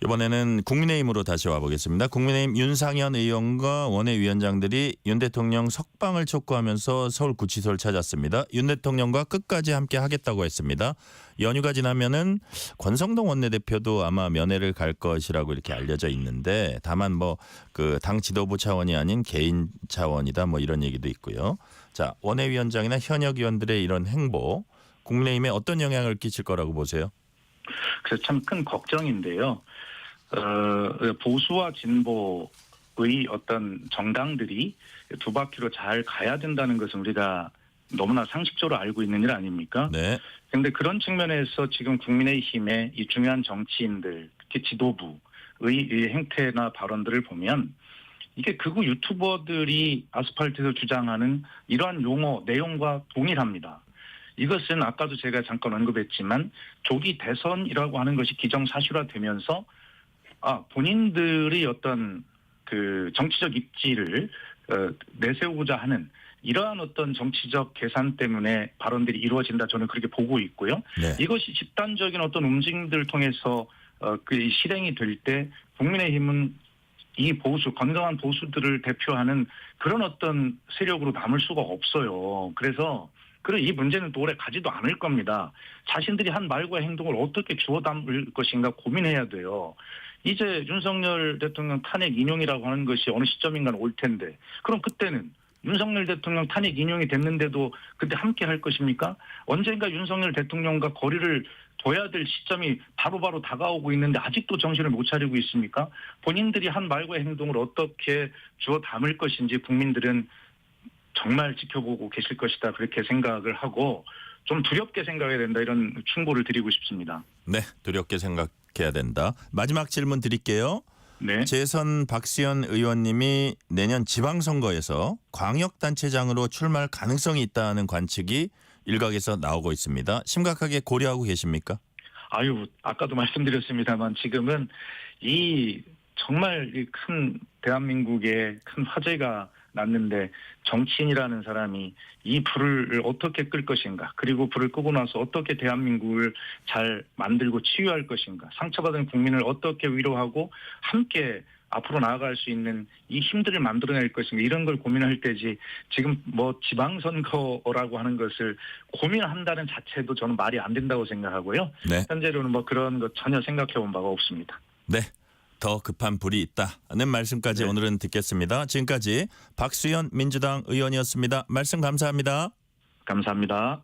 Speaker 4: 이번에는 국민의힘으로 다시 와보겠습니다. 국민의힘 윤상현 의원과 원외위원장들이 윤 대통령 석방을 촉구하면서 서울구치소를 찾았습니다. 윤 대통령과 끝까지 함께 하겠다고 했습니다. 연휴가 지나면은 권성동 원내대표도 아마 면회를 갈 것이라고 이렇게 알려져 있는데 다만 뭐 그 당 지도부 차원이 아닌 개인 차원이다 뭐 이런 얘기도 있고요. 자, 원외위원장이나 현역 의원들의 이런 행보 국민의힘에 어떤 영향을 끼칠 거라고 보세요?
Speaker 15: 그래서 참 큰 걱정인데요. 보수와 진보의 어떤 정당들이 두 바퀴로 잘 가야 된다는 것은 우리가 너무나 상식적으로 알고 있는 일 아닙니까?
Speaker 4: 네.
Speaker 15: 그런데 그런 측면에서 지금 국민의힘의 이 중요한 정치인들, 특히 지도부의 이 행태나 발언들을 보면 이게 극우 유튜버들이 아스팔트에서 주장하는 이러한 용어, 내용과 동일합니다. 이것은 아까도 제가 잠깐 언급했지만 조기 대선이라고 하는 것이 기정사실화되면서 본인들의 어떤 그 정치적 입지를 내세우고자 하는 이러한 어떤 정치적 계산 때문에 발언들이 이루어진다 저는 그렇게 보고 있고요.
Speaker 4: 네.
Speaker 15: 이것이 집단적인 어떤 움직임들을 통해서 그 실행이 될 때 국민의힘은 이 보수, 건강한 보수들을 대표하는 그런 어떤 세력으로 남을 수가 없어요. 그래서 이 문제는 또 오래 가지도 않을 겁니다. 자신들이 한 말과 행동을 어떻게 주워 담을 것인가 고민해야 돼요. 이제 윤석열 대통령 탄핵 인용이라고 하는 것이 어느 시점인가는 올 텐데 그럼 그때는 윤석열 대통령 탄핵 인용이 됐는데도 그때 함께 할 것입니까? 언젠가 윤석열 대통령과 거리를 둬야 될 시점이 바로바로 다가오고 있는데 아직도 정신을 못 차리고 있습니까? 본인들이 한 말과 행동을 어떻게 주워 담을 것인지 국민들은 정말 지켜보고 계실 것이다 그렇게 생각을 하고 좀 두렵게 생각해야 된다 이런 충고를 드리고 싶습니다.
Speaker 4: 네, 두렵게 생각해야 된다. 마지막 질문 드릴게요.
Speaker 15: 네.
Speaker 4: 재선 박수현 의원님이 내년 지방선거에서 광역단체장으로 출마할 가능성이 있다는 관측이 일각에서 나오고 있습니다. 심각하게 고려하고 계십니까?
Speaker 15: 아까도 말씀드렸습니다만 지금은 이 정말 이 큰 대한민국의 큰 화제가 났는데 정치인이라는 사람이 이 불을 어떻게 끌 것인가 그리고 불을 끄고 나서 어떻게 대한민국을 잘 만들고 치유할 것인가 상처받은 국민을 어떻게 위로하고 함께 앞으로 나아갈 수 있는 이 힘들을 만들어낼 것인가 이런 걸 고민할 때지 지금 뭐 지방선거라고 하는 것을 고민한다는 자체도 저는 말이 안 된다고 생각하고요.
Speaker 4: 네.
Speaker 15: 현재로는 뭐 그런 것 전혀 생각해 본 바가 없습니다.
Speaker 4: 네. 더 급한 불이 있다는 말씀까지
Speaker 15: 네.
Speaker 4: 오늘은 듣겠습니다. 지금까지 박수현 민주당 의원이었습니다. 말씀 감사합니다.
Speaker 15: 감사합니다.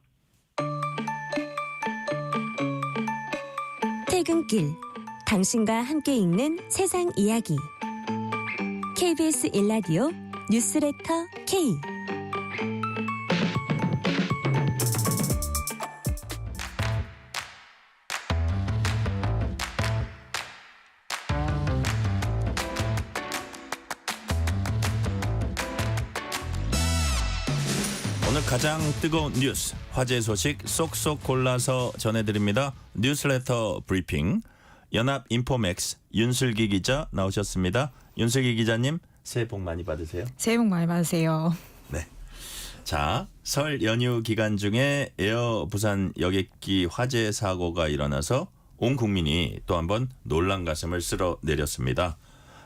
Speaker 3: 퇴근길 당신과 함께 읽는 세상 이야기 KBS 일라디오 뉴스레터 K
Speaker 4: 오늘 가장 뜨거운 뉴스, 화제 소식 쏙쏙 골라서 전해드립니다. 뉴스레터 브리핑, 연합 인포맥스 윤슬기 기자 나오셨습니다. 윤슬기 기자님, 새해 복 많이 받으세요.
Speaker 16: 새해 복 많이 받으세요.
Speaker 4: 네. 자, 설 연휴 기간 중에 에어 부산 여객기 화재 사고가 일어나서 온 국민이 또 한 번 놀란 가슴을 쓸어내렸습니다.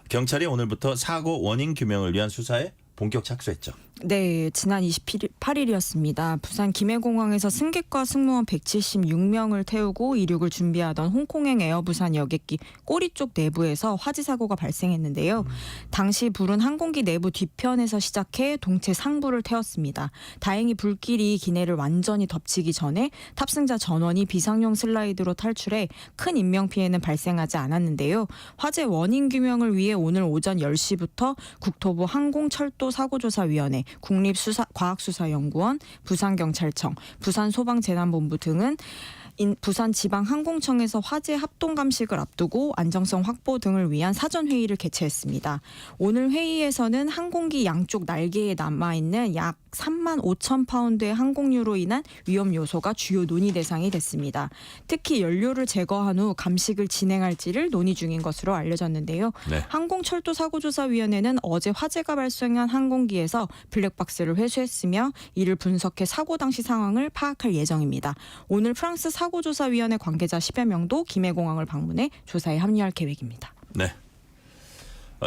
Speaker 4: 경찰이 오늘부터 사고 원인 규명을 위한 수사에 본격 착수했죠.
Speaker 16: 네, 지난 28일이었습니다. 부산 김해공항에서 승객과 승무원 176명을 태우고 이륙을 준비하던 홍콩행 에어부산 여객기 꼬리 쪽 내부에서 화재 사고가 발생했는데요. 당시 불은 항공기 내부 뒤편에서 시작해 동체 상부를 태웠습니다. 다행히 불길이 기내를 완전히 덮치기 전에 탑승자 전원이 비상용 슬라이드로 탈출해 큰 인명피해는 발생하지 않았는데요. 화재 원인 규명을 위해 오늘 오전 10시부터 국토부 항공철도사고조사위원회, 국립과학수사연구원, 부산경찰청, 부산소방재난본부 등은 부산지방항공청에서 화재 합동 감식을 앞두고 안정성 확보 등을 위한 사전 회의를 개최했습니다. 오늘 회의에서는 항공기 양쪽 날개에 남아있는 약 3만 5천 파운드의 항공유로 인한 위험 요소가 주요 논의 대상이 됐습니다. 특히 연료를 제거한 후 감식을 진행할지를 논의 중인 것으로 알려졌는데요.
Speaker 4: 네.
Speaker 16: 항공철도사고조사위원회는 어제 화재가 발생한 항공기에서 블랙박스를 회수했으며 이를 분석해 사고 당시 상황을 파악할 예정입니다. 오늘 프랑스 사고조사위원회 관계자 10여 명도 김해공항을 방문해 조사에 합류할 계획입니다.
Speaker 4: 네.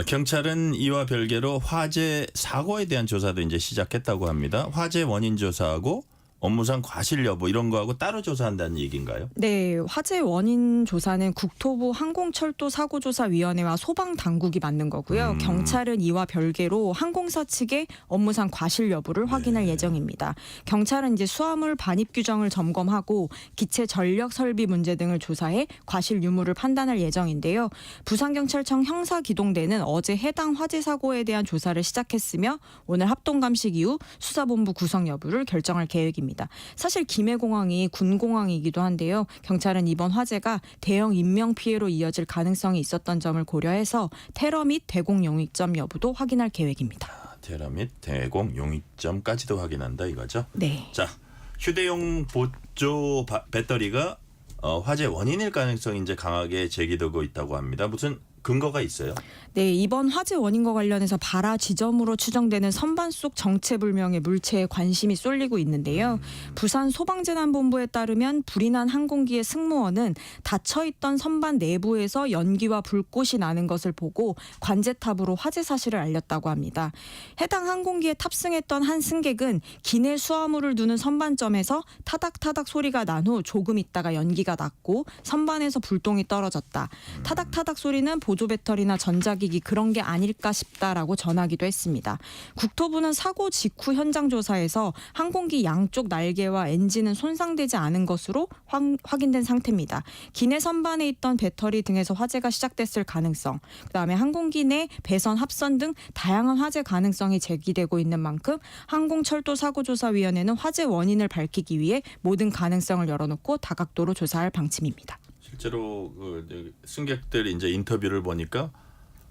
Speaker 4: 경찰은 이와 별개로 화재 사고에 대한 조사도 이제 시작했다고 합니다. 화재 원인 조사하고 업무상 과실 여부 이런 거하고 따로 조사한다는 얘기인가요?
Speaker 16: 네, 화재 원인 조사는 국토부 항공철도사고조사위원회와 소방당국이 맡는 거고요. 경찰은 이와 별개로 항공사 측의 업무상 과실 여부를 확인할 예정입니다. 경찰은 이제 수화물 반입 규정을 점검하고 기체 전력 설비 문제 등을 조사해 과실 유무를 판단할 예정인데요. 부산경찰청 형사기동대는 어제 해당 화재 사고에 대한 조사를 시작했으며 오늘 합동감식 이후 수사본부 구성 여부를 결정할 계획입니다. 사실 김해공항이 군공항이기도 한데요. 경찰은 이번 화재가 대형 인명 피해로 이어질 가능성이 있었던 점을 고려해서 테러 및 대공 용익점 여부도 확인할 계획입니다.
Speaker 4: 테러 및 대공 용익점까지도 확인한다 이거죠?
Speaker 16: 네.
Speaker 4: 자, 휴대용 보조 배터리가 화재 원인일 가능성이 이제 강하게 제기되고 있다고 합니다. 무슨 근거가 있어요?
Speaker 16: 네, 이번 화재 원인과 관련해서 발화 지점으로 추정되는 선반 속 정체불명의 물체에 관심이 쏠리고 있는데요. 부산 소방재난본부에 따르면 불이 난 항공기의 승무원은 닫혀있던 선반 내부에서 연기와 불꽃이 나는 것을 보고 관제탑으로 화재 사실을 알렸다고 합니다. 해당 항공기에 탑승했던 한 승객은 기내 수화물을 두는 선반점에서 타닥타닥 소리가 난 후 조금 있다가 연기가 났고 선반에서 불똥이 떨어졌다. 타닥타닥 소리는 보조 배터리나 전자기기 그런 게 아닐까 싶다라고 전하기도 했습니다. 국토부는 사고 직후 현장 조사에서 항공기 양쪽 날개와 엔진은 손상되지 않은 것으로 확인된 상태입니다. 기내 선반에 있던 배터리 등에서 화재가 시작됐을 가능성, 그다음에 항공기 내 배선, 합선 등 다양한 화재 가능성이 제기되고 있는 만큼 항공철도사고조사위원회는 화재 원인을 밝히기 위해 모든 가능성을 열어놓고 다각도로 조사할 방침입니다.
Speaker 4: 실제로 승객들이 이제 인터뷰를 보니까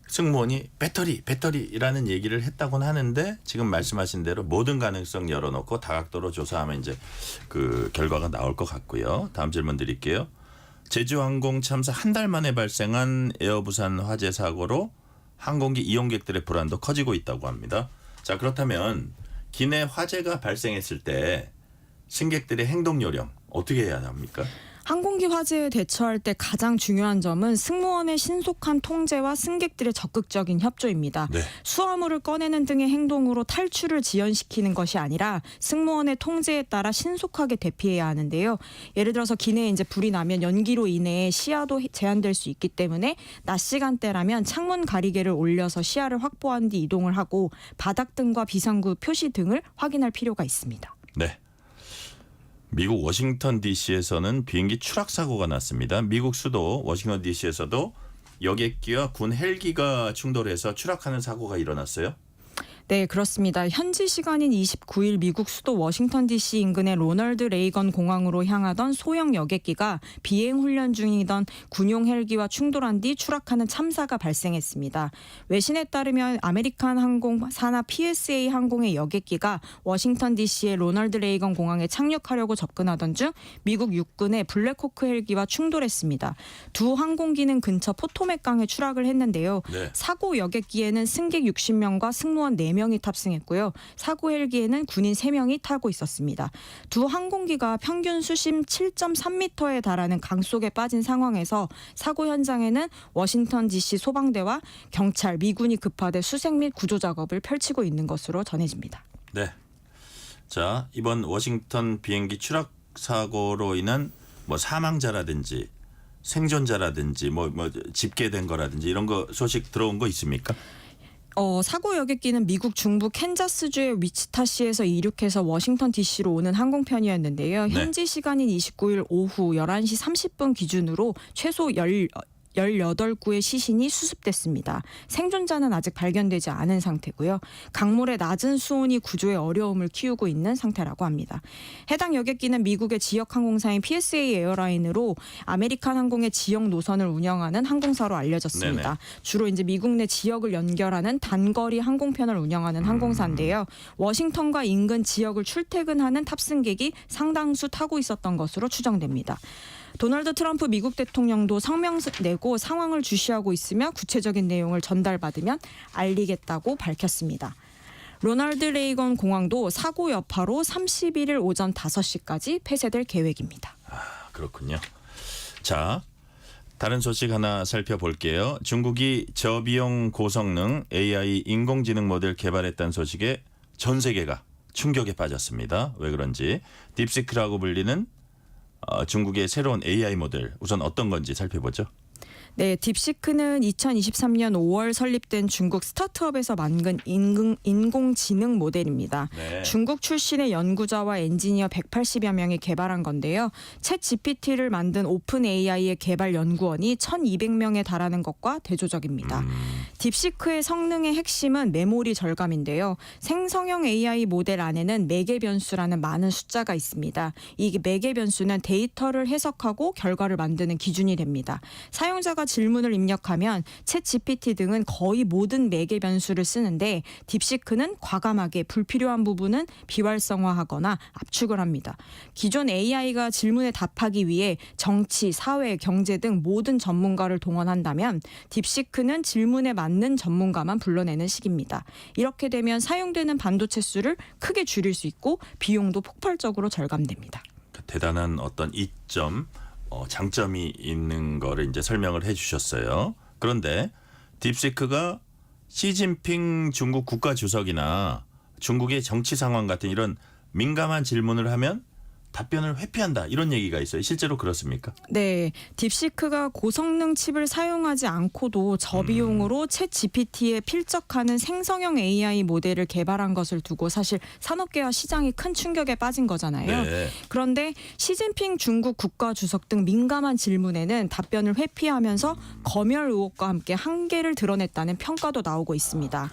Speaker 4: 승무원이 배터리라는 얘기를 했다고는 하는데 지금 말씀하신 대로 모든 가능성 열어놓고 다각도로 조사하면 이제 그 결과가 나올 것 같고요. 다음 질문 드릴게요. 제주항공 참사 한 달 만에 발생한 에어부산 화재 사고로 항공기 이용객들의 불안도 커지고 있다고 합니다. 자, 그렇다면 기내 화재가 발생했을 때 승객들의 행동 요령 어떻게 해야 합니까?
Speaker 16: 항공기 화재에 대처할 때 가장 중요한 점은 승무원의 신속한 통제와 승객들의 적극적인 협조입니다.
Speaker 4: 네.
Speaker 16: 수화물을 꺼내는 등의 행동으로 탈출을 지연시키는 것이 아니라 승무원의 통제에 따라 신속하게 대피해야 하는데요. 예를 들어서 기내에 이제 불이 나면 연기로 인해 시야도 제한될 수 있기 때문에 낮 시간대라면 창문 가리개를 올려서 시야를 확보한 뒤 이동을 하고 바닥등과 비상구 표시 등을 확인할 필요가 있습니다.
Speaker 4: 네. 미국 워싱턴 DC에서는 비행기 추락 사고가 났습니다. 미국 수도 워싱턴 DC에서도 여객기와 군 헬기가 충돌해서 추락하는 사고가 일어났어요.
Speaker 16: 네, 그렇습니다. 현지 시간인 29일 미국 수도 워싱턴 DC 인근의 로널드 레이건 공항으로 향하던 소형 여객기가 비행 훈련 중이던 군용 헬기와 충돌한 뒤 추락하는 참사가 발생했습니다. 외신에 따르면 아메리칸 항공 산하 PSA 항공의 여객기가 워싱턴 DC의 로널드 레이건 공항에 착륙하려고 접근하던 중 미국 육군의 블랙호크 헬기와 충돌했습니다. 두 항공기는 근처 포토맥 강에 추락을 했는데요.
Speaker 4: 네.
Speaker 16: 사고 여객기에는 승객 60명과 승무원 4명이 탑승했고요. 사고 헬기에는 군인 3명이 타고 있었습니다. 두 항공기가 평균 수심 7.3m에 달하는 강속에 빠진 상황에서 사고 현장에는 워싱턴 DC 소방대와 경찰, 미군이 급파돼 수색 및 구조 작업을 펼치고 있는 것으로 전해집니다.
Speaker 4: 네. 자, 이번 워싱턴 비행기 추락 사고로 인한 뭐 사망자라든지 생존자라든지 뭐 집계된 거라든지 이런 거 소식 들어온 거 있습니까?
Speaker 16: 사고 여객기는 미국 중부 캔자스주의 위치타시에서 이륙해서 워싱턴 DC로 오는 항공편이었는데요. 현지 시간인 29일 오후 11시 30분 기준으로 최소 18구의 시신이 수습됐습니다. 생존자는 아직 발견되지 않은 상태고요. 강물의 낮은 수온이 구조에 어려움을 키우고 있는 상태라고 합니다. 해당 여객기는 미국의 지역 항공사인 PSA 에어라인으로 아메리칸 항공의 지역 노선을 운영하는 항공사로 알려졌습니다.
Speaker 4: 네네.
Speaker 16: 주로 이제 미국 내 지역을 연결하는 단거리 항공편을 운영하는 항공사인데요. 워싱턴과 인근 지역을 출퇴근하는 탑승객이 상당수 타고 있었던 것으로 추정됩니다. 도널드 트럼프 미국 대통령도 성명 내고 상황을 주시하고 있으며 구체적인 내용을 전달받으면 알리겠다고 밝혔습니다. 로널드 레이건 공항도 사고 여파로 31일 오전 5시까지 폐쇄될 계획입니다.
Speaker 4: 그렇군요. 자, 다른 소식 하나 살펴볼게요. 중국이 저비용 고성능 AI 인공지능 모델 개발했다는 소식에 전 세계가 충격에 빠졌습니다. 왜 그런지 딥시크라고 불리는 중국의 새로운 AI 모델 우선 어떤 건지 살펴보죠.
Speaker 16: 네, 딥시크는 2023년 5월 설립된 중국 스타트업에서 만든 인공지능 모델입니다.
Speaker 4: 네.
Speaker 16: 중국 출신의 연구자와 엔지니어 180여 명이 개발한 건데요. 챗 GPT를 만든 오픈 AI의 개발 연구원이 1,200명에 달하는 것과 대조적입니다. 딥시크의 성능의 핵심은 메모리 절감인데요. 생성형 AI 모델 안에는 매개 변수라는 많은 숫자가 있습니다. 이 매개 변수는 데이터를 해석하고 결과를 만드는 기준이 됩니다. 사용자가 질문을 입력하면 챗 GPT 등은 거의 모든 매개 변수를 쓰는데 딥시크는 과감하게 불필요한 부분은 비활성화하거나 압축을 합니다. 기존 AI가 질문에 답하기 위해 정치, 사회, 경제 등 모든 전문가를 동원한다면 딥시크는 질문에 맞는 전문가만 불러내는 식입니다. 이렇게 되면 사용되는 반도체 수를 크게 줄일 수 있고 비용도 폭발적으로 절감됩니다.
Speaker 4: 대단한 어떤 이점 장점이 있는 거를 이제 설명을 해주셨어요. 그런데 딥시크가 시진핑 중국 국가주석이나 중국의 정치 상황 같은 이런 민감한 질문을 하면 답변을 회피한다 이런 얘기가 있어요. 실제로 그렇습니까?
Speaker 16: 네, 딥시크가 고성능 칩을 사용하지 않고도 저비용으로 챗 GPT에 필적하는 생성형 AI 모델을 개발한 것을 두고 사실 산업계와 시장이 큰 충격에 빠진 거잖아요.
Speaker 4: 네.
Speaker 16: 그런데 시진핑 중국 국가주석 등 민감한 질문에는 답변을 회피하면서 검열 의혹과 함께 한계를 드러냈다는 평가도 나오고 있습니다.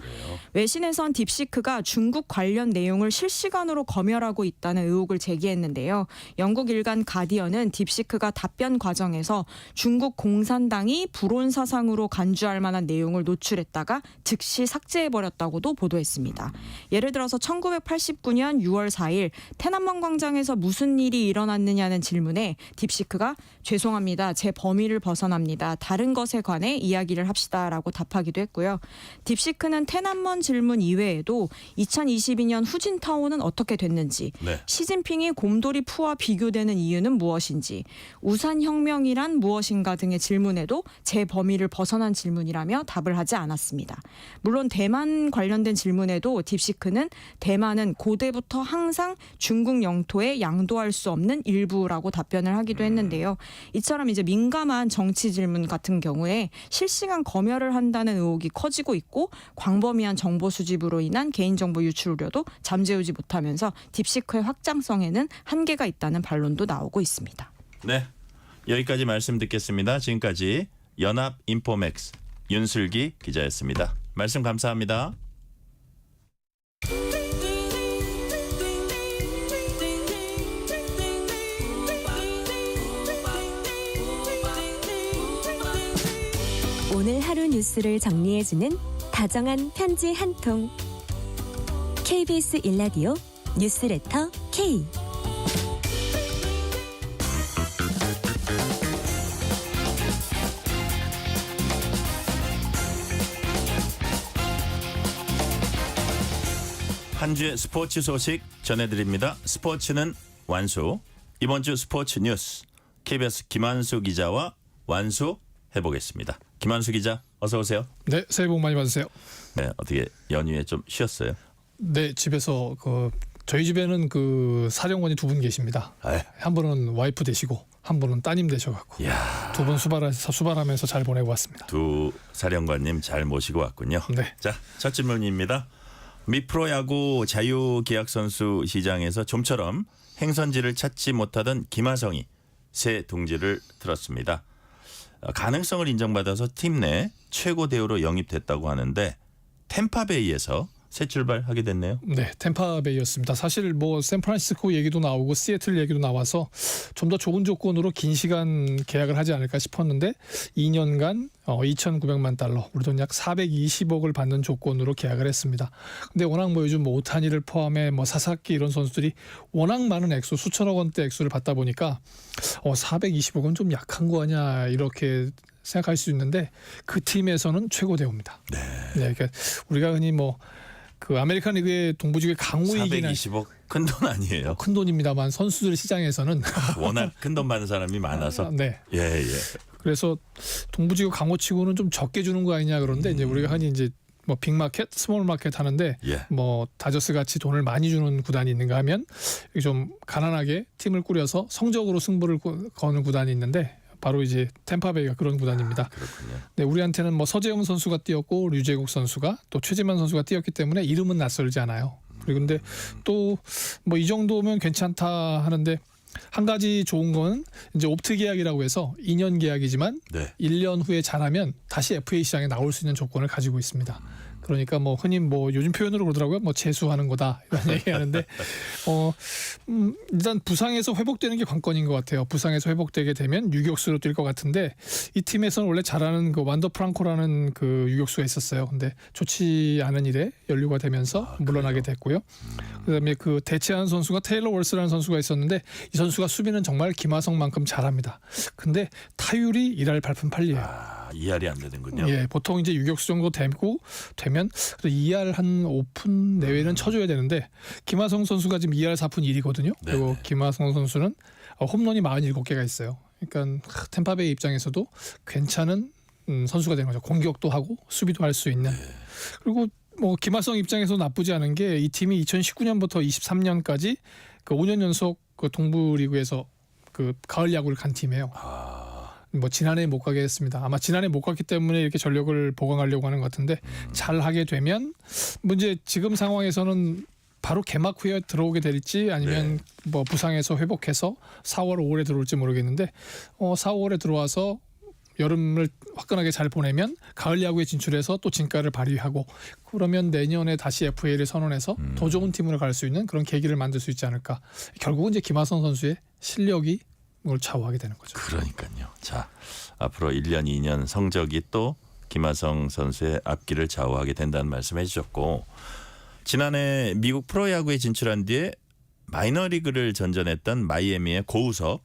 Speaker 16: 외신에선 딥시크가 중국 관련 내용을 실시간으로 검열하고 있다는 의혹을 제기했는데요. 영국 일간 가디언은 딥시크가 답변 과정에서 중국 공산당이 불온 사상으로 간주할 만한 내용을 노출했다가 즉시 삭제해버렸다고도 보도했습니다. 예를 들어서 1989년 6월 4일天安문 광장에서 무슨 일이 일어났느냐는 질문에 딥시크가 죄송합니다. 제 범위를 벗어납니다. 다른 것에 관해 이야기를 합시다라고 답하기도 했고요. 딥시크는天安문 질문 이외에도 2022년 후진타오는 어떻게 됐는지,
Speaker 4: 네.
Speaker 16: 시진핑이 곰돌이푸와 비교되는 이유는 무엇인지, 우산혁명이란 무엇인가 등의 질문에도 제 범위를 벗어난 질문이라며 답을 하지 않았습니다. 물론 대만 관련된 질문에도 딥시크는 대만은 고대부터 항상 중국 영토에 양도할 수 없는 일부라고 답변을 하기도 했는데요. 이처럼 이제 민감한 정치 질문 같은 경우에 실시간 검열을 한다는 의혹이 커지고 있고 광범위한 정보 수집으로 인한 개인정보 유출 우려도 잠재우지 못하면서 딥시크의 확장성에는 한계가 있다는 반론도 나오고 있습니다.
Speaker 4: 네, 여기까지 말씀 듣겠습니다. 지금까지 연합인포맥스 윤슬기 기자였습니다. 말씀 감사합니다.
Speaker 3: 오늘 하루 뉴스를 정리해주는 다정한 편지 한 통. KBS 1라디오 뉴스레터 K.
Speaker 4: 한 주의 스포츠 소식 전해드립니다. 스포츠는 완수. 이번 주 스포츠 뉴스 KBS 김한수 기자와 완수해보겠습니다. 김한수 기자 어서 오세요.
Speaker 17: 네, 새해 복 많이 받으세요.
Speaker 4: 네, 어떻게 연휴에 좀 쉬었어요?
Speaker 17: 네, 집에서 저희 집에는 사령관이 두 분 계십니다. 한 분은 와이프 되시고 한 분은 따님 되셔갖고 두 분 수발하면서 잘 보내고 왔습니다.
Speaker 4: 두 사령관님 잘 모시고 왔군요.
Speaker 17: 네.
Speaker 4: 자, 첫 질문입니다. 미 프로야구 자유계약 선수 시장에서 좀처럼 행선지를 찾지 못하던 김하성이 새 둥지를 틀었습니다. 가능성을 인정받아서 팀 내 최고 대우로 영입됐다고 하는데 템파베이에서 새 출발하게 됐네요.
Speaker 17: 네, 템파베이였습니다. 사실 뭐 샌프란시스코 얘기도 나오고 시애틀 얘기도 나와서 좀 더 좋은 조건으로 긴 시간 계약을 하지 않을까 싶었는데 2년간 2,900만 달러, 우리 돈 약 420억을 받는 조건으로 계약을 했습니다. 근데 워낙 뭐 요즘 뭐 오타니를 포함해 뭐 사사키 이런 선수들이 워낙 많은 액수, 수천억 원대 액수를 받다 보니까 420억은 좀 약한 거 아니야 이렇게 생각할 수 있는데 그 팀에서는 최고 대우입니다. 네, 그러니까 우리가 흔히 뭐 그 아메리칸 리그의 동부지구의 강호이긴
Speaker 4: 420억 큰 돈 아니에요.
Speaker 17: 큰 돈입니다만 선수들 시장에서는
Speaker 4: 워낙 큰 돈 받는 사람이 많아서.
Speaker 17: 네.
Speaker 4: 예.
Speaker 17: 그래서 동부지구 강호치고는 좀 적게 주는 거 아니냐 그런데 이제 우리가 흔히 이제 뭐 빅마켓, 스몰마켓 하는데 뭐 다저스 같이 돈을 많이 주는 구단이 있는가 하면 좀 가난하게 팀을 꾸려서 성적으로 승부를 거는 구단이 있는데 바로 이제 템파베이가 그런 구단입니다.
Speaker 4: 그렇군요.
Speaker 17: 네, 우리한테는 뭐 서재영 선수가 뛰었고 류제국 선수가 또 최지만 선수가 뛰었기 때문에 이름은 낯설지 않아요. 그리고 근데 또 뭐 이 정도면 괜찮다 하는데 한 가지 좋은 건 이제 옵트 계약이라고 해서 2년 계약이지만 1년 후에 잘하면 다시 FA 시장에 나올 수 있는 조건을 가지고 있습니다. 그러니까 뭐 흔히 뭐 요즘 표현으로 그러더라고요. 뭐 재수하는 거다 이런 얘기하는데 일단 부상에서 회복되는 게 관건인 것 같아요. 부상에서 회복되게 되면 유격수로 뛸 것 같은데 이 팀에서는 원래 잘하는 그 완더 프랑코라는 그 유격수가 있었어요. 근데 좋지 않은 일에 연루가 되면서 물러나게 됐고요. 그다음에 그 대체하는 선수가 테일러 월스라는 선수가 있었는데 이 선수가 수비는 정말 김하성만큼 잘합니다. 근데 타율이 1할 8푼 8리예요.
Speaker 4: 2할이 안 되는군요.
Speaker 17: 예, 보통 이제 유격수 정도 되면 2할 한 5푼 내외는 쳐줘야 되는데 김하성 선수가 지금 2할 4푼 1이거든요. 그리고 김하성 선수는 홈런이 47개가 있어요. 그러니까 템파베이 입장에서도 괜찮은 선수가 되는 거죠. 공격도 하고 수비도 할 수 있는. 그리고 뭐 김하성 입장에서 나쁘지 않은 게 이 팀이 2019년부터 23년까지 그 5년 연속 그 동부리그에서 그 가을 야구를 간 팀이에요. 뭐 지난해 못 가게 했습니다. 아마 지난해 못 갔기 때문에 이렇게 전력을 보강하려고 하는 것 같은데 잘 하게 되면 문제 지금 상황에서는 바로 개막 후에 들어오게 될지 아니면 뭐 부상에서 회복해서 4월 5월에 들어올지 모르겠는데 4, 5월에 들어와서 여름을 화끈하게 잘 보내면 가을 야구에 진출해서 또 진가를 발휘하고 그러면 내년에 다시 FA를 선언해서 더 좋은 팀으로 갈 수 있는 그런 계기를 만들 수 있지 않을까. 결국은 이제 김하성 선수의 실력이 을 좌우하게 되는 거죠.
Speaker 4: 그러니까요. 자, 앞으로 1년, 2년 성적이 또 김하성 선수의 앞길을 좌우하게 된다는 말씀해 주셨고 지난해 미국 프로야구에 진출한 뒤에 마이너리그를 전전했던 마이애미의 고우석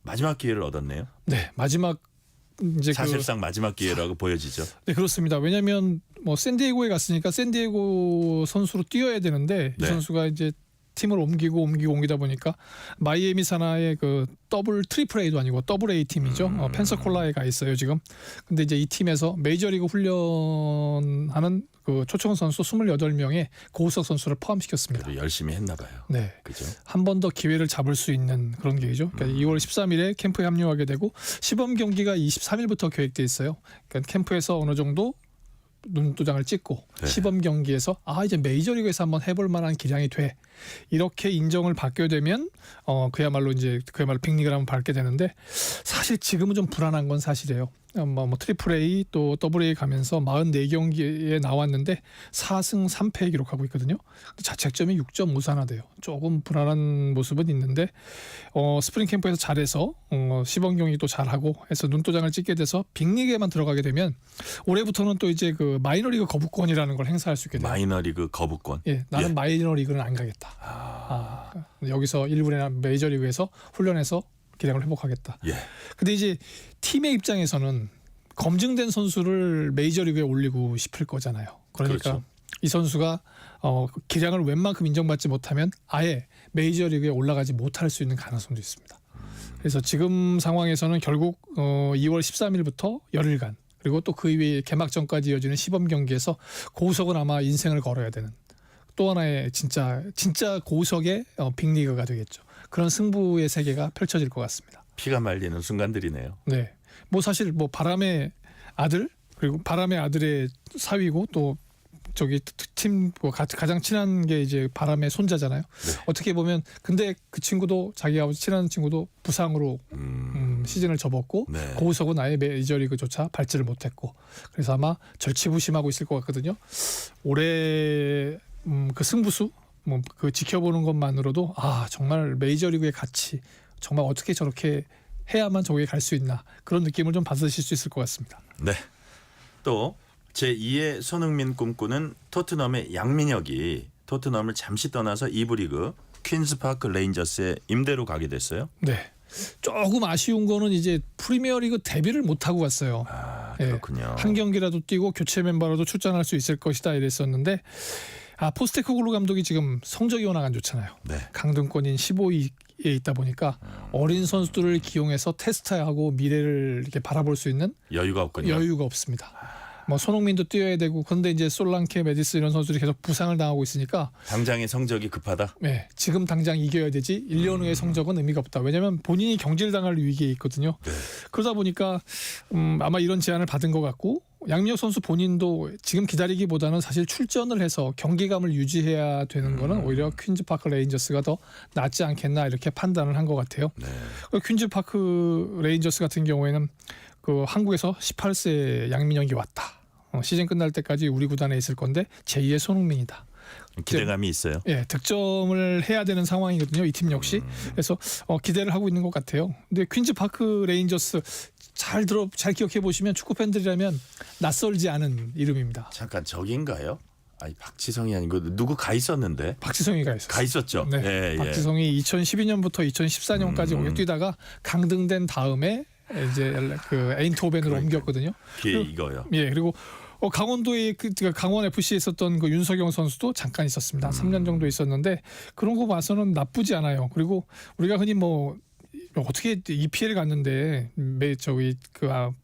Speaker 4: 마지막 기회를 얻었네요.
Speaker 17: 네, 마지막 이제
Speaker 4: 사실상 마지막 기회라고 보여지죠.
Speaker 17: 네, 그렇습니다. 왜냐하면 뭐 샌디에고에 갔으니까 샌디에고 선수로 뛰어야 되는데 이 선수가 이제 팀을 옮기다 보니까 마이애미 산하의 그 트리플 A도 아니고 더블 A 팀이죠. 펜서콜라에 가 있어요 지금. 근데 이제 이 팀에서 메이저리그 훈련하는 그 초청 선수 28명의 고우석 선수를 포함시켰습니다.
Speaker 4: 열심히 했나 봐요.
Speaker 17: 네,
Speaker 4: 그죠.
Speaker 17: 한 번 더 기회를 잡을 수 있는 그런 계기죠. 그러니까 2월 13일에 캠프에 합류하게 되고 시범 경기가 23일부터 계획돼 있어요. 그러니까 캠프에서 어느 정도 눈도장을 찍고 시범 경기에서 이제 메이저리그에서 한번 해볼 만한 기량이 돼 이렇게 인정을 받게 되면 그야말로 빅리그를 한번 밟게 되는데 사실 지금은 좀 불안한 건 사실이에요. 뭐 트리플 A 또 더블 A 가면서 44경기에 나왔는데 4승 3패 기록하고 있거든요. 자책점이 6.54나 돼요. 조금 불안한 모습은 있는데 스프링 캠프에서 잘해서 시범 경기도 잘하고 해서 눈도장을 찍게 돼서 빅리그에만 들어가게 되면 올해부터는 또 이제 그 마이너리그 거부권이라는 걸 행사할 수 있게 돼요.
Speaker 4: 마이너리그 거부권.
Speaker 17: 예, 나는 마이너리그는 안 가겠다. 여기서 1군이나 메이저리그에서 훈련해서 기량을 회복하겠다. 근데 이제 팀의 입장에서는 검증된 선수를 메이저리그에 올리고 싶을 거잖아요. 그러니까 이 선수가 기량을 웬만큼 인정받지 못하면 아예 메이저리그에 올라가지 못할 수 있는 가능성도 있습니다. 그래서 지금 상황에서는 결국 2월 13일부터 열흘간 그리고 또 그 이후에 개막전까지 이어지는 시범 경기에서 고우석은 아마 인생을 걸어야 되는 또 하나의 진짜 고우석의 빅리그가 되겠죠. 그런 승부의 세계가 펼쳐질 것 같습니다.
Speaker 4: 피가 말리는 순간들이네요.
Speaker 17: 네, 뭐 사실 뭐 바람의 아들 그리고 바람의 아들의 사위고 또 저기 팀 가장 친한 게 이제 바람의 손자잖아요. 어떻게 보면 근데 그 친구도 자기하고 친한 친구도 부상으로 시즌을 접었고
Speaker 4: 네.
Speaker 17: 고우석은 아예 메이저리그조차 밟지를 못했고 그래서 아마 절치부심하고 있을 것 같거든요. 올해 그 승부수 뭐 그 지켜보는 것만으로도 아 정말 메이저리그의 가치 정말 어떻게 저렇게 해야만 저기에 갈 수 있나 그런 느낌을 좀 받으실 수 있을 것 같습니다.
Speaker 4: 네. 또 제2의 손흥민 꿈꾸는 토트넘의 양민혁이 토트넘을 잠시 떠나서 2부 리그 퀸즈파크 레인저스에 임대로 가게 됐어요.
Speaker 17: 네. 조금 아쉬운 거는 이제 프리미어리그 데뷔를 못 하고 갔어요.
Speaker 4: 그렇군요.
Speaker 17: 한 경기라도 뛰고 교체 멤버라도 출전할 수 있을 것이다 이랬었는데 포스테코글루 감독이 지금 성적이 워낙 안 좋잖아요.
Speaker 4: 네.
Speaker 17: 강등권인 15위에 있다 보니까 어린 선수들을 기용해서 테스트하고 미래를 이렇게 바라볼 수 있는
Speaker 4: 여유가 없군요.
Speaker 17: 여유가 없습니다. 뭐 손흥민도 뛰어야 되고 그런데 이제 솔랑케, 메디스 이런 선수들이 계속 부상을 당하고 있으니까
Speaker 4: 당장의 성적이 급하다.
Speaker 17: 네, 지금 당장 이겨야 되지 1년 후의 성적은 의미가 없다. 왜냐하면 본인이 경질당할 위기에 있거든요.
Speaker 4: 네.
Speaker 17: 그러다 보니까 아마 이런 제안을 받은 것 같고 양민혁 선수 본인도 지금 기다리기보다는 사실 출전을 해서 경기감을 유지해야 되는 거는 오히려 퀸즈파크 레인저스가 더 낫지 않겠나 이렇게 판단을 한 것 같아요.
Speaker 4: 네.
Speaker 17: 퀸즈파크 레인저스 같은 경우에는 그 한국에서 18세 양민혁이 왔다. 시즌 끝날 때까지 우리 구단에 있을 건데 제2의 손흥민이다.
Speaker 4: 기대감이 있어요.
Speaker 17: 예, 득점을 해야 되는 상황이거든요. 이 팀 역시. 그래서 기대를 하고 있는 것 같아요. 근데 퀸즈파크 레인저스 잘 기억해 보시면 축구 팬들이라면 낯설지 않은 이름입니다.
Speaker 4: 잠깐 저긴가요? 아니 박지성이 아니고 누구 가 있었는데?
Speaker 17: 박지성이가 있었어요.
Speaker 4: 가 있었죠.
Speaker 17: 네,
Speaker 4: 예,
Speaker 17: 박지성이 2012년부터 2014년까지 오래 뛰다가 강등된 다음에 이제 그 에인트호벤으로 옮겼거든요.
Speaker 4: 이거요.
Speaker 17: 예, 그리고 강원도의 강원 FC에 있었던 그 윤석영 선수도 잠깐 있었습니다. 3년 정도 있었는데 그런 거 봐서는 나쁘지 않아요. 그리고 우리가 흔히 뭐 어떻게 EPL 갔는데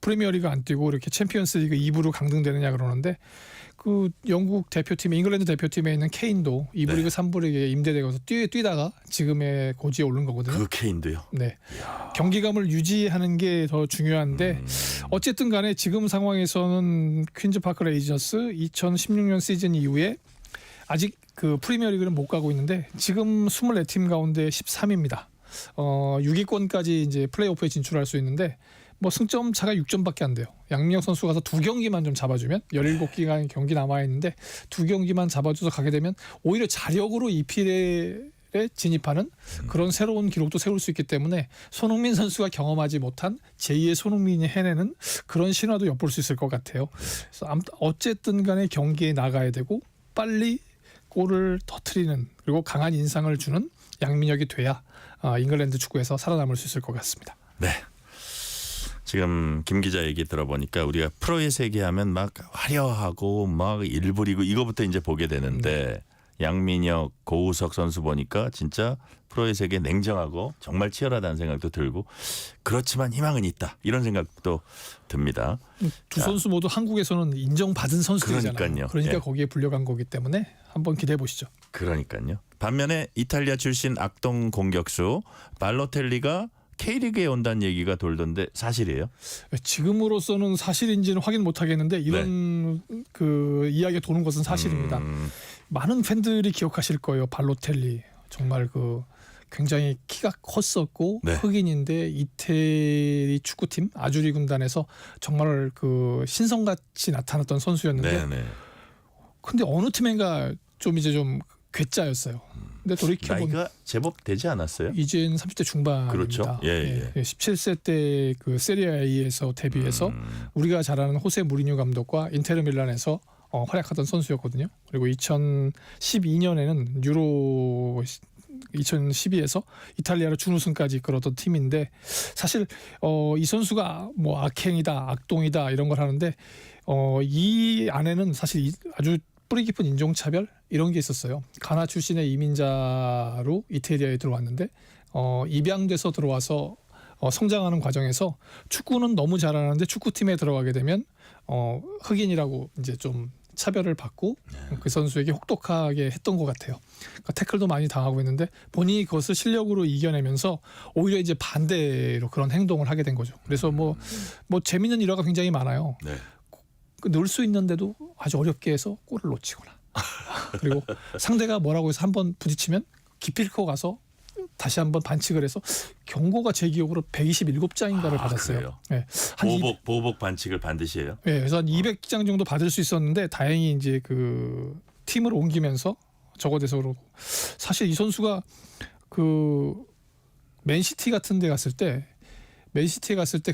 Speaker 17: 프리미어리그 안 뛰고 이렇게 챔피언스리그 2부로 강등되느냐 그러는데 그 영국 대표팀, 잉글랜드 대표팀에 있는 케인도 2부 리그 3부 리그에 임대되어서 뛰다가 지금의 고지에 오른 거거든요.
Speaker 4: 그 케인도요?
Speaker 17: 네. 경기감을 유지하는 게 더 중요한데 어쨌든 간에 지금 상황에서는 퀸즈파크 레인저스 2016년 시즌 이후에 아직 그 프리미어리그는 못 가고 있는데 지금 24팀 가운데 13위입니다. 6위권까지 이제 플레이오프에 진출할 수 있는데 뭐 승점 차가 6점밖에 안 돼요. 양민혁 선수 가서 2경기만 좀 잡아주면 17기간 경기 남아 있는데 2경기만 잡아줘서 가게 되면 오히려 자력으로 EPL에 진입하는 그런 새로운 기록도 세울 수 있기 때문에 손흥민 선수가 경험하지 못한 제2의 손흥민이 해내는 그런 신화도 엿볼 수 있을 것 같아요. 그래서 어쨌든 간에 경기에 나가야 되고 빨리 골을 터뜨리는 그리고 강한 인상을 주는 양민혁이 돼야 잉글랜드 축구에서 살아남을 수 있을 것 같습니다.
Speaker 4: 네. 지금 김 기자 얘기 들어보니까 우리가 프로의 세계 하면 막 화려하고 막 일부 리그 이거부터 이제 보게 되는데 양민혁, 고우석 선수 보니까 진짜 프로의 세계 냉정하고 정말 치열하다는 생각도 들고 그렇지만 희망은 있다 이런 생각도 듭니다.
Speaker 17: 두 선수 모두 한국에서는 인정받은 선수들이잖아요.
Speaker 4: 그러니까요.
Speaker 17: 그러니까
Speaker 4: 예.
Speaker 17: 거기에 불려간 거기 때문에 한번 기대해 보시죠.
Speaker 4: 그러니까요. 반면에 이탈리아 출신 악동 공격수 발로텔리가 K리그에 온다는 얘기가 돌던데 사실이에요?
Speaker 17: 지금으로서는 사실인지는 확인 못 하겠는데 이런 그 이야기가 도는 것은 사실입니다. 많은 팬들이 기억하실 거예요. 발로텔리 정말 그 굉장히 키가 컸었고
Speaker 4: 네.
Speaker 17: 흑인인데 이태리 축구팀 아주리 군단에서 정말 그 신성같이 나타났던 선수였는데
Speaker 4: 네.
Speaker 17: 근데 어느 팀인가 좀 이제 좀 괴짜였어요. 근데 돌이켜보면
Speaker 4: 나이가 제법 되지 않았어요?
Speaker 17: 이제는 30대 중반입니다.
Speaker 4: 그렇죠. 예.
Speaker 17: 17세 때 그 세리아 A에서 데뷔해서 우리가 잘 아는 호세 무리뉴 감독과 인테르 밀란에서 활약하던 선수였거든요. 그리고 2012년에는 유로 2012에서 이탈리아를 준우승까지 이끌었던 팀인데 사실 이 선수가 뭐 악행이다, 악동이다 이런 걸 하는데 이 안에는 사실 아주 뿌리 깊은 인종차별 이런 게 있었어요. 가나 출신의 이민자로 이태리아에 들어왔는데 입양돼서 들어와서 성장하는 과정에서 축구는 너무 잘하는데 축구팀에 들어가게 되면 흑인이라고 이제 좀 차별을 받고 그 선수에게 혹독하게 했던 것 같아요. 그러니까 태클도 많이 당하고 있는데 본인이 그것을 실력으로 이겨내면서 오히려 이제 반대로 그런 행동을 하게 된 거죠. 그래서 뭐 재밌는 일화가 굉장히 많아요.
Speaker 4: 네.
Speaker 17: 넣을 수 있는데도 아주 어렵게 해서 골을 놓치거나 그리고 상대가 뭐라고 해서 한번 부딪히면 기필코 가서 다시 한번 반칙을 해서 경고가 제 기억으로 127장인가를 받았어요.
Speaker 4: 그래요?
Speaker 17: 네.
Speaker 4: 보복 반칙을 반드시 해요.
Speaker 17: 네, 그래서 한 200장 정도 받을 수 있었는데 다행히 이제 그 팀을 옮기면서 적어돼서 그러고 사실 이 선수가 그 맨시티 같은 데 갔을 때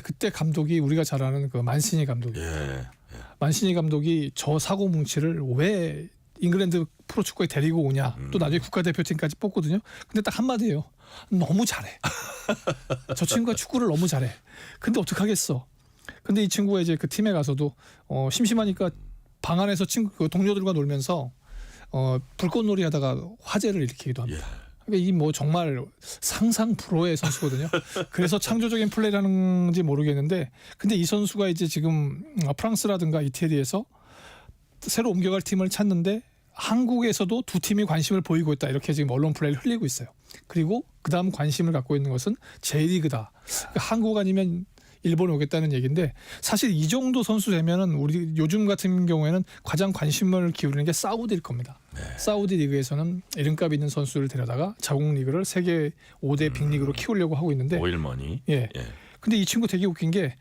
Speaker 17: 그때 감독이 우리가 잘 아는 그 만시니 감독이 만시니 감독이 저 사고 뭉치를 왜 잉글랜드 프로축구에 데리고 오냐 또 나중에 국가대표팀까지 뽑거든요. 근데 딱 한마디예요. 너무 잘해. 저 친구가 축구를 너무 잘해. 근데 어떡하겠어. 근데 이 친구가 이제 그 팀에 가서도 심심하니까 방 안에서 그 동료들과 놀면서 불꽃놀이 하다가 화재를 일으키기도 합니다. 그러니까 이 뭐 정말 상상 불허의 선수거든요. 그래서 창조적인 플레이를 하는지 모르겠는데 근데 이 선수가 이제 지금 프랑스라든가 이태리에서 새로 옮겨갈 팀을 찾는데 한국에서도 두 팀이 관심을 보이고 있다. 이렇게 지금 언론 플레이를 흘리고 있어요. 그리고 그다음 관심을 갖고 있는 것은 J리그다. 그러니까 한국 아니면 일본에 오겠다는 얘기인데 사실 이 정도 선수 되면은 우리 요즘 같은 경우에는 가장 관심을 기울이는 게 사우디일 겁니다. 사우디 리그에서는 이름값 있는 선수를 데려다가 자국 리그를 세계 5대 빅리그로 키우려고 하고 있는데
Speaker 4: 오일머니.
Speaker 17: 예. 근데 이 친구 되게 웃긴 게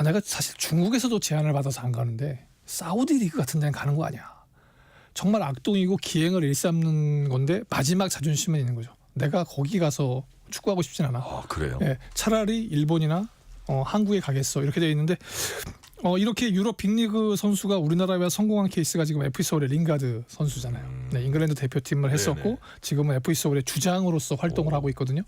Speaker 17: 내가 사실 중국에서도 제안을 받아서 안 가는데 사우디 리그 같은 데는 가는 거 아니야. 정말 악동이고 기행을 일삼는 건데 마지막 자존심은 있는 거죠. 내가 거기 가서 축구하고 싶진 않아.
Speaker 4: 그래요?
Speaker 17: 예, 차라리 일본이나 한국에 가겠어 이렇게 되어 있는데 이렇게 유럽 빅리그 선수가 우리나라에 성공한 케이스가 지금 FC 서울의 링가드 선수잖아요. 네, 잉글랜드 대표팀을 했었고
Speaker 4: 네네.
Speaker 17: 지금은 FC 서울의 주장으로서 활동을 하고 있거든요.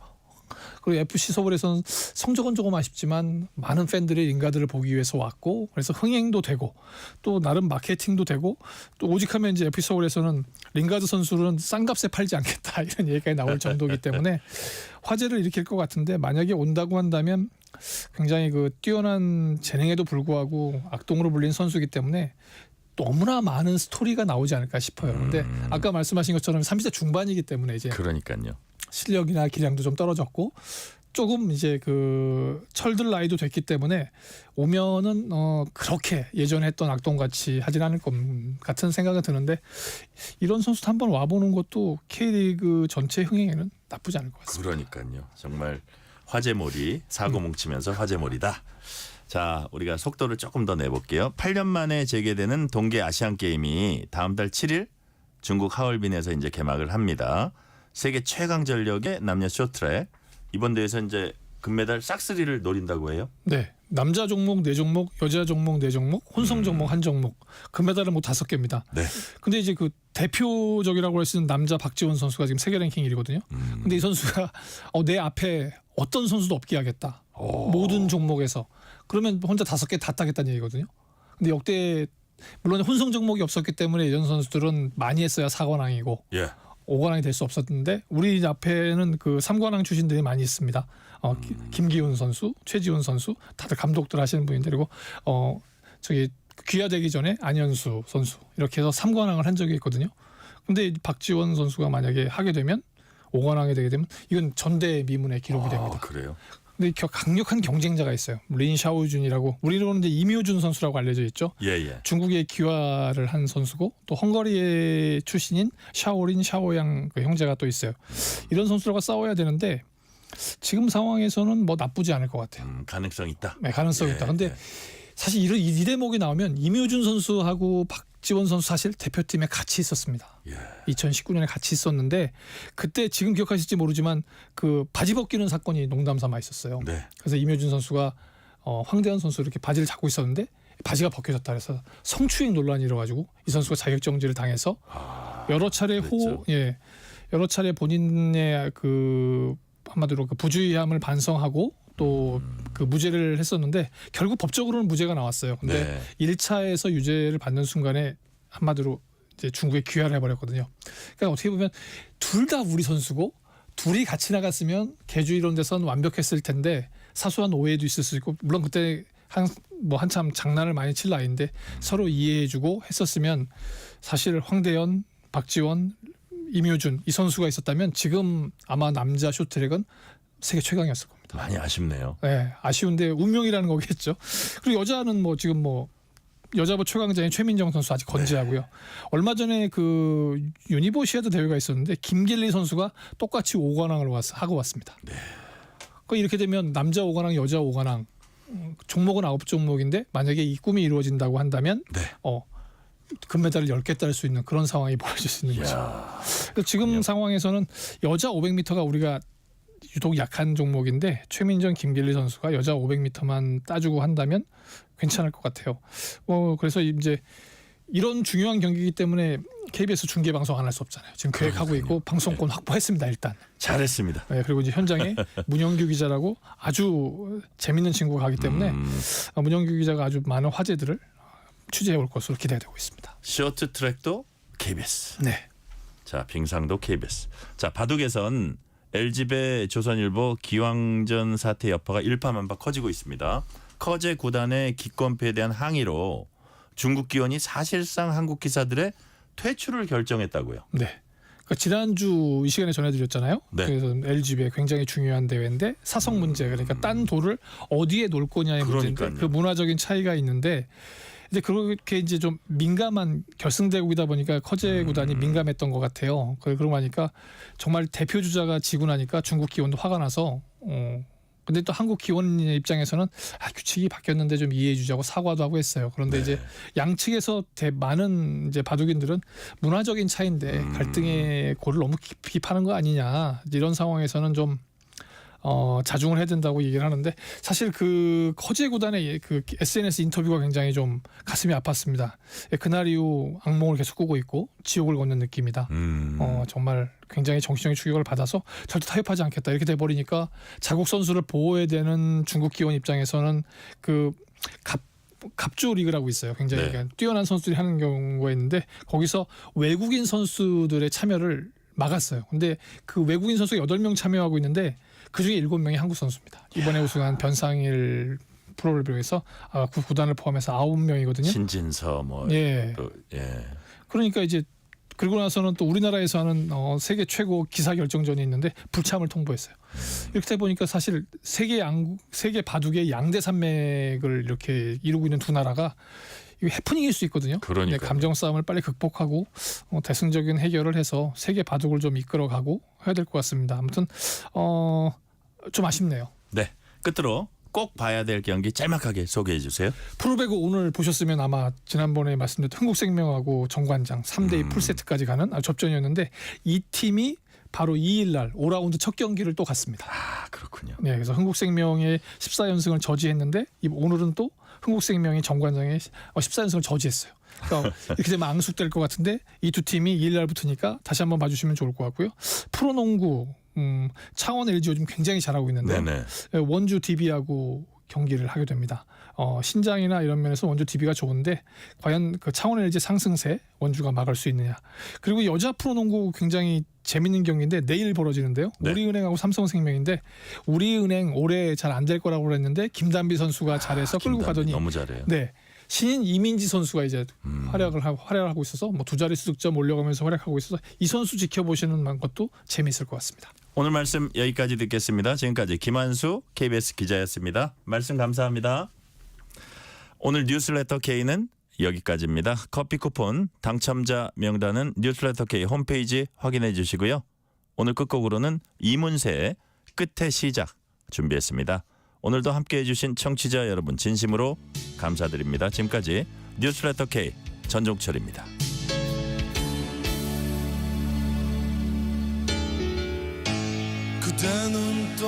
Speaker 17: 그리고 FC 서울에서는 성적은 조금 아쉽지만 많은 팬들이 링가드를 보기 위해서 왔고 그래서 흥행도 되고 또 나름 마케팅도 되고 또 오직하면 이제 FC 서울에서는 링가드 선수는 싼 값에 팔지 않겠다 이런 얘기가 나올 정도이기 때문에 화제를 일으킬 것 같은데 만약에 온다고 한다면 굉장히 그 뛰어난 재능에도 불구하고 악동으로 불린 선수이기 때문에 너무나 많은 스토리가 나오지 않을까 싶어요. 근데 아까 말씀하신 것처럼 30대 중반이기 때문에 이제
Speaker 4: 그러니까요.
Speaker 17: 실력이나 기량도 좀 떨어졌고 조금 이제 그 철들 나이도 됐기 때문에 오면은 그렇게 예전에 했던 악동같이 하진 않을 것 같은 생각이 드는데 이런 선수도 한번 와보는 것도 K리그 전체 흥행에는 나쁘지 않을 것 같습니다.
Speaker 4: 그러니까요. 정말 화제몰이 사고 뭉치면서 화제몰이다. 자, 우리가 속도를 조금 더 내볼게요. 8년 만에 재개되는 동계 아시안 게임이 다음 달 7일 중국 하얼빈에서 이제 개막을 합니다. 세계 최강 전력의 남녀 쇼트트랙 이번 대회에서 이제 금메달 싹쓸이를 노린다고 해요.
Speaker 17: 네, 남자 종목 4종목, 여자 종목 4종목, 혼성 종목 1종목, 금메달은 뭐 5개입니다.
Speaker 4: 네.
Speaker 17: 근데 이제 그 대표적이라고 할 수 있는 남자 박지원 선수가 지금 세계 랭킹 1위거든요. 근데 이 선수가 내 앞에 어떤 선수도 없게 하겠다. 모든 종목에서. 그러면 혼자 5개 다 따겠다는 얘기거든요. 근데 역대 물론 혼성 종목이 없었기 때문에 이런 선수들은 많이 했어야 4관왕이고 5관왕이 될 수 없었는데 우리 앞에는 그 3관왕 출신들이 많이 있습니다. 김기훈 선수, 최지훈 선수 다들 감독들 하시는 분인데 그리고 저기 귀화되기 전에 안현수 선수 이렇게 해서 3관왕을 한 적이 있거든요. 근데 박지원 선수가 만약에 하게 되면 5관왕이 되게 되면 이건 전대미문의 기록이 됩니다.
Speaker 4: 그래요?
Speaker 17: 근데 강력한 경쟁자가 있어요. 린 샤오준이라고 우리로는 이제 이묘준 선수라고 알려져 있죠. 중국에 귀화를 한 선수고 또 헝가리의 출신인 샤오린 샤오양 그 형제가 또 있어요. 이런 선수들과 싸워야 되는데 지금 상황에서는 뭐 나쁘지 않을 것 같아요.
Speaker 4: 가능성 있다.
Speaker 17: 네, 가능성 있다. 근데 사실 이런 이 대목이 나오면 이묘준 선수하고 박지원 선수 사실 대표팀에 같이 있었습니다. 2019년에 같이 있었는데 그때 지금 기억하실지 모르지만 그 바지 벗기는 사건이 농담 삼아 있었어요. 그래서 이묘준 선수가 황대현 선수 이렇게 바지를 잡고 있었는데 바지가 벗겨졌다 그래서 성추행 논란이 일어가지고 이 선수가 자격정지를 당해서 여러 차례 여러 차례 본인의 그 한마디로 그 부주의함을 반성하고 또 그 무죄를 했었는데 결국 법적으로는 무죄가 나왔어요. 근데 1차에서 유죄를 받는 순간에 한마디로 이제 중국에 귀화를 해버렸거든요. 그러니까 어떻게 보면 둘 다 우리 선수고 둘이 같이 나갔으면 개주 이런 데서는 완벽했을 텐데 사소한 오해도 있을 수 있고 물론 그때 한참 장난을 많이 칠 나이인데 서로 이해해주고 했었으면 사실 황대현, 박지원, 이묘준 이 선수가 있었다면 지금 아마 남자 쇼트트랙은 세계 최강이었을 겁니다.
Speaker 4: 많이 아쉽네요.
Speaker 17: 네, 아쉬운데 운명이라는 거겠죠. 그리고 여자는 뭐 지금 뭐 여자부 최강자인 최민정 선수 아직 건재하고요. 얼마 전에 그 유니버시아드 대회가 있었는데 김길리 선수가 똑같이 5관왕을 하고 왔습니다. 그 이렇게 되면 남자 5관왕, 여자 5관왕 종목은 9종목인데 만약에 이 꿈이 이루어진다고 한다면 금메달을 10개 딸 수 있는 그런 상황이 벌어질 수 있는 거죠. 지금 상황에서는 여자 500m가 우리가 유독 약한 종목인데 최민정, 김길리 선수가 여자 500m만 따주고 한다면 괜찮을 것 같아요. 그래서 이제 이런 중요한 경기이기 때문에 KBS 중계 방송 안 할 수 없잖아요. 지금 계획하고 있고 방송권 확보했습니다. 일단
Speaker 4: 잘했습니다.
Speaker 17: 네, 그리고 이제 현장에 문영규 기자라고 아주 재밌는 친구가 가기 때문에 문영규 기자가 아주 많은 화제들을 취재해 올 것으로 기대되고 있습니다.
Speaker 4: 쇼트트랙도 KBS.
Speaker 17: 네.
Speaker 4: 자, 빙상도 KBS. 자, 바둑에선 LG배 조선일보 기왕전 사태 여파가 일파만파 커지고 있습니다. 커제 구단의 기권패에 대한 항의로 중국 기원이 사실상 한국 기사들의 퇴출을 결정했다고요.
Speaker 17: 네. 그러니까 지난주 이 시간에 전해드렸잖아요.
Speaker 4: 네.
Speaker 17: 그래서 LG배 굉장히 중요한 대회인데 사성 문제, 그러니까 딴 돌을 어디에 놓을 거냐의 문제인데 그 문화적인 차이가 있는데 이제 그렇게 이제 좀 민감한 결승대국이다 보니까 커제 구단이 민감했던 것 같아요. 그러고 나니까 정말 대표 주자가 지고 나니까 중국 기원도 화가 나서 근데 또 한국 기원의 입장에서는 규칙이 바뀌었는데 좀 이해해 주자고 사과도 하고 했어요. 그런데 이제 양측에서 많은 이제 바둑인들은 문화적인 차이인데 갈등의 골을 너무 깊이 파는 거 아니냐 이런 상황에서는 좀 자중을 해야 된다고 얘기를 하는데 사실 그 커제 구단의 그 SNS 인터뷰가 굉장히 좀 가슴이 아팠습니다. 그날 이후 악몽을 계속 꾸고 있고 지옥을 걷는 느낌이다. 정말 굉장히 정신적인 충격을 받아서 절대 타협하지 않겠다 이렇게 돼버리니까 자국 선수를 보호해야 되는 중국 기원 입장에서는 그 갑주 리그라고 있어요. 굉장히 그러니까 뛰어난 선수들이 하는 경우가 있는데 거기서 외국인 선수들의 참여를 막았어요. 근데 그 외국인 선수가 8명 참여하고 있는데 그중에 7명이 한국 선수입니다. 이번에 우승한 변상일 프로를 비롯해서 그 구단을 포함해서 9명이거든요.
Speaker 4: 신진서
Speaker 17: 그러니까 이제 그리고 나서는 또 우리나라에서 하는 세계 최고 기사 결정전이 있는데 불참을 통보했어요. 이렇게 돼 보니까 사실 세계 바둑의 양대 산맥을 이렇게 이루고 있는 두 나라가 이거 해프닝일 수 있거든요.
Speaker 4: 그러니까요.
Speaker 17: 감정 싸움을 빨리 극복하고 대승적인 해결을 해서 세계 바둑을 좀 이끌어가고 해야 될 것 같습니다. 아무튼 좀 아쉽네요.
Speaker 4: 네. 끝으로 꼭 봐야 될 경기 짤막하게 소개해 주세요.
Speaker 17: 프로배구 오늘 보셨으면 아마 지난번에 말씀드렸던 한국생명하고 정관장 3대2 풀세트까지 가는 접전이었는데 이 팀이 바로 2일 날 5라운드 첫 경기를 또 갔습니다.
Speaker 4: 그렇군요.
Speaker 17: 네, 그래서 흥국생명의 14연승을 저지했는데 오늘은 또 흥국생명이 정관장의 14연승을 저지했어요. 그러니까 이렇게 되면 앙숙될 것 같은데 이 두 팀이 2일 날 붙으니까 다시 한번 봐주시면 좋을 것 같고요. 프로농구 창원 LG가 좀 굉장히 잘하고 있는데 원주 DB하고 경기를 하게 됩니다. 신장이나 이런 면에서 원주 DB가 좋은데 과연 그 창원 LG 상승세 원주가 막을 수 있느냐. 그리고 여자 프로농구 굉장히 재밌는 경기인데 내일 벌어지는데요. 우리은행하고 삼성생명인데 우리은행 올해 잘 안 될 거라고 그랬는데 김단비 선수가 잘해서 끌고 가더니
Speaker 4: 너무 잘해요.
Speaker 17: 네. 신인 이민지 선수가 이제 활약을 하고 있어서 뭐 두 자릿수 득점 올려가면서 활약하고 있어서 이 선수 지켜보시는 것도 재미있을 것 같습니다.
Speaker 4: 오늘 말씀 여기까지 듣겠습니다. 지금까지 김한수 KBS 기자였습니다. 말씀 감사합니다. 오늘 뉴스레터 K는 여기까지입니다. 커피 쿠폰 당첨자 명단은 뉴스레터 K 홈페이지 확인해 주시고요. 오늘 끝곡으로는 이문세의 끝의 시작 준비했습니다. 오늘도 함께해 주신 청취자 여러분 진심으로 감사드립니다. 지금까지 뉴스레터 K 전종철입니다.
Speaker 18: 그대는 또